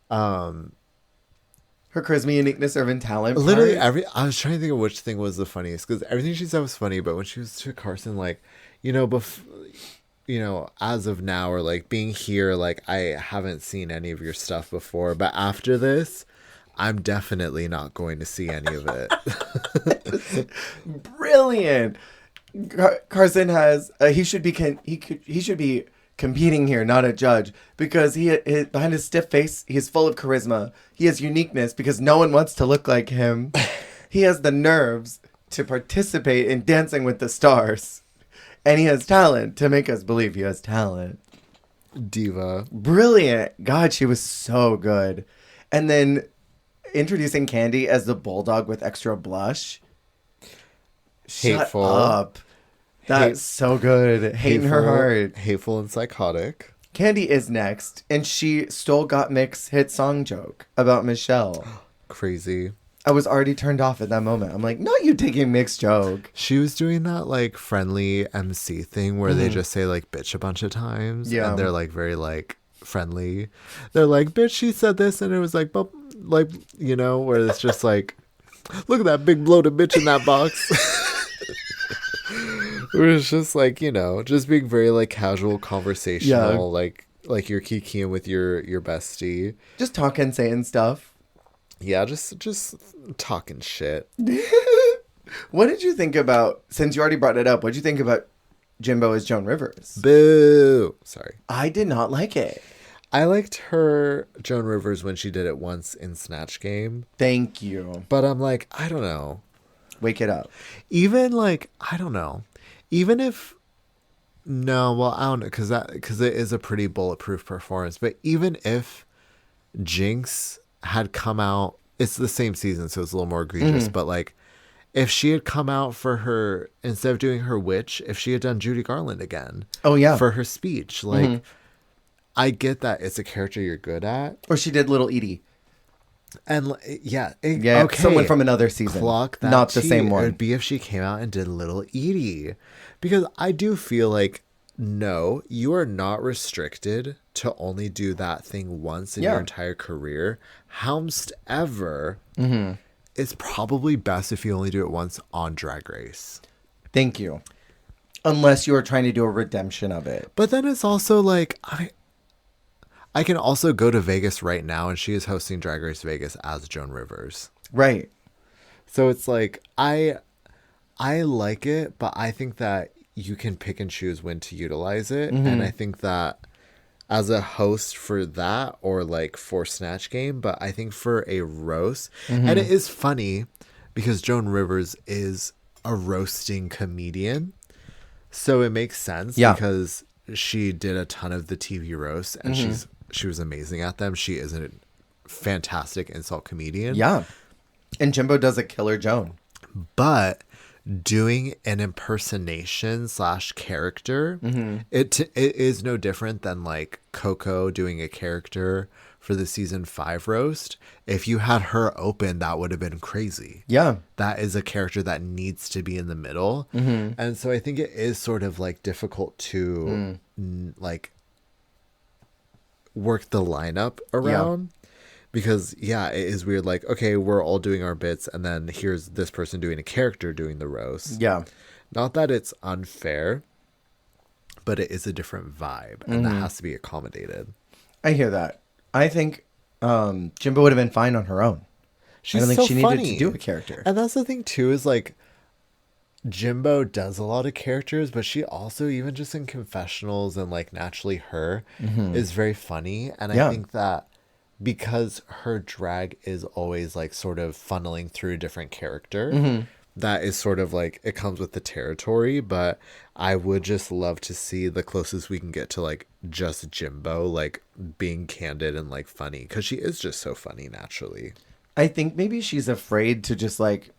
Speaker 2: Her charisma, uniqueness, urban talent.
Speaker 1: Literally I was trying to think of which thing was the funniest because everything she said was funny. But when she was to Carson, like, as of now or like being here, like I haven't seen any of your stuff before. But after this, I'm definitely not going to see any of it.
Speaker 2: Brilliant. Carson has he should be competing here, not a judge, because he behind his stiff face, he's full of charisma. He has uniqueness because no one wants to look like him. He has the nerves to participate in Dancing with the Stars, and he has talent to make us believe he has talent.
Speaker 1: Diva.
Speaker 2: Brilliant. God, she was so good. And then introducing Candy as the bulldog with extra blush.
Speaker 1: Hateful.
Speaker 2: Shut up. That's so good. Hating her heart.
Speaker 1: Hateful and psychotic.
Speaker 2: Candy is next, and she stole Gottmik's hit song joke about Michelle.
Speaker 1: Crazy.
Speaker 2: I was already turned off at that moment. I'm like, not you taking Mick's joke.
Speaker 1: She was doing that like friendly MC thing where they just say like bitch a bunch of times.
Speaker 2: Yeah.
Speaker 1: And they're like very like friendly. They're like, bitch, she said this, and it was like, but like, where it's just like, look at that big bloated bitch in that box. It was just like, just being very like casual, conversational, like you're kikiing with your bestie.
Speaker 2: Just talking, saying stuff.
Speaker 1: Yeah, just talking shit.
Speaker 2: What did you think about, since you already brought it up, what did you think about Jimbo as Joan Rivers?
Speaker 1: Boo. Sorry.
Speaker 2: I did not like it.
Speaker 1: I liked her Joan Rivers when she did it once in Snatch Game.
Speaker 2: Thank you.
Speaker 1: But I'm like, I don't know.
Speaker 2: Wake it up.
Speaker 1: Even like, I don't know. Even if, no, well, I don't know, because it is a pretty bulletproof performance. But even if Jinx had come out, it's the same season, so it's a little more egregious. But like, if she had come out for her, instead of doing her witch, if she had done Judy Garland again.
Speaker 2: Oh, yeah.
Speaker 1: For her speech. Like, I get that it's a character you're good at.
Speaker 2: Or she did Little Edie.
Speaker 1: And
Speaker 2: okay. Someone from another season.
Speaker 1: Clock that
Speaker 2: not the same one.
Speaker 1: It would be if she came out and did Little Edie. Because I do feel like, no, you are not restricted to only do that thing once in your entire career. However, it's probably best if you only do it once on Drag Race.
Speaker 2: Thank you. Unless you are trying to do a redemption of it.
Speaker 1: But then it's also like, I can also go to Vegas right now, and she is hosting Drag Race Vegas as Joan Rivers.
Speaker 2: Right.
Speaker 1: So it's like, I like it, but I think that you can pick and choose when to utilize it. And I think that as a host for that, or like for Snatch Game, but I think for a roast, and it is funny because Joan Rivers is a roasting comedian. So it makes sense because she did a ton of the TV roasts, and she was amazing at them. She is a fantastic insult comedian.
Speaker 2: Yeah. And Jimbo does a killer Joan.
Speaker 1: But doing an impersonation / character, it is no different than like Coco doing a character for the season 5 roast. If you had her open, that would have been crazy.
Speaker 2: Yeah.
Speaker 1: That is a character that needs to be in the middle. And so I think it is sort of like difficult to like work the lineup around. Because, yeah, it is weird. Like, okay, we're all doing our bits, and then here's this person doing a character doing the roast.
Speaker 2: Yeah.
Speaker 1: Not that it's unfair, but it is a different vibe, and that has to be accommodated.
Speaker 2: I hear that. I think Jimbo would have been fine on her own. I don't think
Speaker 1: so
Speaker 2: she needed
Speaker 1: funny
Speaker 2: to do a character.
Speaker 1: And that's the thing, too, is like, Jimbo does a lot of characters, but she also, even just in confessionals and like Naturally Her, is very funny. And I think that because her drag is always like sort of funneling through a different character, that is sort of like, it comes with the territory. But I would just love to see the closest we can get to like just Jimbo, like being candid and like funny, because she is just so funny naturally.
Speaker 2: I think maybe she's afraid to just like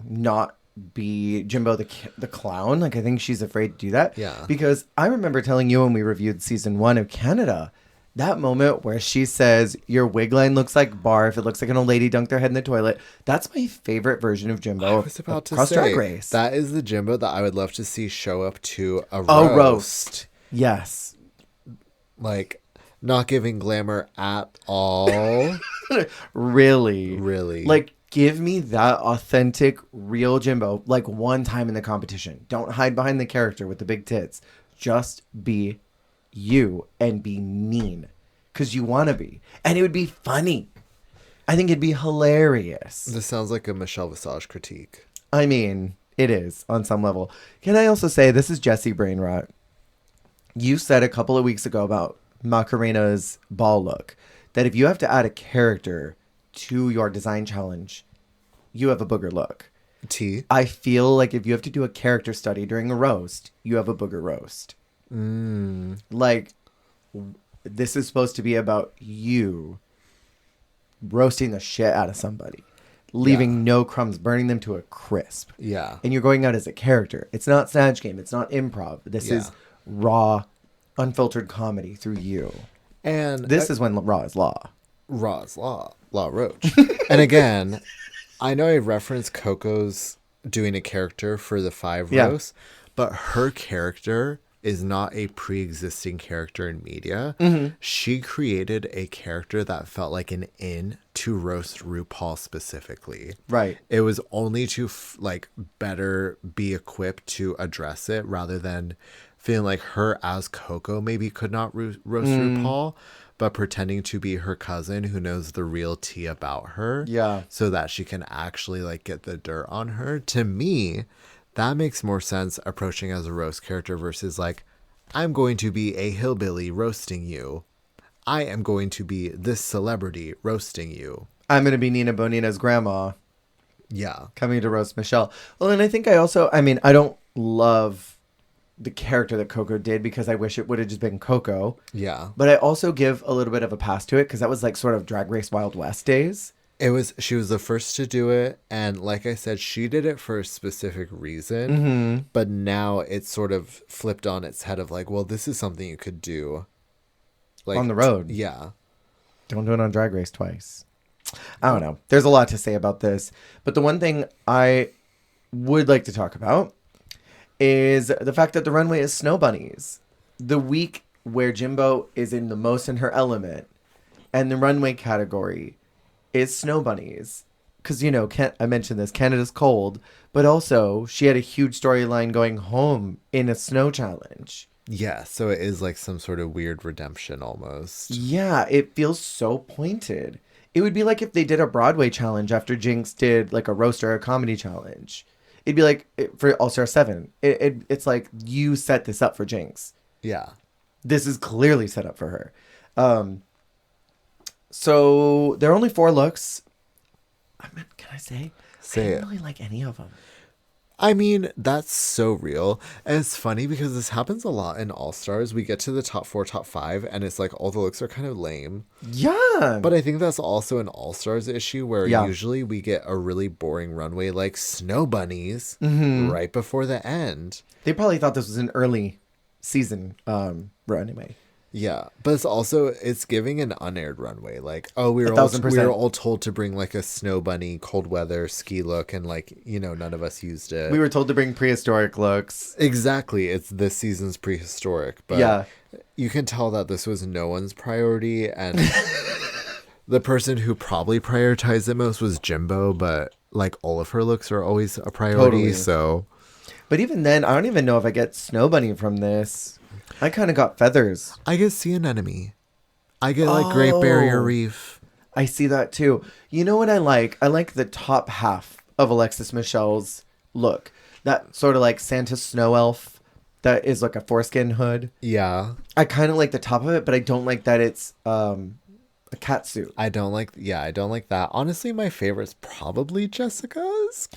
Speaker 2: not be Jimbo the clown. Like I think she's afraid to do that.
Speaker 1: Yeah.
Speaker 2: Because I remember telling you when we reviewed season 1 of Canada, that moment where she says, your wig line looks like barf, it looks like an old lady dunked their head in the toilet. That's my favorite version of Jimbo.
Speaker 1: I was about to
Speaker 2: across
Speaker 1: say,
Speaker 2: Drag Race.
Speaker 1: that is the Jimbo that I would love to see show up to a
Speaker 2: roast. Yes.
Speaker 1: Like, not giving glamour at all.
Speaker 2: Really?
Speaker 1: Really.
Speaker 2: Like, give me that authentic, real Jimbo, like one time in the competition. Don't hide behind the character with the big tits. Just be you and be mean because you want to be, and it would be funny. I think it'd be hilarious.
Speaker 1: This sounds like a Michelle Visage critique.
Speaker 2: I mean, it is on some level. Can I also say, this is Jessie Brainrot. You said a couple of weeks ago about Macarena's ball look that if you have to add a character to your design challenge, you have a booger look. I feel like if you have to do a character study during a roast, you have a booger roast. Like, this is supposed to be about you roasting the shit out of somebody, leaving no crumbs, burning them to a crisp.
Speaker 1: Yeah.
Speaker 2: And you're going out as a character. It's not Snatch Game. It's not improv. This is raw, unfiltered comedy through you.
Speaker 1: And
Speaker 2: this is when raw is law.
Speaker 1: Raw is law. Law Roach. And again, I know I referenced Coco's doing a character for the 5 roast, but her character is not a pre-existing character in media. She created a character that felt like an in to roast RuPaul specifically.
Speaker 2: Right.
Speaker 1: It was only to like better be equipped to address it, rather than feeling like her as Coco maybe could not roast RuPaul, but pretending to be her cousin who knows the real tea about her. Yeah. So that she can actually like get the dirt on her. To me, that makes more sense approaching as a roast character versus like, I'm going to be a hillbilly roasting you. I am going to be this celebrity roasting you.
Speaker 2: I'm going to be Nina Bonina's grandma.
Speaker 1: Yeah.
Speaker 2: Coming to roast Michelle. Well, and I think I don't love the character that Coco did because I wish it would have just been Coco. Yeah. But I also give a little bit of a pass to it because that was like sort of Drag Race Wild West days.
Speaker 1: She was the first to do it, and like I said, she did it for a specific reason, but now it's sort of flipped on its head of like, well, this is something you could do
Speaker 2: like on the road.
Speaker 1: Yeah.
Speaker 2: Don't do it on Drag Race twice. I don't know. There's a lot to say about this, but the one thing I would like to talk about is the fact that the runway is snow bunnies. The week where Jimbo is in the most in her element and the runway category is snow bunnies. Because, you know, I mentioned this, Canada's cold, but also she had a huge storyline going home in a snow challenge.
Speaker 1: Yeah, so it is like some sort of weird redemption almost.
Speaker 2: Yeah, it feels so pointed. It would be like if they did a Broadway challenge after Jinx did like a roast or a comedy challenge. It'd be like for All-Star 7. It's like you set this up for Jinx. Yeah. This is clearly set up for her. So there are only 4 looks. Can I say? I didn't really like any of them.
Speaker 1: I mean, that's so real. And it's funny because this happens a lot in All Stars. We get to the top 4, top 5, and it's like all the looks are kind of lame.
Speaker 2: Yeah.
Speaker 1: But I think that's also an All Stars issue where
Speaker 2: Yeah.
Speaker 1: usually we get a really boring runway like snow bunnies right before the end.
Speaker 2: They probably thought this was an early season runway.
Speaker 1: Yeah, but it's giving an unaired runway. Like, oh, we were
Speaker 2: 1,000%.
Speaker 1: all told to bring like a snow bunny cold weather ski look, and like, you know, none of us used it.
Speaker 2: We were told to bring prehistoric looks.
Speaker 1: Exactly, it's this season's prehistoric, but
Speaker 2: Yeah.
Speaker 1: you can tell that this was no one's priority, and the person who probably prioritized it most was Jimbo. But like, all of her looks are always a priority.
Speaker 2: Totally.
Speaker 1: So,
Speaker 2: But even then, I don't even know if I get Snow Bunny from this. I kind of got feathers.
Speaker 1: I get Sea Anemone. I get like Great Barrier Reef.
Speaker 2: I see that too. You know what I like? I like the top half of Alexis Michelle's look. That sort of like Santa snow elf that is like a foreskin hood.
Speaker 1: Yeah.
Speaker 2: I kind of like the top of it, but I don't like that it's a cat suit.
Speaker 1: I don't like that. Honestly, my favorite's probably Jessica's ?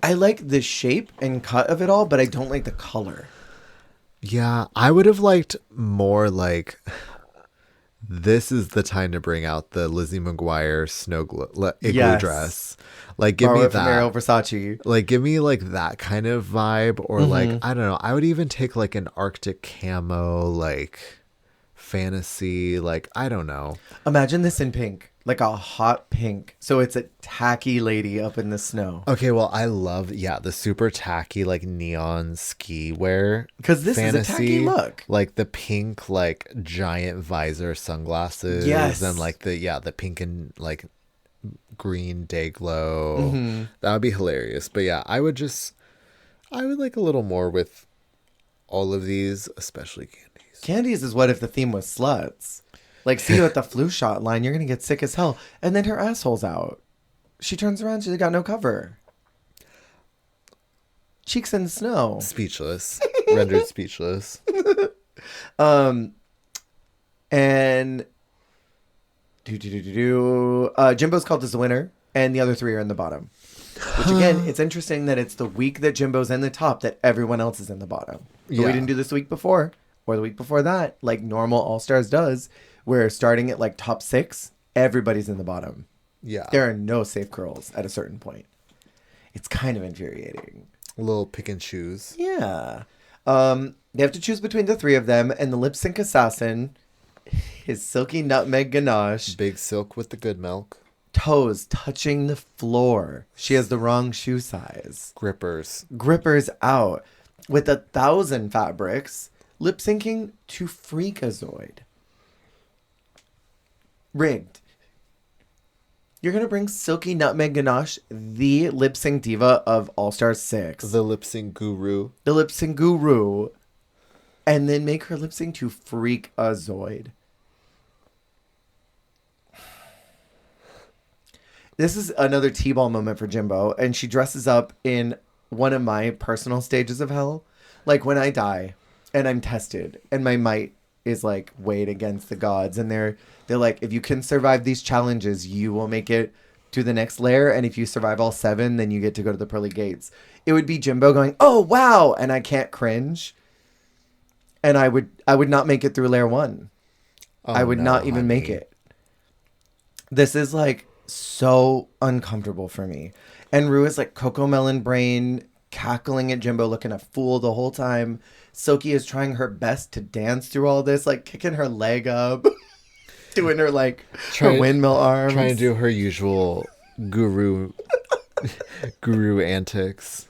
Speaker 2: I like the shape and cut of it all, but I don't like the color.
Speaker 1: Yeah, I would have liked more like this is the time to bring out the Lizzie McGuire igloo dress. Like, give me
Speaker 2: Borrow it from
Speaker 1: that.
Speaker 2: Ariel Versace.
Speaker 1: Like, give me like that kind of vibe, or like, I don't know. I would even take like an Arctic camo, like fantasy, like, I don't know.
Speaker 2: Imagine this in pink, like a hot pink. So it's a tacky lady up in the snow.
Speaker 1: Okay, well, I love the super tacky like neon ski wear,
Speaker 2: Because this
Speaker 1: fantasy,
Speaker 2: is a tacky look.
Speaker 1: like the pink like giant visor sunglasses,
Speaker 2: Yes.
Speaker 1: and like the pink and like green day glow. That would be hilarious. But yeah, I would like a little more with all of these, especially candies.
Speaker 2: Candies is what if the theme was sluts. Like, see you at the flu shot line, you're going to get sick as hell. And then her asshole's out. She turns around, she's got no cover. Cheeks in the snow.
Speaker 1: Speechless. Rendered speechless.
Speaker 2: And Jimbo's called as the winner, and the other three are in the bottom. Which again, it's interesting that it's the week that Jimbo's in the top that everyone else is in the bottom. But we didn't do this week before or the week before that, like normal All Stars does, where starting at like top 6, everybody's in the bottom.
Speaker 1: Yeah.
Speaker 2: There are no safe curls at a certain point. It's kind of infuriating.
Speaker 1: A little pick and choose.
Speaker 2: Yeah. They have to choose between the three of them, and the lip sync assassin is Silky Nutmeg Ganache.
Speaker 1: Big Silk with the good milk.
Speaker 2: Toes touching the floor. She has the wrong shoe size.
Speaker 1: Grippers.
Speaker 2: Grippers out. With 1,000 fabrics, lip syncing to Freakazoid. Rigged. You're going to bring Silky Nutmeg Ganache, the lip sync diva of All Stars 6.
Speaker 1: The lip sync guru.
Speaker 2: The lip sync guru. And then make her lip sync to Freakazoid. This is another T-ball moment for Jimbo, and she dresses up in one of my personal stages of hell. Like when I die and I'm tested and my might is like weighed against the gods, and they're like, if you can survive these challenges, you will make it to the next layer, and if you survive all 7, then you get to go to the pearly gates. It would be Jimbo going, "Oh wow," and I can't cringe. And I would not make it through layer 1. I would not even make it. This is like so uncomfortable for me. And Ru is like Coco Melon brain, cackling at Jimbo, looking a fool the whole time. Silky is trying her best to dance through all this, like kicking her leg up, doing her like her windmill arms.
Speaker 1: Trying to do her usual guru antics.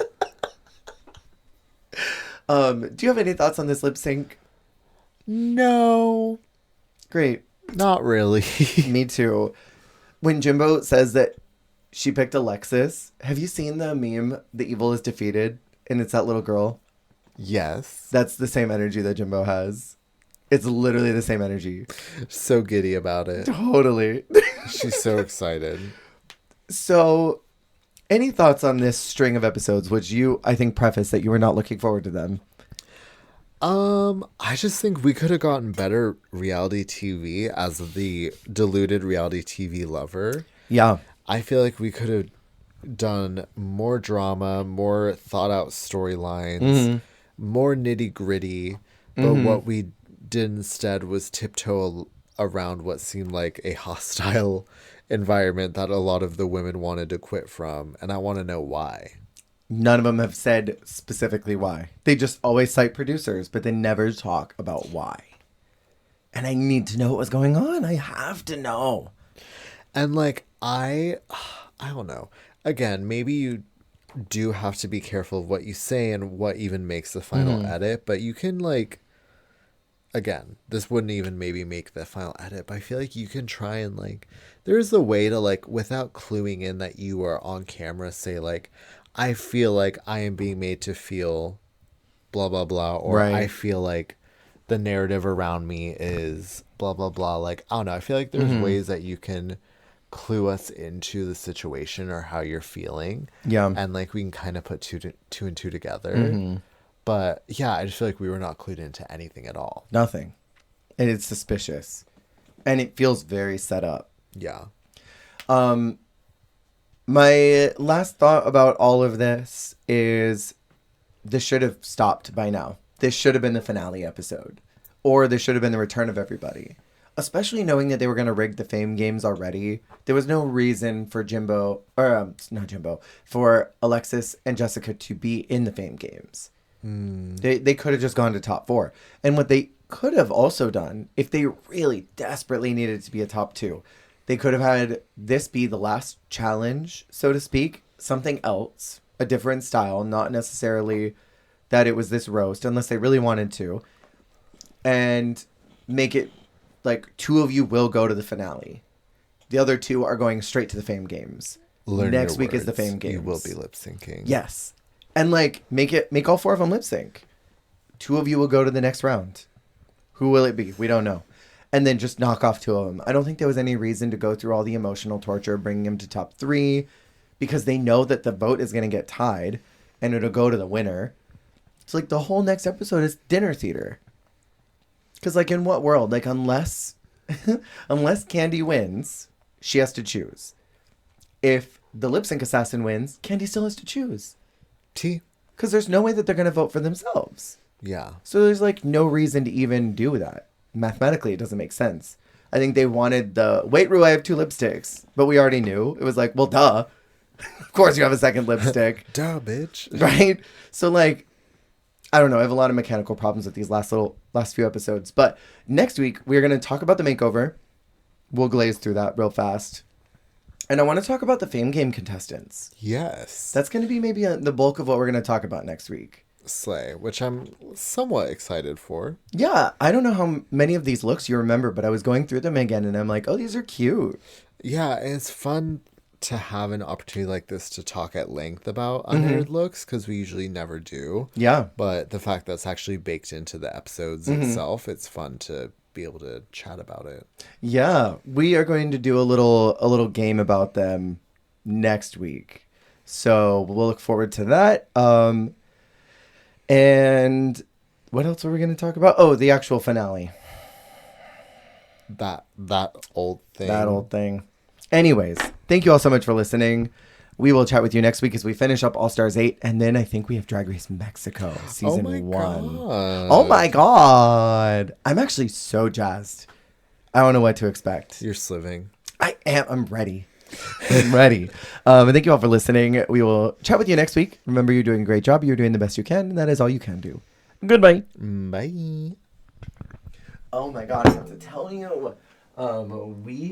Speaker 2: Do you have any thoughts on this lip sync?
Speaker 1: No.
Speaker 2: Great.
Speaker 1: Not really.
Speaker 2: Me too. When Jimbo says that she picked Alexis, have you seen the meme, "The evil is defeated," and it's that little girl?
Speaker 1: Yes.
Speaker 2: That's the same energy that Jimbo has. It's literally the same energy.
Speaker 1: So giddy about it.
Speaker 2: Totally.
Speaker 1: She's so excited.
Speaker 2: So, any thoughts on this string of episodes, which you, I think, preface that you were not looking forward to them?
Speaker 1: I just think we could have gotten better reality TV as the deluded reality TV lover.
Speaker 2: Yeah.
Speaker 1: I feel like we could have done more drama, more thought out storylines, more nitty gritty. But what we did instead was tiptoe around what seemed like a hostile environment that a lot of the women wanted to quit from. And I want to know why.
Speaker 2: None of them have said specifically why. They just always cite producers, but they never talk about why. And I need to know what was going on. I have to know.
Speaker 1: And like, I don't know. Again, maybe you do have to be careful of what you say and what even makes the final edit, but you can like, again, this wouldn't even maybe make the final edit, but I feel like you can try and like, there's a way to like, without cluing in that you are on camera, say like, I feel like I am being made to feel blah, blah, blah, or
Speaker 2: right.
Speaker 1: I feel like the narrative around me is blah, blah, blah. Like, I don't know. I feel like there's ways that you can clue us into the situation or how you're feeling.
Speaker 2: Yeah.
Speaker 1: And like, we can kind of put two and two together. But yeah, I just feel like we were not clued into anything at all.
Speaker 2: Nothing. And it's suspicious. And it feels very set up.
Speaker 1: Yeah.
Speaker 2: My last thought about all of this is this should have stopped by now. This should have been the finale episode. Or this should have been the return of everybody. Especially knowing that they were going to rig the Fame Games already. There was no reason for for Alexis and Jessica to be in the Fame Games. They could have just gone to top 4. And what they could have also done, if they really desperately needed to be a top 2, they could have had this be the last challenge, so to speak. Something else, a different style, not necessarily that it was this roast, unless they really wanted to. And make it like 2 of you will go to the finale. The other 2 are going straight to the Fame Games. Next week is the Fame Games.
Speaker 1: You will be lip syncing.
Speaker 2: Yes. And like make all 4 of them lip sync. 2 of you will go to the next round. Who will it be? We don't know. And then just knock off 2 of them. I don't think there was any reason to go through all the emotional torture, bringing them to top 3, because they know that the vote is going to get tied and it'll go to the winner. It's like the whole next episode is dinner theater. Because like in what world? Like unless Candy wins, she has to choose. If the lip sync assassin wins, Candy still has to choose. Because there's no way that they're going to vote for themselves.
Speaker 1: Yeah.
Speaker 2: So there's like no reason to even do that. Mathematically, it doesn't make sense. I think they wanted wait, Ru, I have 2 lipsticks. But we already knew. It was like, well, duh. Of course you have a second lipstick.
Speaker 1: Duh, bitch.
Speaker 2: Right? So like, I don't know. I have a lot of mechanical problems with these last few episodes. But next week, we're going to talk about the makeover. We'll glaze through that real fast. And I want to talk about the Fame Game contestants.
Speaker 1: Yes.
Speaker 2: That's going to be maybe the bulk of what we're going to talk about next week.
Speaker 1: Slay, which I'm somewhat excited for.
Speaker 2: Yeah, I don't know how many of these looks you remember, but I was going through them again and I'm like, oh, these are cute.
Speaker 1: Yeah, and it's fun to have an opportunity like this to talk at length about unaired looks, because we usually never do.
Speaker 2: Yeah.
Speaker 1: But the fact that it's actually baked into the episodes itself, it's fun to be able to chat about it.
Speaker 2: Yeah, we are going to do a little game about them next week. So we'll look forward to that. And what else are we going to talk about? Oh, the actual finale.
Speaker 1: That old thing.
Speaker 2: That old thing. Anyways, thank you all so much for listening. We will chat with you next week as we finish up All Stars 8. And then I think we have Drag Race Mexico season 1.
Speaker 1: God.
Speaker 2: Oh my God. I'm actually so jazzed. I don't know what to expect.
Speaker 1: You're sliving.
Speaker 2: I am. I'm ready. I'm ready. And thank you all for listening. We will chat with you next week. Remember, you're doing a great job. You're doing the best you can. And that is all you can do. Goodbye.
Speaker 1: Bye.
Speaker 2: Oh my God. I have to tell you. We